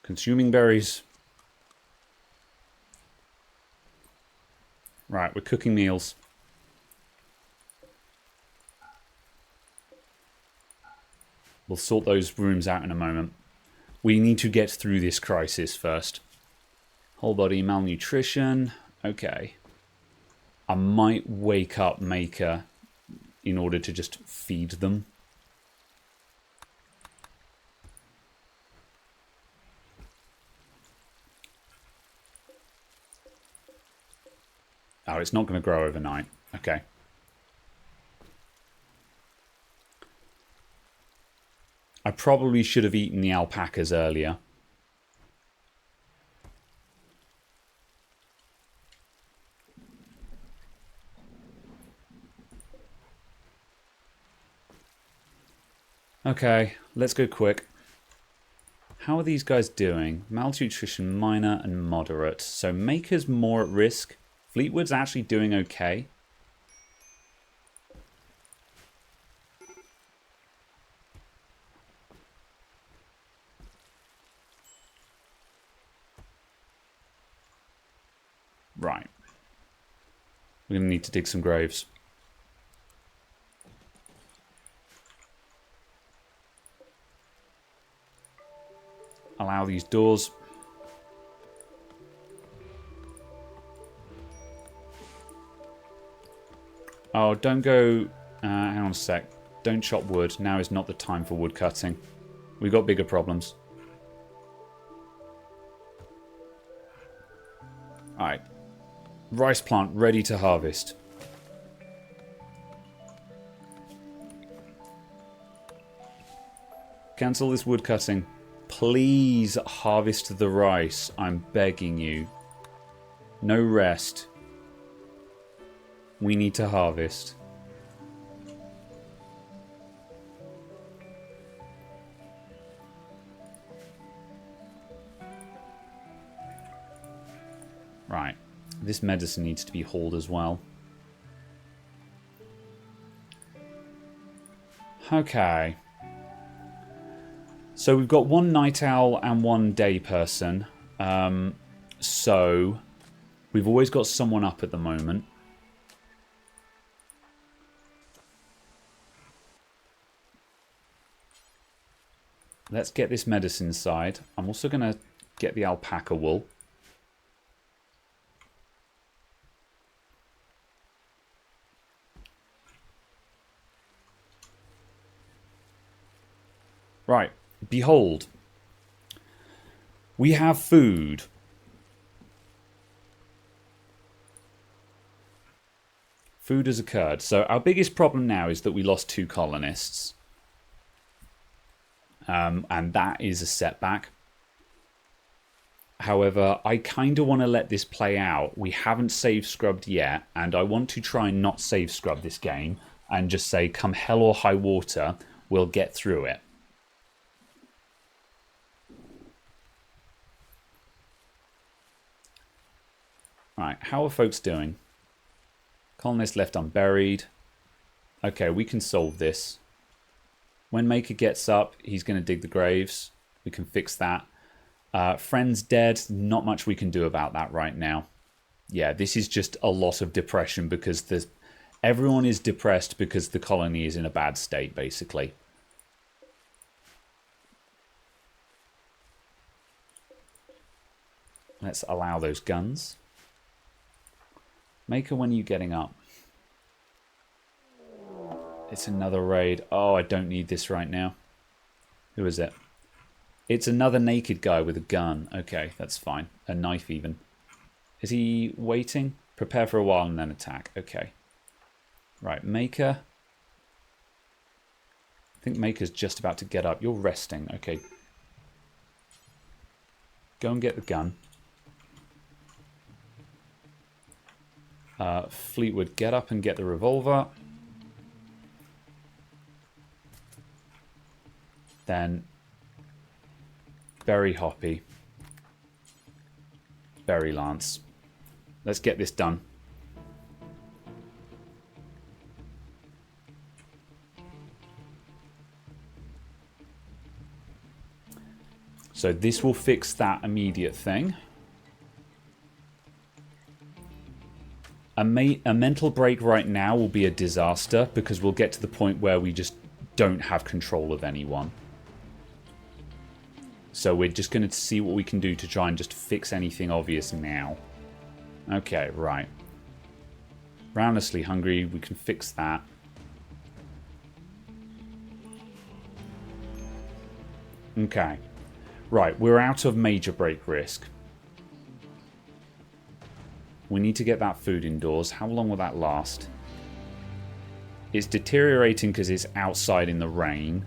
Consuming berries. Right, we're cooking meals. We'll sort those rooms out in a moment. We need to get through this crisis first. Whole body malnutrition. Okay. I might wake up Maker in order to just feed them. Oh, it's not going to grow overnight. Okay. I probably should have eaten the alpacas earlier. Okay, let's go quick. How are these guys doing? Malnutrition, minor, and moderate. So Maker's more at risk. Fleetwood's actually doing okay. Right. We're going to need to dig some graves. Allow these doors. Oh, don't go... hang on a sec. Don't chop wood. Now is not the time for wood cutting. We've got bigger problems. Alright. Rice plant ready to harvest. Cancel this wood cutting. Please harvest the rice. I'm begging you. No rest. We need to harvest. Right. This medicine needs to be hauled as well. Okay. So we've got one night owl and one day person. So we've always got someone up at the moment. Let's get this medicine side. I'm also going to get the alpaca wool. Right. Behold. We have food. Food has occurred. So our biggest problem now is that we lost 2 colonists. And that is a setback. However, I kind of want to let this play out. We haven't save scrubbed yet, and I want to try and not save scrub this game and just say, come hell or high water, we'll get through it. Right, how are folks doing? Colonist left unburied. Okay, we can solve this. When Maker gets up, he's going to dig the graves. We can fix that. Friend's dead. Not much we can do about that right now. Yeah, this is just a lot of depression because everyone is depressed because the colony is in a bad state, basically. Let's allow those guns. Maker, when are you getting up? It's another raid. Oh, I don't need this right now. Who is it? It's another naked guy with a gun. Okay, that's fine. A knife even. Is he waiting? Prepare for a while and then attack. Okay. Right, Maker. I think Maker's just about to get up. You're resting. Okay. Go and get the gun. Fleetwood, get up and get the revolver. Then Berry Hoppy. Berry Lance. Let's get this done. So this will fix that immediate thing. A mental break right now will be a disaster because we'll get to the point where we just don't have control of anyone. So we're just going to see what we can do to try and just fix anything obvious now. Okay, right. Ravenously hungry, we can fix that. Okay. Right, we're out of major break risk. We need to get that food indoors. How long will that last? It's deteriorating because it's outside in the rain.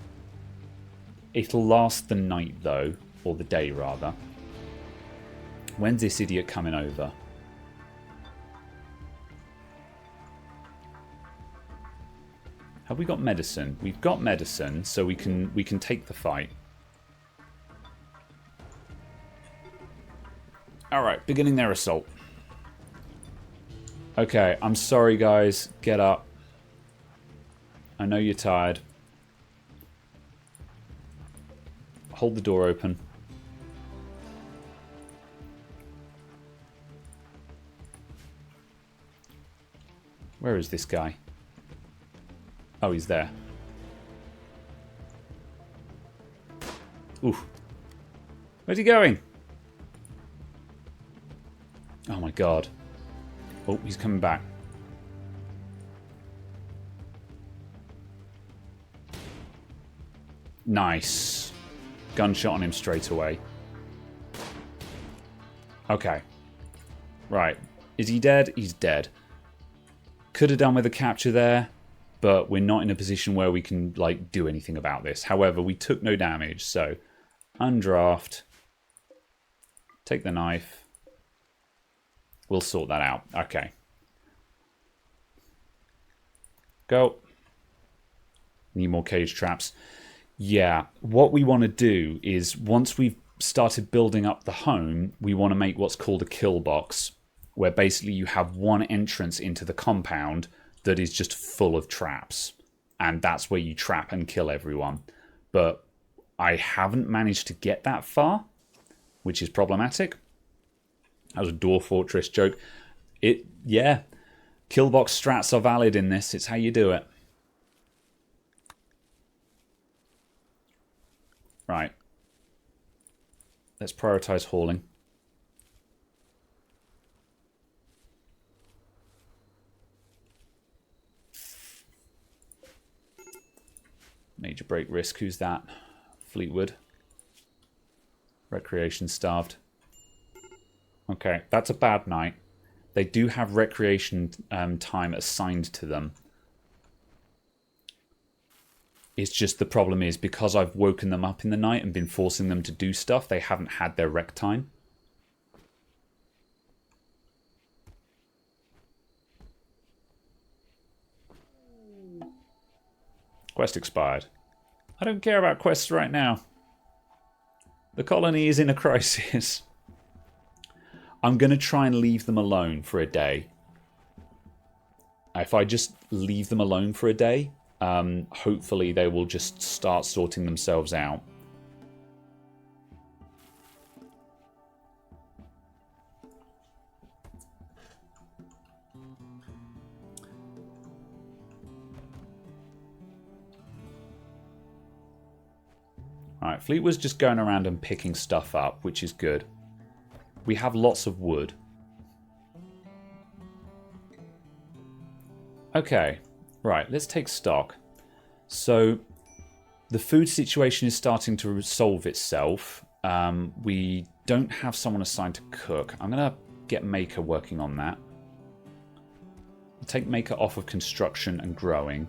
It'll last the night, though. Or the day, rather. When's this idiot coming over? Have we got medicine? We've got medicine, so we can take the fight. Alright, beginning their assault. Okay, I'm sorry guys. Get up. I know you're tired. Hold the door open. Where is this guy? Oh, he's there. Oof. Where's he going? Oh my god. Oh, he's coming back. Nice. Gunshot on him straight away. Okay. Right. Is he dead? He's dead. Could have done with a capture there, but we're not in a position where we can, like, do anything about this. However, we took no damage, so undraft. Take the knife. We'll sort that out. Okay. Go. Need more cage traps. Yeah, what we want to do is once we've started building up the home, we want to make what's called a kill box, where basically you have one entrance into the compound that is just full of traps. And that's where you trap and kill everyone. But I haven't managed to get that far, which is problematic. That was a Door Fortress joke. Yeah. Killbox strats are valid in this. It's how you do it. Right. Let's prioritize hauling. Major break risk. Who's that? Fleetwood. Recreation starved. Okay, that's a bad night. They do have recreation time assigned to them. It's just the problem is because I've woken them up in the night and been forcing them to do stuff, they haven't had their rec time. Quest expired. I don't care about quests right now. The colony is in a crisis. I'm going to try and leave them alone for a day. If I just leave them alone for a day, hopefully they will just start sorting themselves out. Alright, Fleet was just going around and picking stuff up, which is good. We have lots of wood. Okay, right, let's take stock. So, the food situation is starting to resolve itself. We don't have someone assigned to cook. I'm going to get Maker working on that. I'll take Maker off of construction and growing.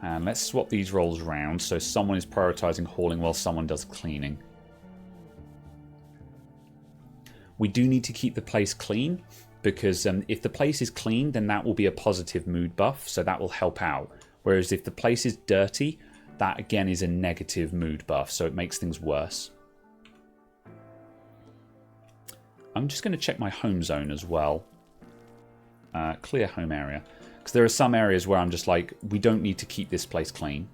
And let's swap these roles around so someone is prioritizing hauling while someone does cleaning. We do need to keep the place clean because if the place is clean, then that will be a positive mood buff, so that will help out. Whereas if the place is dirty, that again is a negative mood buff, so it makes things worse. I'm just going to check my home zone as well. Clear home area. Because there are some areas where I'm just like, we don't need to keep this place clean.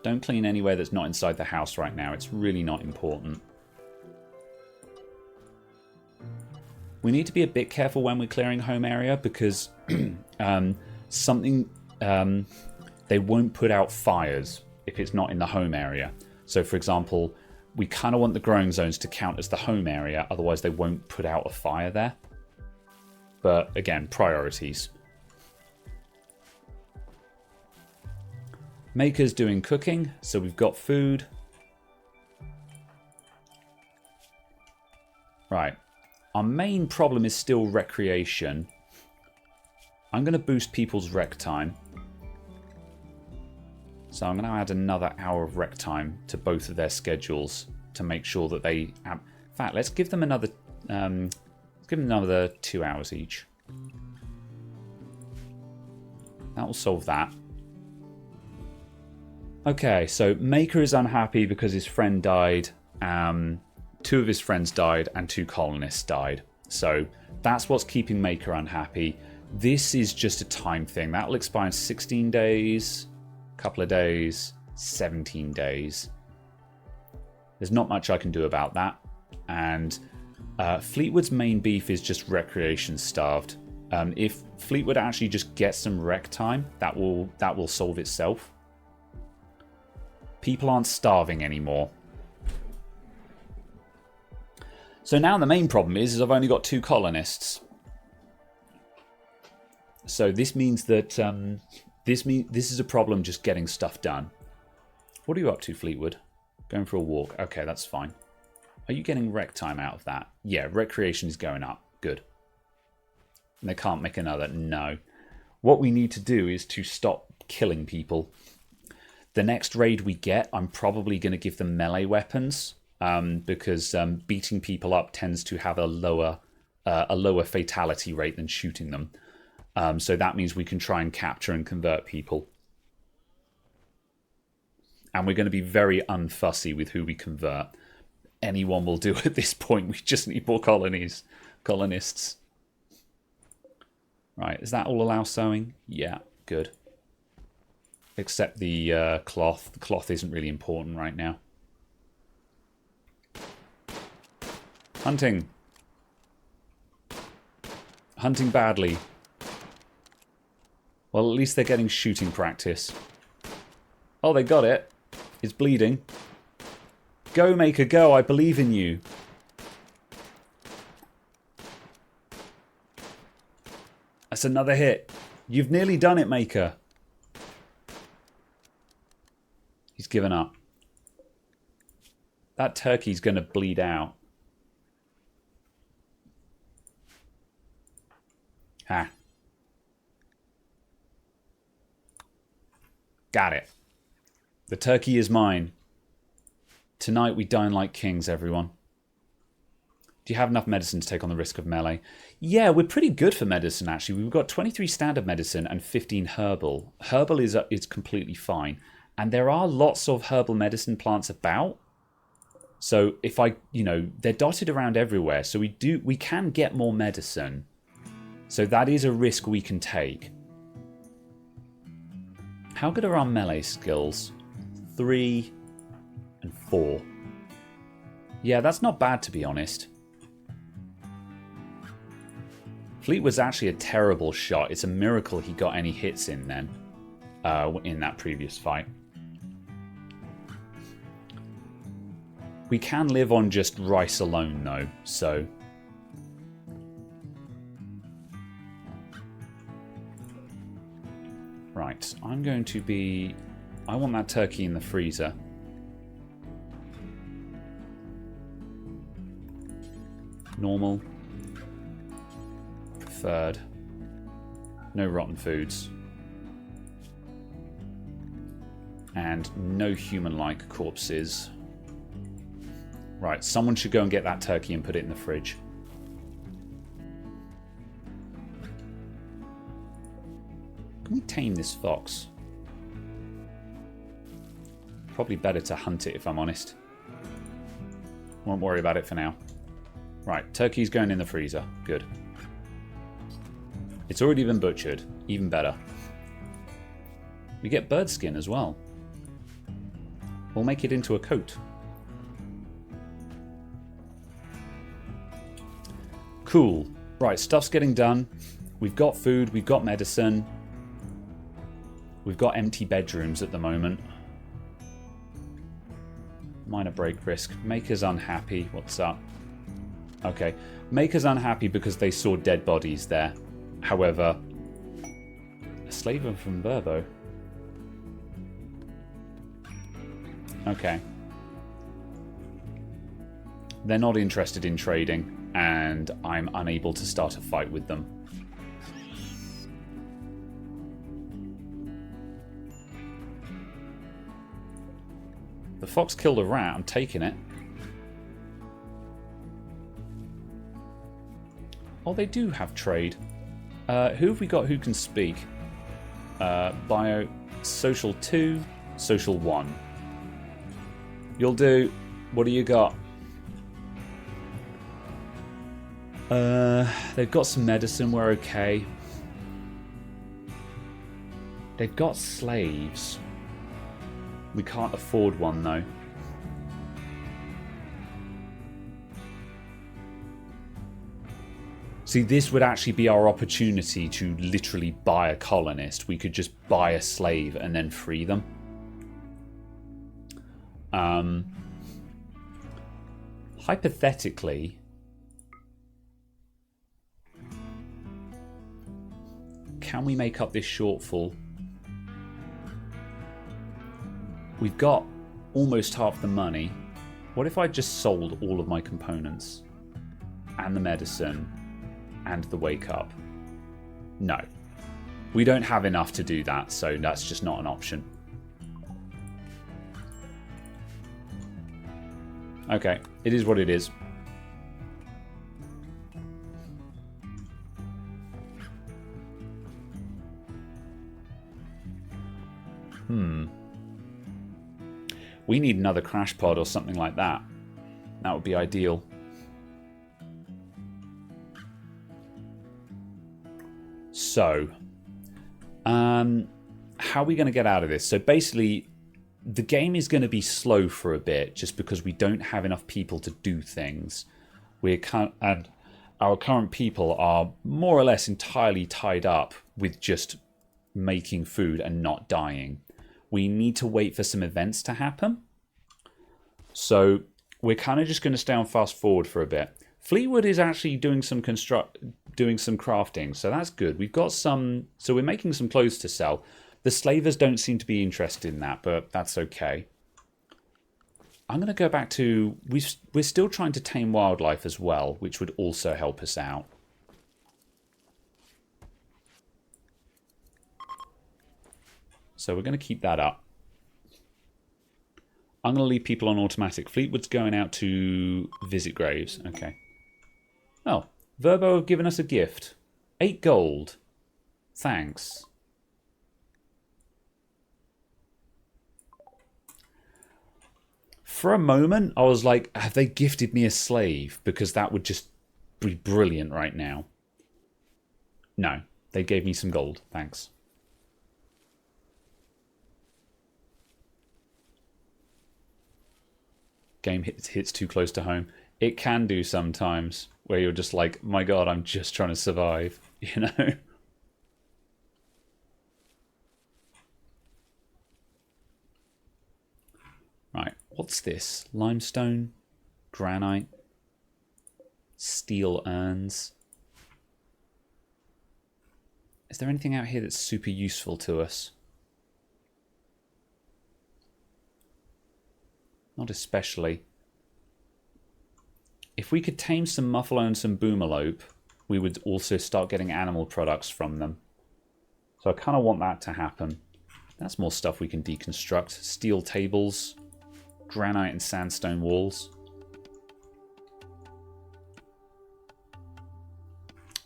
Don't clean anywhere that's not inside the house right now. It's really not important. We need to be a bit careful when we're clearing home area because they won't put out fires if it's not in the home area. So for example, we kind of want the growing zones to count as the home area, otherwise they won't put out a fire there. But again, priorities. Maker's doing cooking, so we've got food. Right. Our main problem is still recreation. I'm going to boost people's rec time. So I'm going to add another hour of rec time to both of their schedules to make sure that they... In fact, let's give them another 2 hours each. That will solve that. Okay, so Maker is unhappy because his friend died. 2 of his friends died and 2 colonists died. So that's what's keeping Maker unhappy. This is just a time thing. That will expire in 16 days... couple of days, 17 days. There's not much I can do about that. And Fleetwood's main beef is just recreation starved. If Fleetwood actually just gets some rec time, that will solve itself. People aren't starving anymore. So now the main problem is I've only got 2 colonists. So this means that this is a problem just getting stuff done. What are you up to, Fleetwood? Going for a walk. Okay, that's fine. Are you getting rec time out of that? Yeah, recreation is going up. Good. And they can't make another. No. What we need to do is to stop killing people. The next raid we get, I'm probably going to give them melee weapons because beating people up tends to have a lower fatality rate than shooting them. So that means we can try and capture and convert people. And we're going to be very unfussy with who we convert. Anyone will do at this point. We just need more colonists. Right, does that all allow sewing? Yeah, good. Except the cloth. The cloth isn't really important right now. Hunting. Hunting badly. Well, at least they're getting shooting practice. Oh, they got it. It's bleeding. Go, Maker, go. I believe in you. That's another hit. You've nearly done it, Maker. He's given up. That turkey's going to bleed out. Ah. Got it. The turkey is mine. Tonight we dine like kings, everyone. Do you have enough medicine to take on the risk of melee? Yeah, we're pretty good for medicine, actually. We've got 23 standard medicine and 15 herbal. Herbal is completely fine. And there are lots of herbal medicine plants about. So if they're dotted around everywhere. So we can get more medicine. So that is a risk we can take. How good are our melee skills? 3 and 4. Yeah, that's not bad, to be honest. Fleet was actually a terrible shot. It's a miracle he got any hits in then, in that previous fight. We can live on just rice alone, though, so... Right, I'm going to be... I want that turkey in the freezer. Normal. Preferred. No rotten foods. And no human-like corpses. Right, someone should go and get that turkey and put it in the fridge. Can we tame this fox? Probably better to hunt it, if I'm honest. Won't worry about it for now. Right, turkey's going in the freezer. Good. It's already been butchered. Even better. We get bird skin as well. We'll make it into a coat. Cool. Right, stuff's getting done. We've got food, we've got medicine. We've got empty bedrooms at the moment. Minor break risk. Maker's unhappy. What's up? Okay. Maker's unhappy because they saw dead bodies there. However, a slave from Verbo. Okay. They're not interested in trading, and I'm unable to start a fight with them. The fox killed a rat. I'm taking it. Oh, they do have trade. Who have we got who can speak? Bio, social 2, social 1. You'll do. What do you got? They've got some medicine. We're okay. They've got slaves. We can't afford one, though. See, this would actually be our opportunity to literally buy a colonist. We could just buy a slave and then free them. Hypothetically, can we make up this shortfall? We've got almost half the money. What if I just sold all of my components? And the medicine? And the wake up? No. We don't have enough to do that, so that's just not an option. Okay, it is what it is. We need another crash pod or something like that. That would be ideal. So, how are we going to get out of this? So basically, the game is going to be slow for a bit just because we don't have enough people to do things. And our current people are more or less entirely tied up with just making food and not dying. We need to wait for some events to happen. So we're kind of just going to stay on fast forward for a bit. Fleetwood is actually doing some doing some crafting, so that's good. We've got some, so we're making some clothes to sell. The slavers don't seem to be interested in that, but that's okay. I'm going to go back to, we're still trying to tame wildlife as well, which would also help us out. So we're going to keep that up. I'm going to leave people on automatic. Fleetwood's going out to visit graves. Okay. Oh, Verbo have given us a gift. 8 gold. Thanks. For a moment, I was like, have they gifted me a slave? Because that would just be brilliant right now. No, they gave me some gold. Thanks. Game hits too close to home. It can do sometimes, where you're just like, my god, I'm just trying to survive, you know? Right, what's this? Limestone, granite, steel urns. Is there anything out here that's super useful to us? Not especially. If we could tame some muffalo and some boomerlope, we would also start getting animal products from them. So I kind of want that to happen. That's more stuff we can deconstruct. Steel tables, granite and sandstone walls.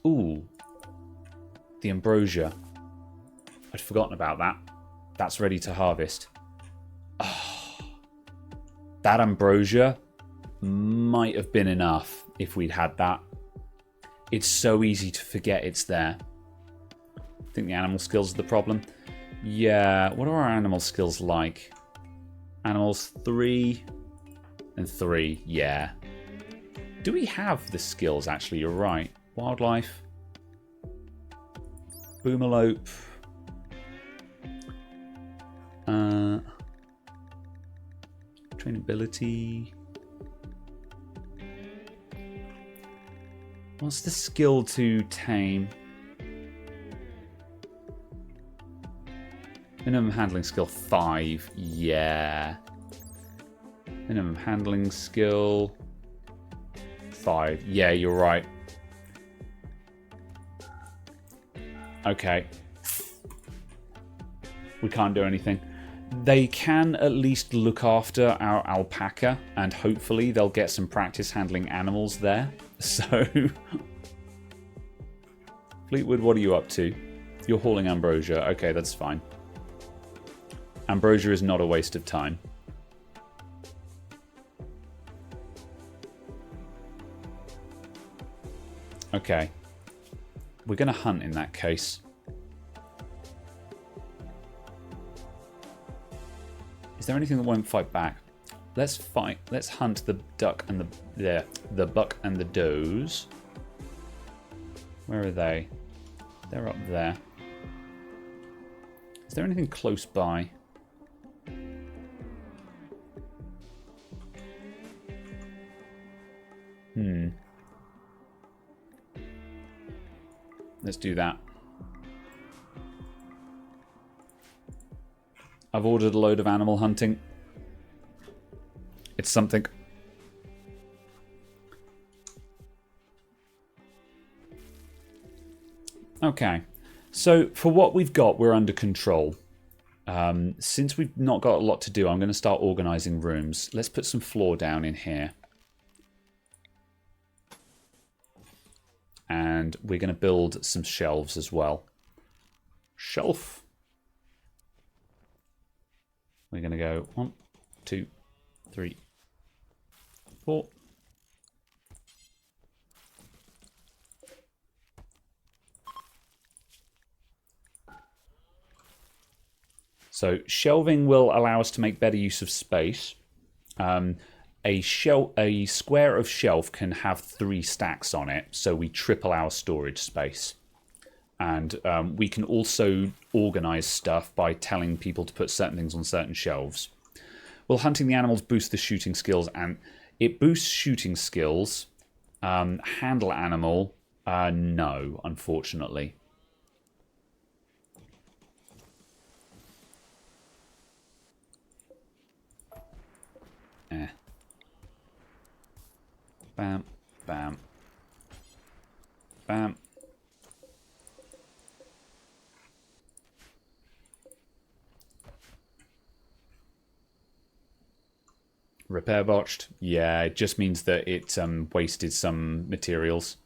Ooh, the ambrosia. I'd forgotten about that. That's ready to harvest. That ambrosia might have been enough if we'd had that. It's so easy to forget it's there. I think the animal skills are the problem. Yeah, what are our animal skills like? Animals 3 and 3, yeah. Do we have the skills actually? You're right. Wildlife. Boomerlope. Trainability. What's the skill to tame? Minimum handling skill 5. Yeah. Minimum handling skill 5. Yeah, you're right. Okay. We can't do anything. They can at least look after our alpaca, and hopefully they'll get some practice handling animals there. So, Fleetwood, what are you up to? You're hauling ambrosia. Okay, that's fine. Ambrosia is not a waste of time. Okay. We're going to hunt in that case. Is there anything that won't fight back? Let's fight. Let's hunt the duck and the buck and the does. Where are they? They're up there. Is there anything close by? Let's do that. I've ordered a load of animal hunting. It's something. Okay. So for what we've got, we're under control. Since we've not got a lot to do, I'm going to start organizing rooms. Let's put some floor down in here. And we're going to build some shelves as well. Shelf. We're going to go 1, 2, 3, 4. So shelving will allow us to make better use of space. A square of shelf can have 3 stacks on it, so we triple our storage space. And we can also organize stuff by telling people to put certain things on certain shelves. Will hunting the animals boost the shooting skills? And it boosts shooting skills. Handle animal No, unfortunately. Bam, bam, bam. Repair botched. Yeah, it just means that it wasted some materials.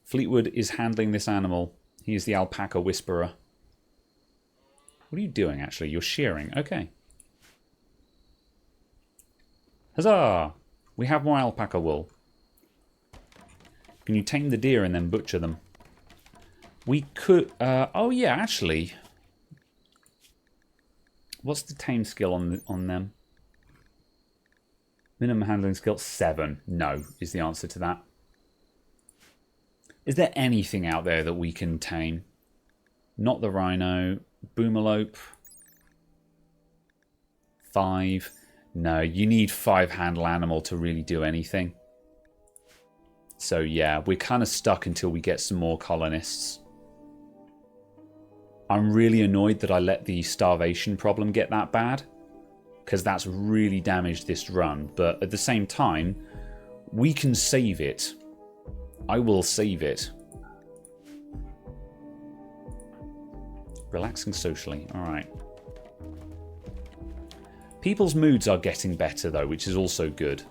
Fleetwood is handling this animal. He is the alpaca whisperer. What are you doing, actually? You're shearing. Okay. Huzzah! We have more alpaca wool. Can you tame the deer and then butcher them? We could... oh, yeah, actually. What's the tame skill on them? Minimum handling skill 7. No, is the answer to that. Is there anything out there that we can tame? Not the rhino. Boomalope. 5. No, you need 5 handle animal to really do anything. So yeah, we're kind of stuck until we get some more colonists. I'm really annoyed that I let the starvation problem get that bad, because that's really damaged this run. But at the same time, we can save it. I will save it. Relaxing socially. Alright. People's moods are getting better, though, which is also good.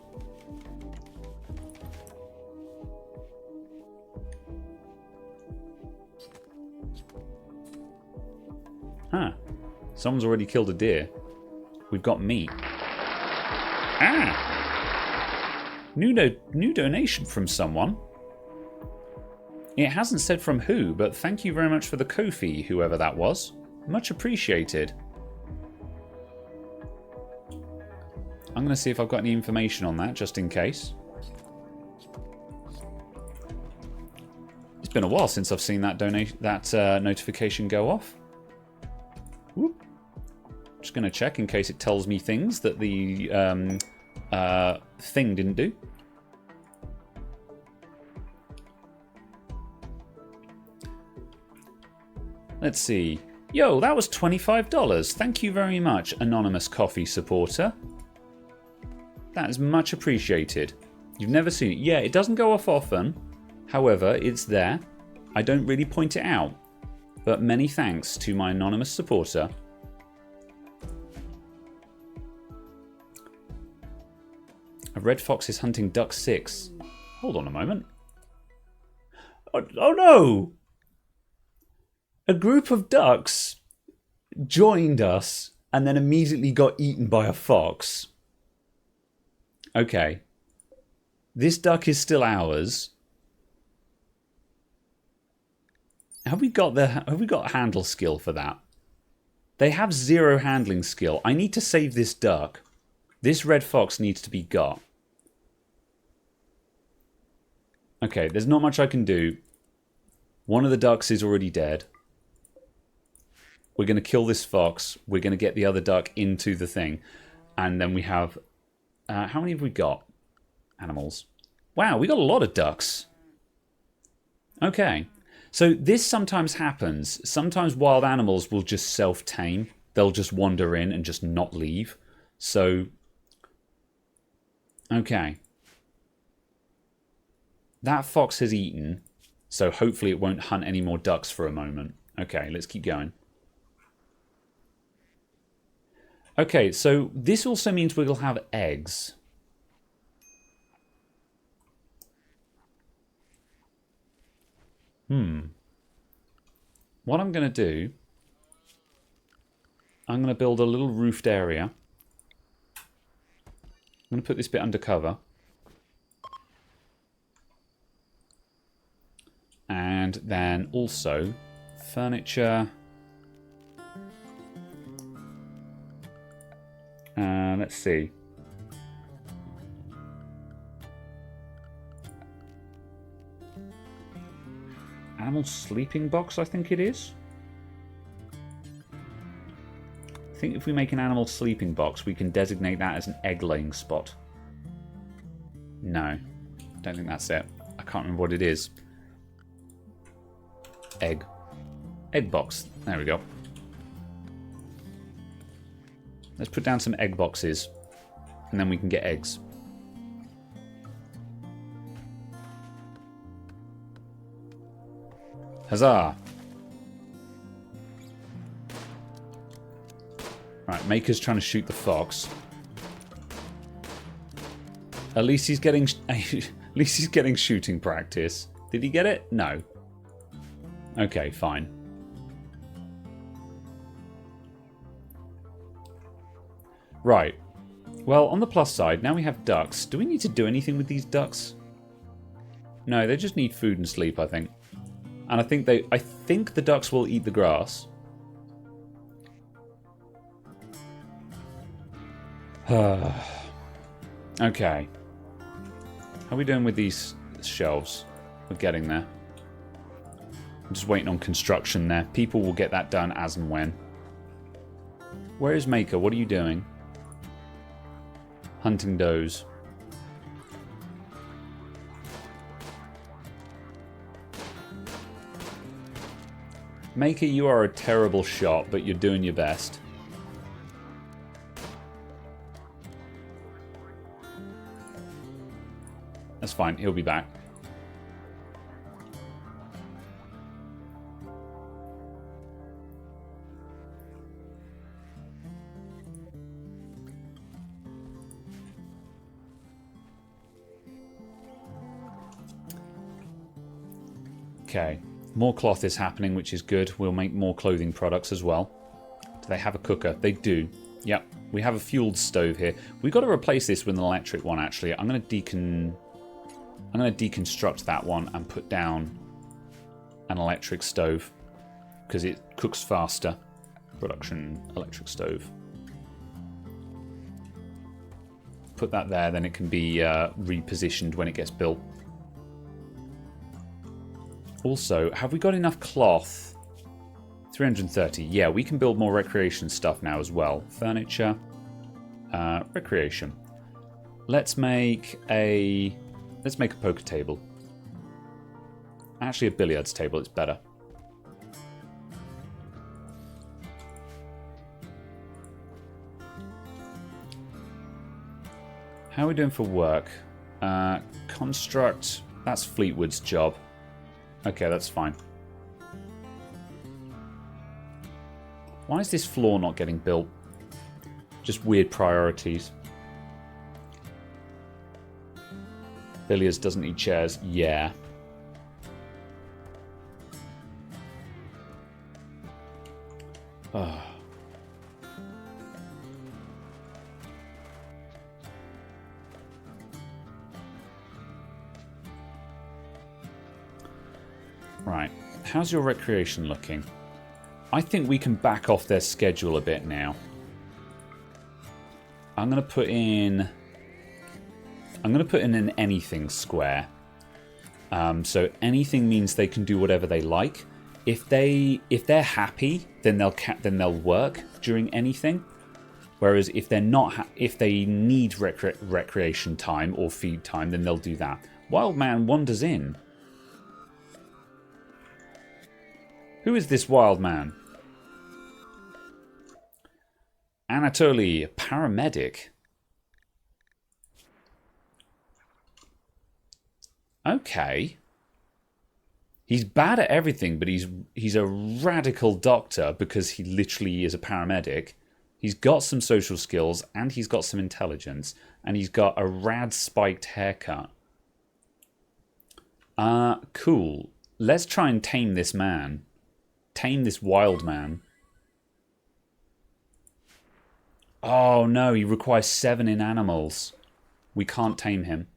Huh. Someone's already killed a deer. We've got meat. Ah! New donation from someone. It hasn't said from who, but thank you very much for the Ko-fi, whoever that was. Much appreciated. I'm going to see if I've got any information on that, just in case. It's been a while since I've seen that notification go off. Whoop. Just going to check in case it tells me things that the thing didn't do. Let's see. Yo, that was $25. Thank you very much, anonymous coffee supporter. That is much appreciated. You've never seen it. Yeah, it doesn't go off often. However, it's there. I don't really point it out. But many thanks to my anonymous supporter. A red fox is hunting duck 6. Hold on a moment. Oh no! A group of ducks joined us and then immediately got eaten by a fox. Okay. This duck is still ours. Have we got handle skill for that? They have 0 handling skill. I need to save this duck. This red fox needs to be got. Okay, there's not much I can do. One of the ducks is already dead. We're going to kill this fox. We're going to get the other duck into the thing. And then we have... how many have we got? Animals. Wow, we got a lot of ducks. Okay. So this sometimes happens. Sometimes wild animals will just self-tame. They'll just wander in and just not leave. So... Okay. That fox has eaten. So hopefully it won't hunt any more ducks for a moment. Okay, let's keep going. Okay, so this also means we'll have eggs. What I'm going to do, I'm going to build a little roofed area. I'm going to put this bit under cover. And then also furniture. Let's see. Animal sleeping box, I think it is. I think if we make an animal sleeping box, we can designate that as an egg laying spot. No, don't think that's it. I can't remember what it is. Egg. Egg box. There we go. Let's put down some egg boxes. And then we can get eggs. Huzzah! Right, Maker's trying to shoot the fox. At least he's getting shooting practice. Did he get it? No. Okay, fine. Right. Well, on the plus side, now we have ducks. Do we need to do anything with these ducks? No, they just need food and sleep, I think. And I think the ducks will eat the grass. Okay. How are we doing with these shelves? We're getting there. I'm just waiting on construction there. People will get that done as and when. Where is Maker? What are you doing? Hunting does. Maker, you are a terrible shot, but you're doing your best. That's fine, he'll be back. Okay, more cloth is happening, which is good. We'll make more clothing products as well. Do they have a cooker? They do. Yep, we have a fueled stove here. We've got to replace this with an electric one, actually. I'm going to deconstruct that one and put down an electric stove because it cooks faster. Production electric stove. Put that there, then it can be repositioned when it gets built. Also, have we got enough cloth? 330. Yeah, we can build more recreation stuff now as well. Furniture. Recreation. Let's make a poker table. Actually, a billiards table. It's better. How are we doing for work? Construct. That's Fleetwood's job. Okay, that's fine. Why is this floor not getting built? Just weird priorities. Billiards doesn't need chairs. Yeah. Oh. Right. How's your recreation looking? I think we can back off their schedule a bit now. I'm going to put in an anything square. So anything means they can do whatever they like. If they're happy, then they'll work during anything. Whereas if they're not, if they need recreation time or feed time, then they'll do that. Wild man wanders in. Who is this wild man? Anatoly, paramedic. Okay. He's bad at everything, but he's a radical doctor because he literally is a paramedic. He's got some social skills, and he's got some intelligence, and he's got a rad spiked haircut. Cool. Let's try and tame this man. Tame this wild man. Oh no, he requires 7 in animals. We can't tame him.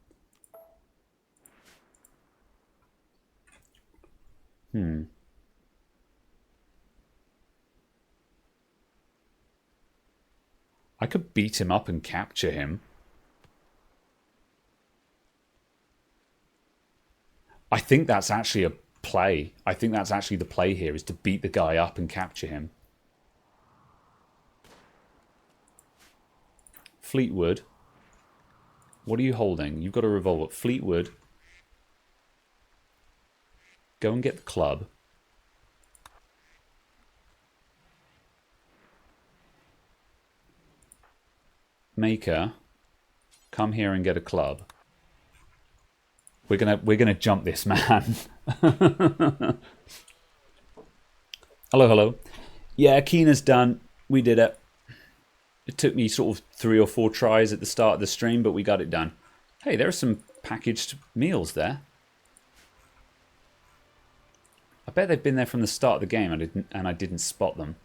I could beat him up and capture him. I think that's actually a play. I think that's actually the play here, is to beat the guy up and capture him. Fleetwood. What are you holding? You've got a revolver. Fleetwood. go and get the club. Maker, come here and get a club. We're gonna jump this man. Hello, hello. Yeah, Keena's done. We did it. It took me sort of 3 or 4 tries at the start of the stream, but we got it done. Hey, there are some packaged meals there. I bet they've been there from the start of the game and I didn't spot them.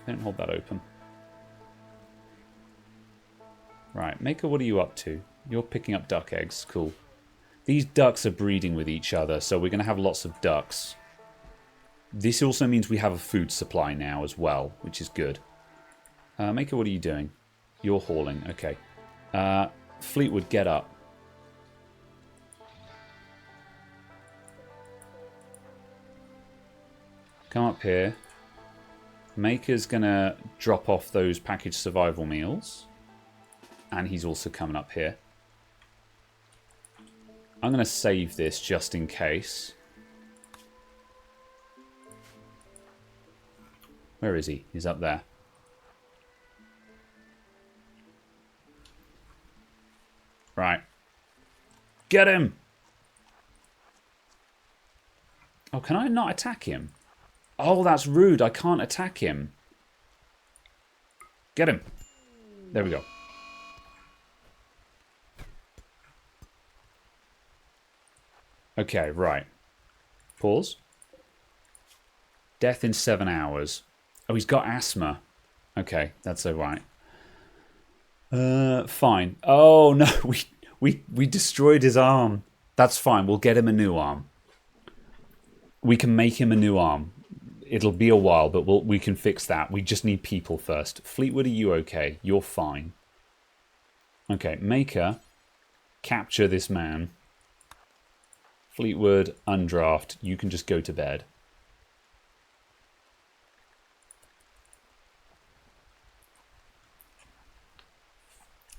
Don't hold that open. Right, Maker, what are you up to? You're picking up duck eggs. Cool. These ducks are breeding with each other, so we're going to have lots of ducks. This also means we have a food supply now as well, which is good. Maker, what are you doing? You're hauling. Okay. Fleetwood, get up. Come up here. Maker's going to drop off those packaged survival meals. And he's also coming up here. I'm going to save this just in case. Where is he? He's up there. Right. Get him! Oh, can I not attack him? Oh, that's rude. I can't attack him. Get him. There we go. Okay, right. Pause. Death in 7 hours. Oh, he's got asthma. Okay, that's alright. Fine. Oh, no. We destroyed his arm. That's fine. We'll get him a new arm. We can make him a new arm. It'll be a while, but we can fix that. We just need people first. Fleetwood, are you okay? You're fine. Okay, Maker, capture this man. Fleetwood, undraft. You can just go to bed.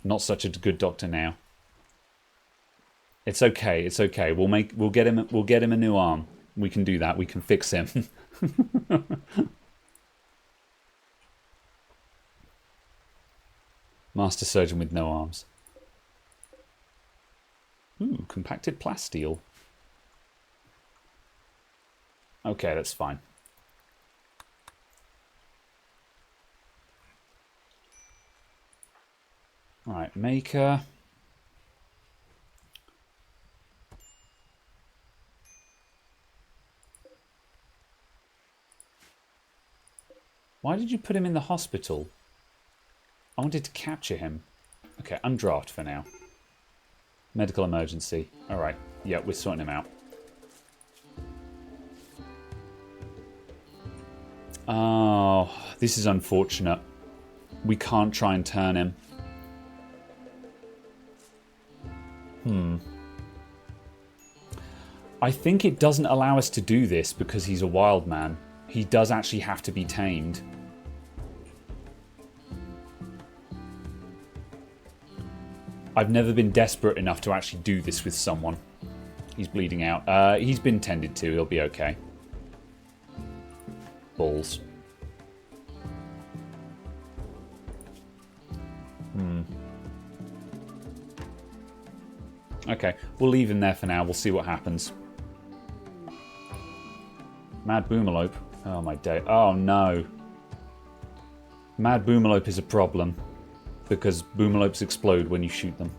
Not such a good doctor now. It's okay. It's okay. We'll get him a new arm. We can do that. We can fix him. Master surgeon with no arms. Ooh, compacted plasteel. Okay, that's fine. Alright, Maker. Why did you put him in the hospital? I wanted to capture him. Okay, undraft for now. Medical emergency. Alright, yeah, we're sorting him out. Oh, this is unfortunate. We can't try and turn him. I think it doesn't allow us to do this because he's a wild man. He does actually have to be tamed. I've never been desperate enough to actually do this with someone. He's bleeding out. He's been tended to. He'll be okay. Balls. Okay, we'll leave him there for now. We'll see what happens. Mad Boomerlope. Oh my day. Oh no. Mad Boomerlope is a problem. Because Boomerlopes explode when you shoot them.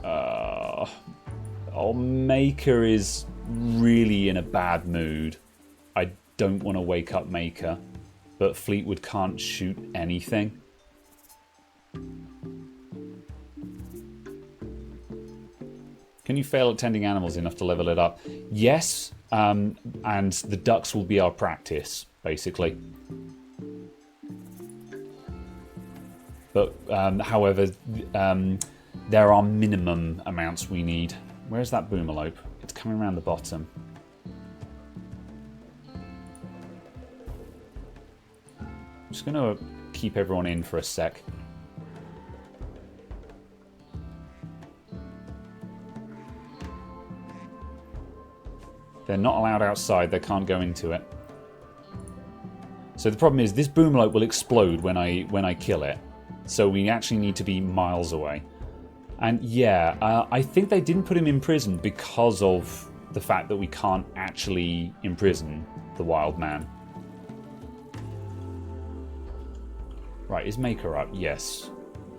Oh, Maker is really in a bad mood. I don't want to wake up Maker. But Fleetwood can't shoot anything. Can you fail at tending animals enough to level it up? Yes, and the ducks will be our practice, basically. But, however, there are minimum amounts we need. Where's that Boomerlope? It's coming around the bottom. just going to keep everyone in for a sec. They're not allowed outside. They can't go into it. So the problem is this boomlope will explode when I kill it. So we actually need to be miles away. And yeah, I think they didn't put him in prison because of the fact that we can't actually imprison the wild man. Right, is Maker up? Yes.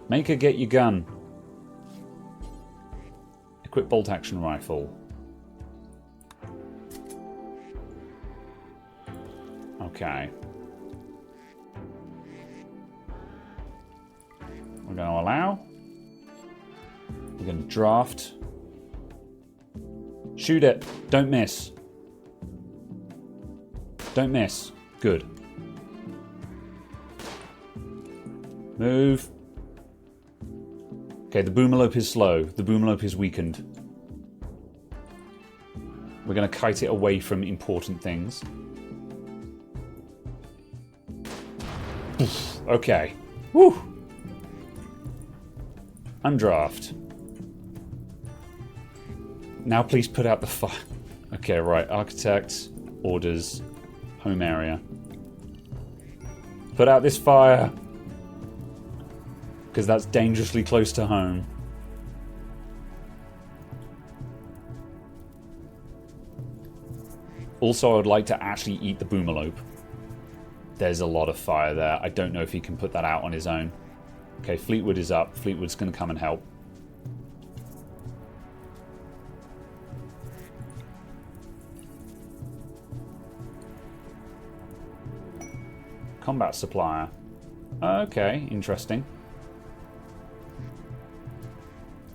Maker, get your gun. Equip bolt action rifle. Okay. We're going to allow. We're going to draft. Shoot it. Don't miss. Don't miss. Good. Move. Okay, the boomalope is slow. The boomalope is weakened. We're going to kite it away from important things. Okay. Woo! Undraft. Now please put out the fire. Okay, right. Architect, orders, home area. Put out this fire. Because that's dangerously close to home. Also, I would like to actually eat the boomalope. There's a lot of fire there. I don't know if he can put that out on his own. Okay, Fleetwood is up. Fleetwood's going to come and help. Combat supplier. Okay, interesting.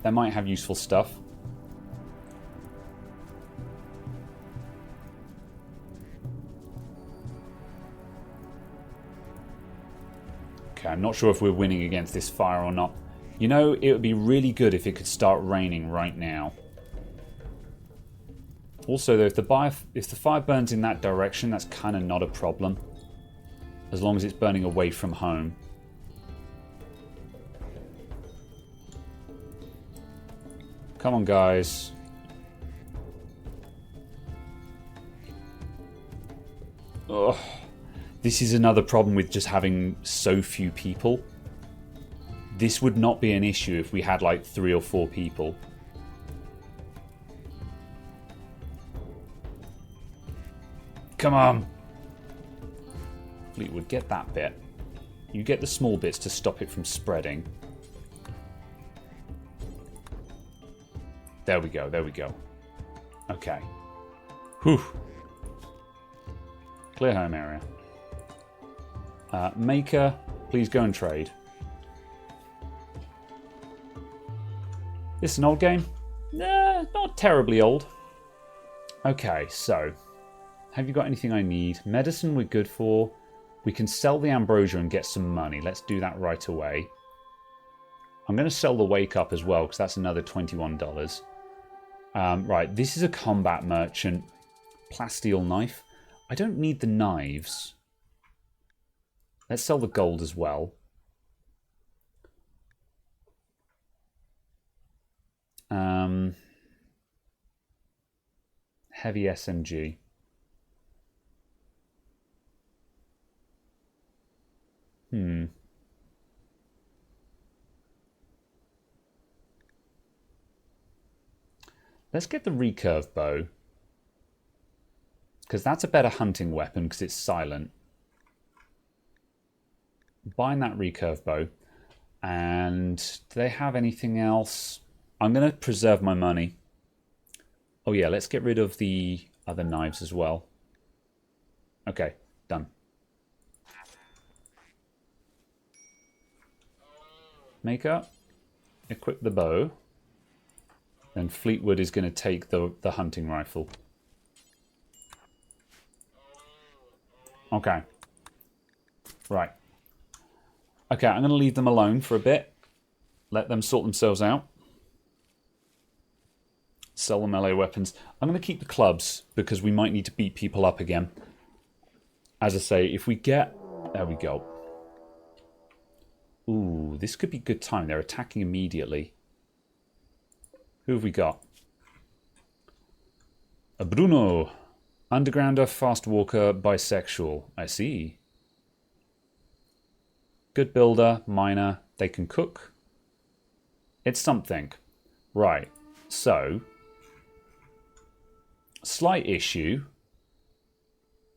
They might have useful stuff. Okay, I'm not sure if we're winning against this fire or not. You know, it would be really good if it could start raining right now. Also, though, if the fire burns in that direction, that's kind of not a problem. As long as it's burning away from home. Come on, guys. Ugh. This is another problem with just having so few people. This would not be an issue if we had like 3 or 4 people. Come on. Fleetwood, get that bit. You get the small bits to stop it from spreading. There we go, there we go. Okay. Whew. Clear home area. Maker, please go and trade. This is an old game? Nah, not terribly old. Okay, so. Have you got anything I need? Medicine we're good for. We can sell the ambrosia and get some money. Let's do that right away. I'm going to sell the wake up as well because that's another $21. Right, this is a combat merchant. Plasteel knife. I don't need the knives. Let's sell the gold as well. Heavy SMG. Let's get the recurve bow. Because that's a better hunting weapon because it's silent. Buying that recurve bow. And do they have anything else? I'm going to preserve my money. Oh yeah, let's get rid of the other knives as well. Okay, done. Maker, equip the bow. Then Fleetwood is going to take the hunting rifle. Okay. Right. Okay, I'm going to leave them alone for a bit. Let them sort themselves out. Sell the melee weapons. I'm going to keep the clubs because we might need to beat people up again. As I say, if we get... There we go. Ooh, this could be good time. They're attacking immediately. Who have we got? A Bruno. Undergrounder, fast walker, bisexual. I see. Good builder, miner. They can cook. It's something. Right. So, slight issue.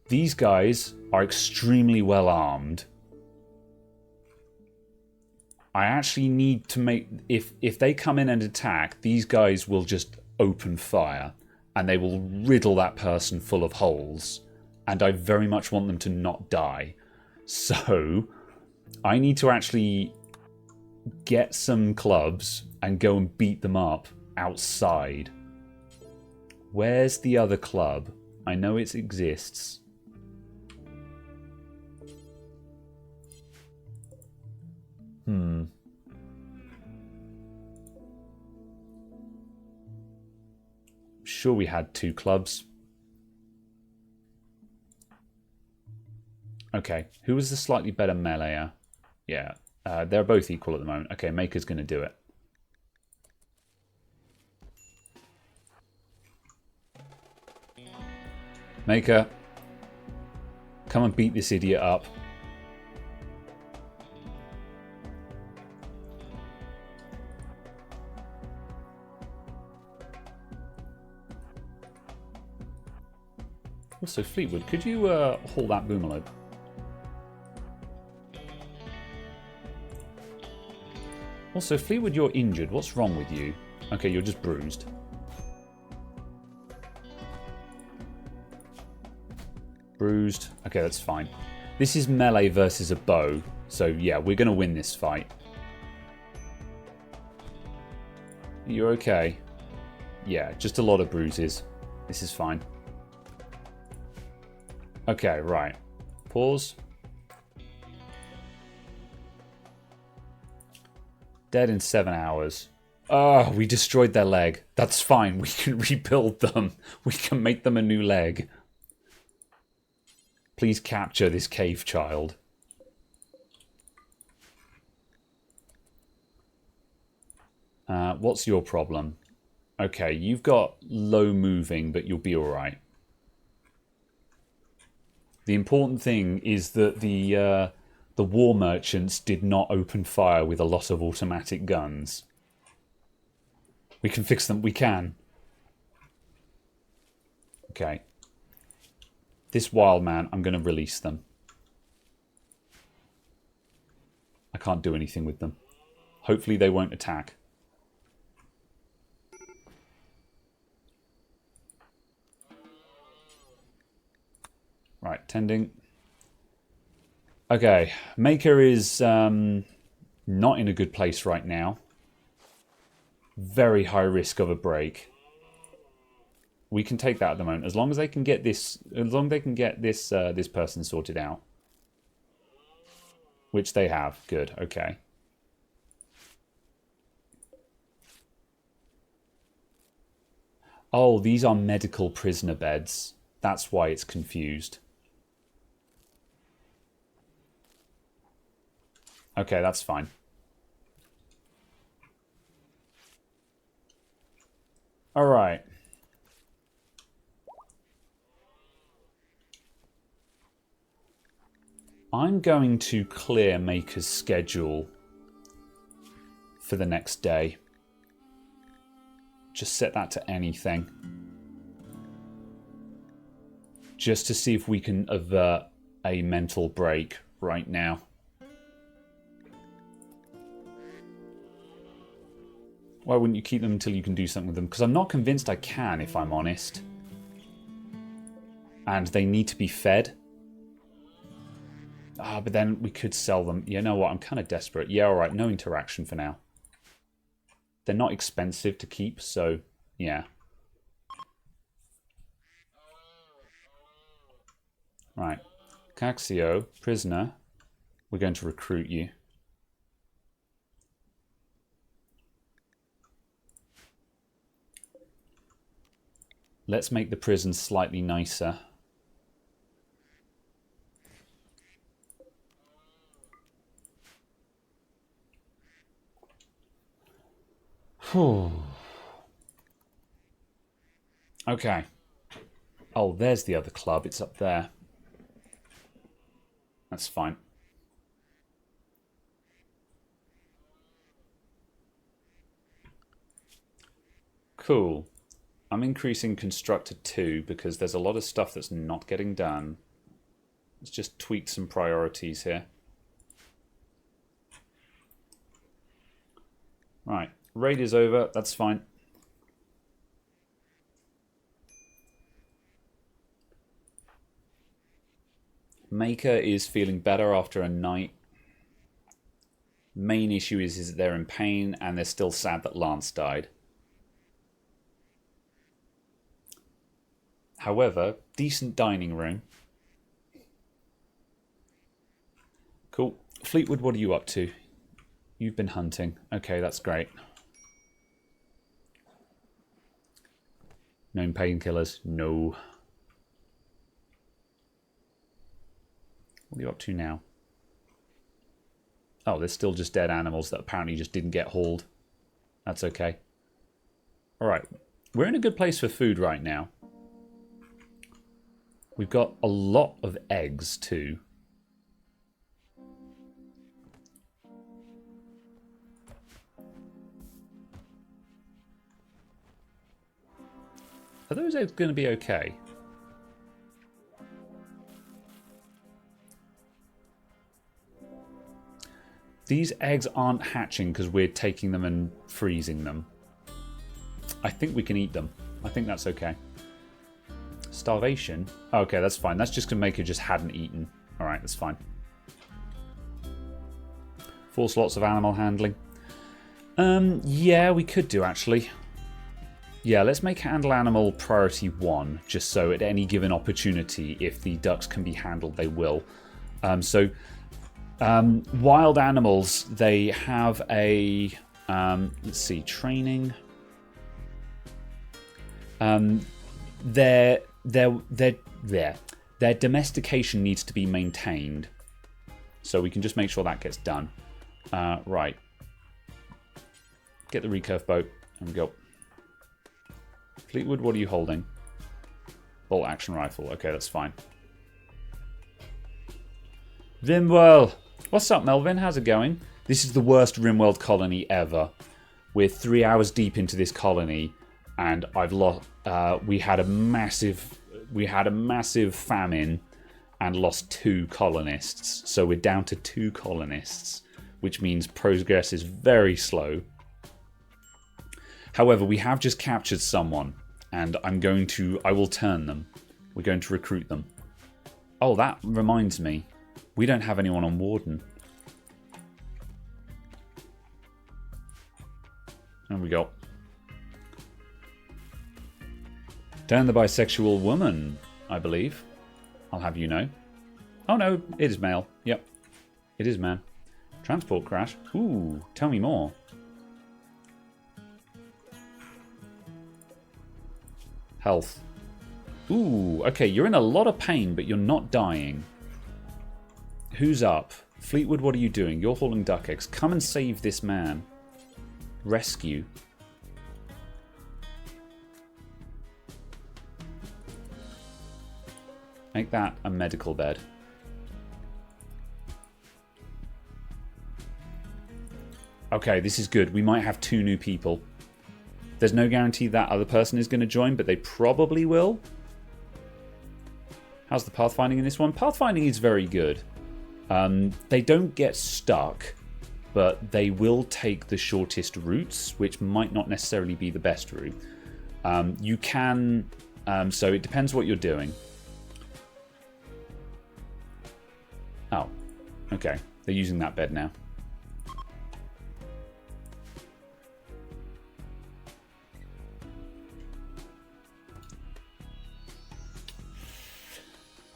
These guys are extremely well armed. I actually need to make... If they come in and attack, these guys will just open fire. And they will riddle that person full of holes. And I very much want them to not die. So, I need to actually get some clubs and go and beat them up outside. Where's the other club? I know it exists. Sure, we had 2 clubs. Okay, who was the slightly better meleeer? Yeah, they're both equal at the moment. Okay, Maker's going to do it. Maker, come and beat this idiot up. Also, Fleetwood, could you haul that boomerlope? Also, Fleetwood, you're injured. What's wrong with you? Okay, you're just bruised. Bruised. Okay, that's fine. This is melee versus a bow. So, yeah, we're going to win this fight. You're okay. Yeah, just a lot of bruises. This is fine. Okay, right. Pause. Dead in 7 hours. Oh, we destroyed their leg. That's fine. We can rebuild them. We can make them a new leg. Please capture this cave child. What's your problem? Okay, you've got low moving, but you'll be alright. The important thing is that the war merchants did not open fire with a lot of automatic guns. We can fix them. We can. Okay. This wild man, I'm going to release them. I can't do anything with them. Hopefully they won't attack. Right, tending. Okay, Maker is not in a good place right now. Very high risk of a break. We can take that at the moment, as long as they can get this. As long as they can get this this person sorted out, which they have. Good. Okay. Oh, these are medical prisoner beds. That's why it's confused. Okay, that's fine. All right. I'm going to clear Maker's schedule for the next day. Just set that to anything. Just to see if we can avert a mental break right now. Why wouldn't you keep them until you can do something with them? Because I'm not convinced I can, if I'm honest. And they need to be fed. Ah, but then we could sell them. You know what? I'm kind of desperate. Yeah, all right. No interaction for now. They're not expensive to keep, so yeah. Right. Caxio, prisoner. We're going to recruit you. Let's make the prison slightly nicer. Okay. Oh, there's the other club. It's up there. That's fine. Cool. I'm increasing constructor 2 because there's a lot of stuff that's not getting done. Let's just tweak some priorities here. Right. Raid is over. That's fine. Maker is feeling better after a night. Main issue is that they're in pain and they're still sad that Lance died. However, decent dining room. Cool. Fleetwood, what are you up to? You've been hunting. Okay, that's great. Known painkillers? No. What are you up to now? Oh, there's still just dead animals that apparently just didn't get hauled. That's okay. Alright. We're in a good place for food right now. We've got a lot of eggs too. Are those eggs going to be okay? These eggs aren't hatching because we're taking them and freezing them. I think we can eat them. I think that's okay. Starvation? Okay, that's fine. That's just going to make it just hadn't eaten. Alright, that's fine. 4 slots of animal handling. Yeah, we could do actually. Yeah, let's make handle animal priority 1, just so at any given opportunity, if the ducks can be handled, they will. Wild animals, they have a, let's see, training. Their domestication needs to be maintained. So we can just make sure that gets done. Right. Get the recurve boat and we go. Fleetwood, what are you holding? Bolt action rifle. Okay, that's fine. Rimworld. What's up, Melvin? How's it going? This is the worst Rimworld colony ever. We're 3 hours deep into this colony, and I've lost. We had a massive famine, and lost 2 colonists. So we're down to 2 colonists, which means progress is very slow. However, we have just captured someone, and I will turn them. We're going to recruit them. Oh, that reminds me. We don't have anyone on Warden. There we go. Turn the bisexual woman, I believe. I'll have you know. Oh no, it is male. Yep. It is man. Transport crash. Ooh, tell me more. Health. Ooh, okay, you're in a lot of pain, but you're not dying. Who's up? Fleetwood, what are you doing? You're hauling duck eggs. Come and save this man. Rescue. Make that a medical bed. Okay, this is good. We might have 2 new people. There's no guarantee that other person is going to join, but they probably will. How's the pathfinding in this one? Pathfinding is very good. They don't get stuck, but they will take the shortest routes, which might not necessarily be the best route. You can... so it depends what you're doing. Oh, okay. They're using that bed now.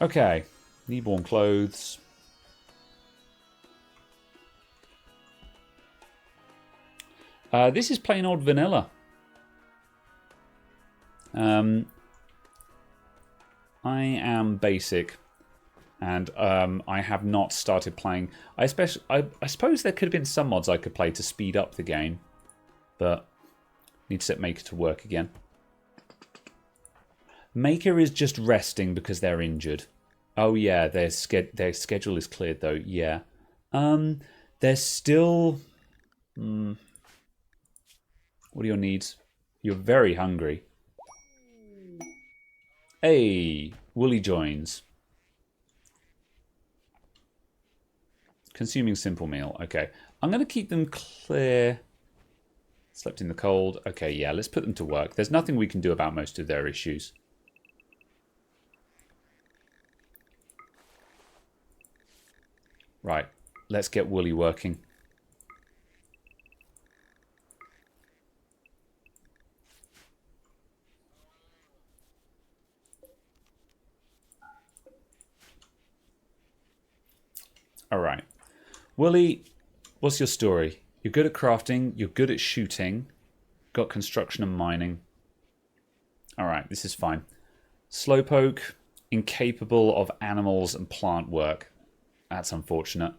Okay. Newborn clothes. This is plain old vanilla. I am basic, and I have not started playing. I suppose there could have been some mods I could play to speed up the game, but Need to set Maker to work again. Maker is just resting because they're injured. Oh yeah, their schedule is cleared though. Yeah. They're still... what are your needs? You're very hungry. Hey, Wooly joins. Consuming simple meal. Okay. I'm going to keep them clear. Slept in the cold. Okay, yeah, let's put them to work. There's nothing we can do about most of their issues. Right. Let's get Wooly working. All right. Wooly, what's your story? You're good at crafting. You're good at shooting. Got construction and mining. All right, this is fine. Slowpoke, incapable of animals and plant work. That's unfortunate.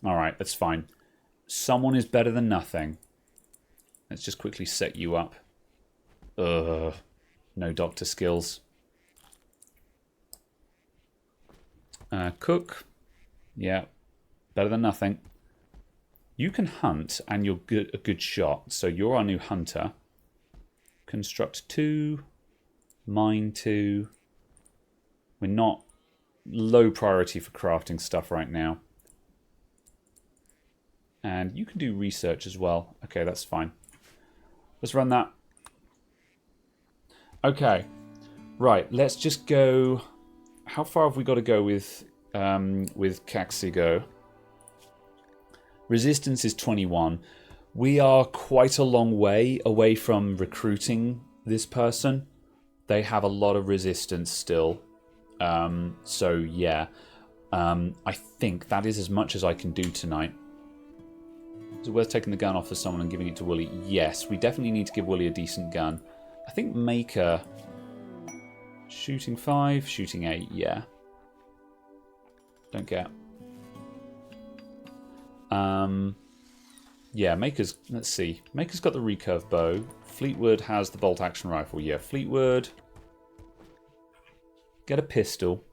All right, that's fine. Someone is better than nothing. Let's just quickly set you up. Ugh. No doctor skills. Cook. Yeah. Better than nothing. You can hunt and you're a good shot. So you're our new hunter. Construct 2. Mine 2. We're not low priority for crafting stuff right now. And you can do research as well. Okay, that's fine. Let's run that. Okay. Right, let's just go... How far have we got to go with Caxigo? Resistance is 21. We are quite a long way away from recruiting this person. They have a lot of resistance still. So, yeah. I think that is as much as I can do tonight. Is it worth taking the gun off of someone and giving it to Wooly? Yes, we definitely need to give Wooly a decent gun. I think Maker... Shooting 5, shooting 8, yeah. Don't get. Yeah, Maker's... Let's see. Maker's got the recurve bow. Fleetwood has the bolt action rifle. Yeah, Fleetwood. Get a pistol.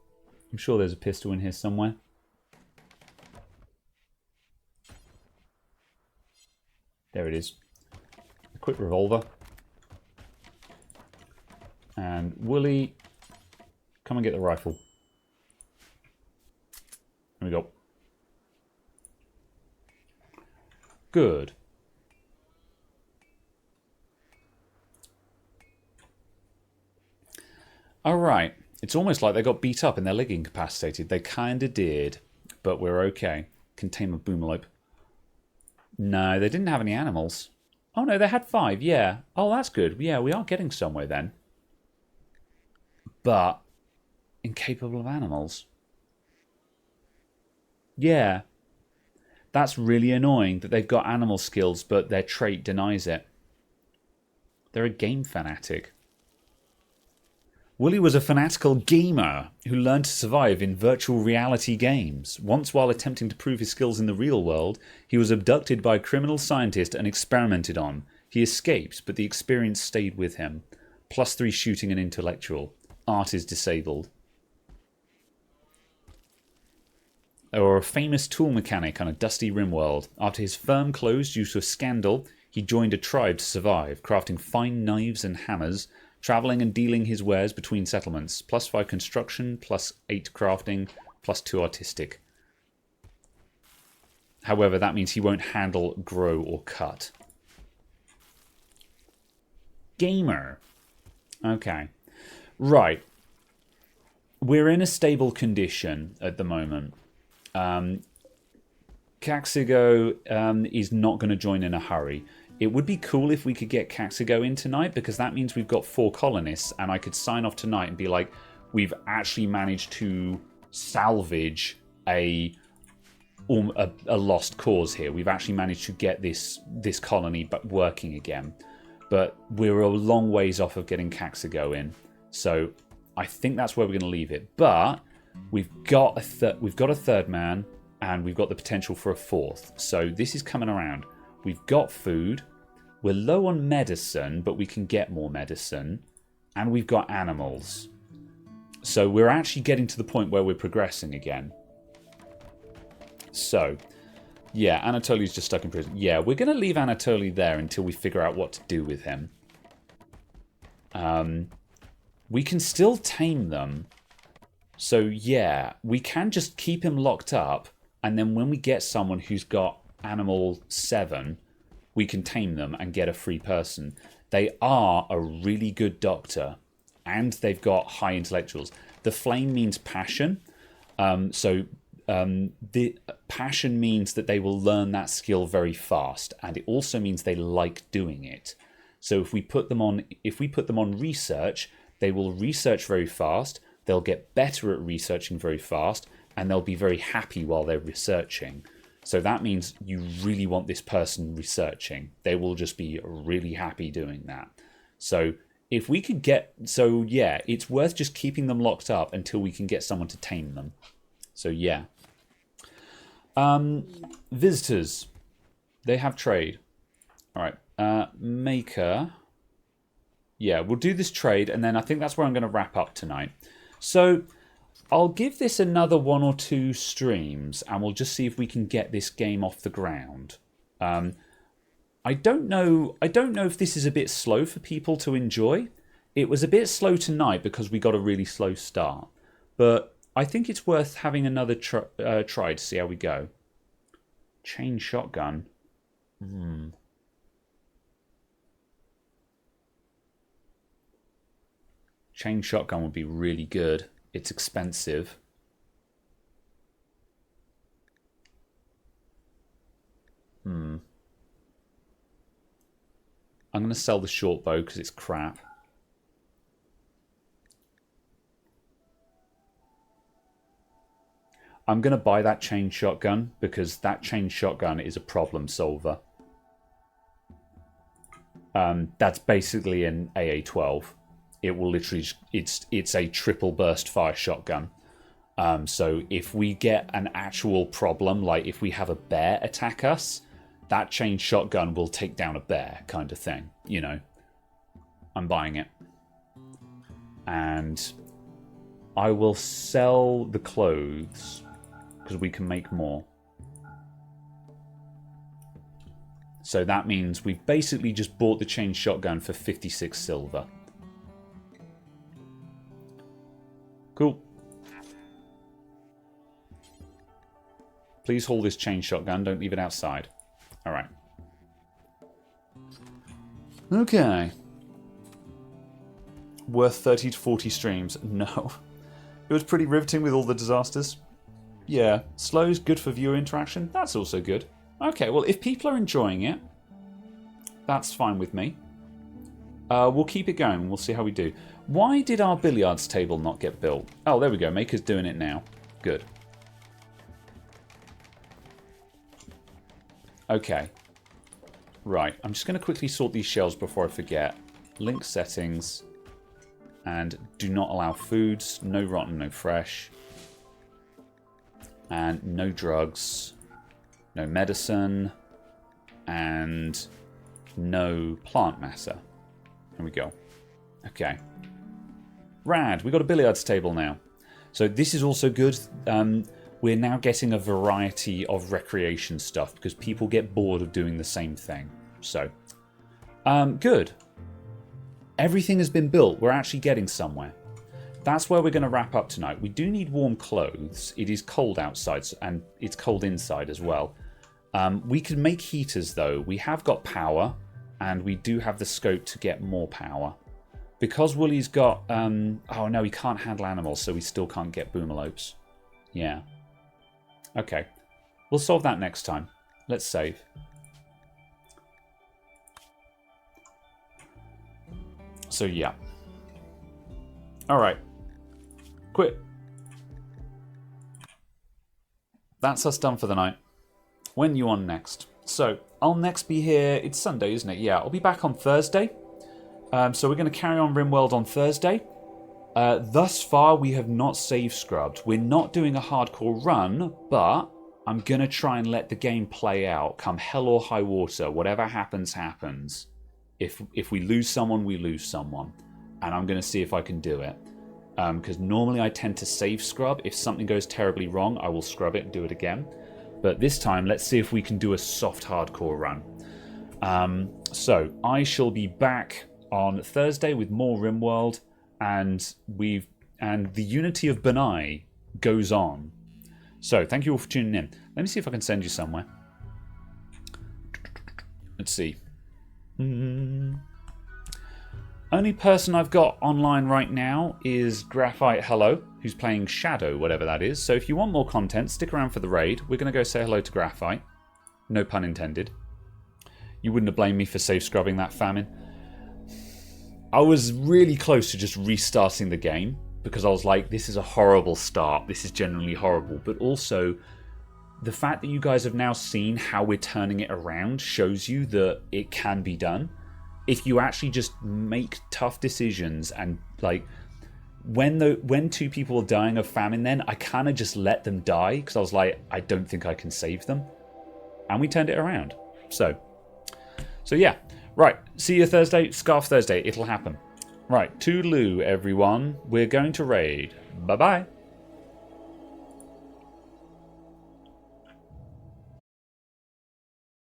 I'm sure there's a pistol in here somewhere. There it is. A quick revolver. And Wooly, come and get the rifle. Here we go. Good. Alright. It's almost like they got beat up and their leg incapacitated. They kinda did. But we're okay. Containment boomalope. No, they didn't have any animals. Oh no, they had 5, yeah. Oh, that's good. Yeah, we are getting somewhere then. But incapable of animals. Yeah. That's really annoying that they've got animal skills, but their trait denies it. They're a game fanatic. Wooly was a fanatical gamer who learned to survive in virtual reality games. Once, while attempting to prove his skills in the real world, he was abducted by a criminal scientist and experimented on. He escaped, but the experience stayed with him. +3 shooting and intellectual. Art is disabled. Or a famous tool mechanic on a dusty Rimworld. After his firm closed due to a scandal, he joined a tribe to survive, crafting fine knives and hammers, travelling and dealing his wares between settlements. +5 construction, +8 crafting, +2 artistic. However, that means he won't handle, grow, or cut. Gamer. Okay. Right. We're in a stable condition at the moment. Caxigo is not going to join in a hurry. It would be cool if we could get Caxigo in tonight, because that means we've got 4 colonists, and I could sign off tonight and be like, we've actually managed to salvage a lost cause here. We've actually managed to get this colony but working again. But we're a long ways off of getting Caxigo in. So I think that's where we're going to leave it. But we've got a third man, and we've got the potential for a 4th. So this is coming around. We've got food. We're low on medicine, but we can get more medicine. And we've got animals. So we're actually getting to the point where we're progressing again. So, yeah, Anatoly's just stuck in prison. Yeah, we're going to leave Anatoly there until we figure out what to do with him. We can still tame them. So, yeah, we can just keep him locked up. And then when we get someone who's got Animal 7, we can tame them and get a free person. They are a really good doctor. And they've got high intellectuals. The flame means passion. The passion means that they will learn that skill very fast. And it also means they like doing it. So if we put them on research, they will research very fast. They'll get better at researching very fast. And they'll be very happy while they're researching. So that means you really want this person researching. They will just be really happy doing that. So if we could get... So yeah, it's worth just keeping them locked up until we can get someone to tame them. So yeah. Visitors. They have trade. Alright. Maker. Yeah, we'll do this trade and then I think that's where I'm going to wrap up tonight. So... I'll give this another 1 or 2 streams and we'll just see if we can get this game off the ground. I don't know if this is a bit slow for people to enjoy. It was a bit slow tonight because we got a really slow start. But I think it's worth having another try to see how we go. Chain shotgun. Chain shotgun would be really good. It's expensive. I'm going to sell the short bow because it's crap. I'm going to buy that chain shotgun because that chain shotgun is a problem solver. That's basically an AA-12. It will literally, it's a triple burst fire shotgun. So if we get an actual problem, like if we have a bear attack us, that chain shotgun will take down a bear kind of thing, you know. I'm buying it. And I will sell the clothes because we can make more. So that means we've basically just bought the chain shotgun for 56 silver. Cool. Please haul this chain shotgun. Don't leave it outside. Alright. Okay. Worth 30 to 40 streams. No. It was pretty riveting with all the disasters. Yeah. Slow is good for viewer interaction. That's also good. Okay, well, if people are enjoying it, that's fine with me. We'll keep it going. We'll see how we do. Why did our billiards table not get built? Oh, there we go. Maker's doing it now. Good. Okay. Right. I'm just going to quickly sort these shelves before I forget. Link settings. And do not allow foods. No rotten, no fresh. And no drugs. No medicine. And no plant matter. There we go. Okay. Rad. We got a billiards table now. So this is also good. We're now getting a variety of recreation stuff because people get bored of doing the same thing. So, good. Everything has been built. We're actually getting somewhere. That's where we're going to wrap up tonight. We do need warm clothes. It is cold outside and it's cold inside as well. We can make heaters though. We have got power and we do have the scope to get more power. Because Woolly's got... oh no, he can't handle animals, so we still can't get boomalopes. Yeah. Okay. We'll solve that next time. Let's save. So yeah. Alright. Quit. That's us done for the night. When you on next? So, I'll next be here... It's Sunday, isn't it? Yeah, I'll be back on Thursday. So we're going to carry on Rimworld on Thursday. Thus far, we have not save scrubbed. We're not doing a hardcore run, but I'm going to try and let the game play out. Come hell or high water, whatever happens, happens. If we lose someone, we lose someone. And I'm going to see if I can do it. Because normally I tend to save scrub. If something goes terribly wrong, I will scrub it and do it again. But this time, let's see if we can do a soft hardcore run. So I shall be back on Thursday with more Rimworld, and the Unity of Benai goes on. So thank you all for tuning in. Let me see if I can send you somewhere. Let's see. Only person I've got online right now is Graphite Hello, who's playing Shadow, whatever that is. So if you want more content, stick around for the raid. We're going to go say hello to Graphite. No pun intended. You wouldn't have blamed me for save scrubbing that famine. I was really close to just restarting the game because I was like, this is a horrible start. This is genuinely horrible. But also, the fact that you guys have now seen how we're turning it around shows you that it can be done. If you actually just make tough decisions and like when two people are dying of famine, then I kind of just let them die because I was like, I don't think I can save them, and we turned it around. So yeah, right. See you Thursday, Scarf Thursday. It'll happen. Right, toodaloo, everyone. We're going to raid. Bye bye.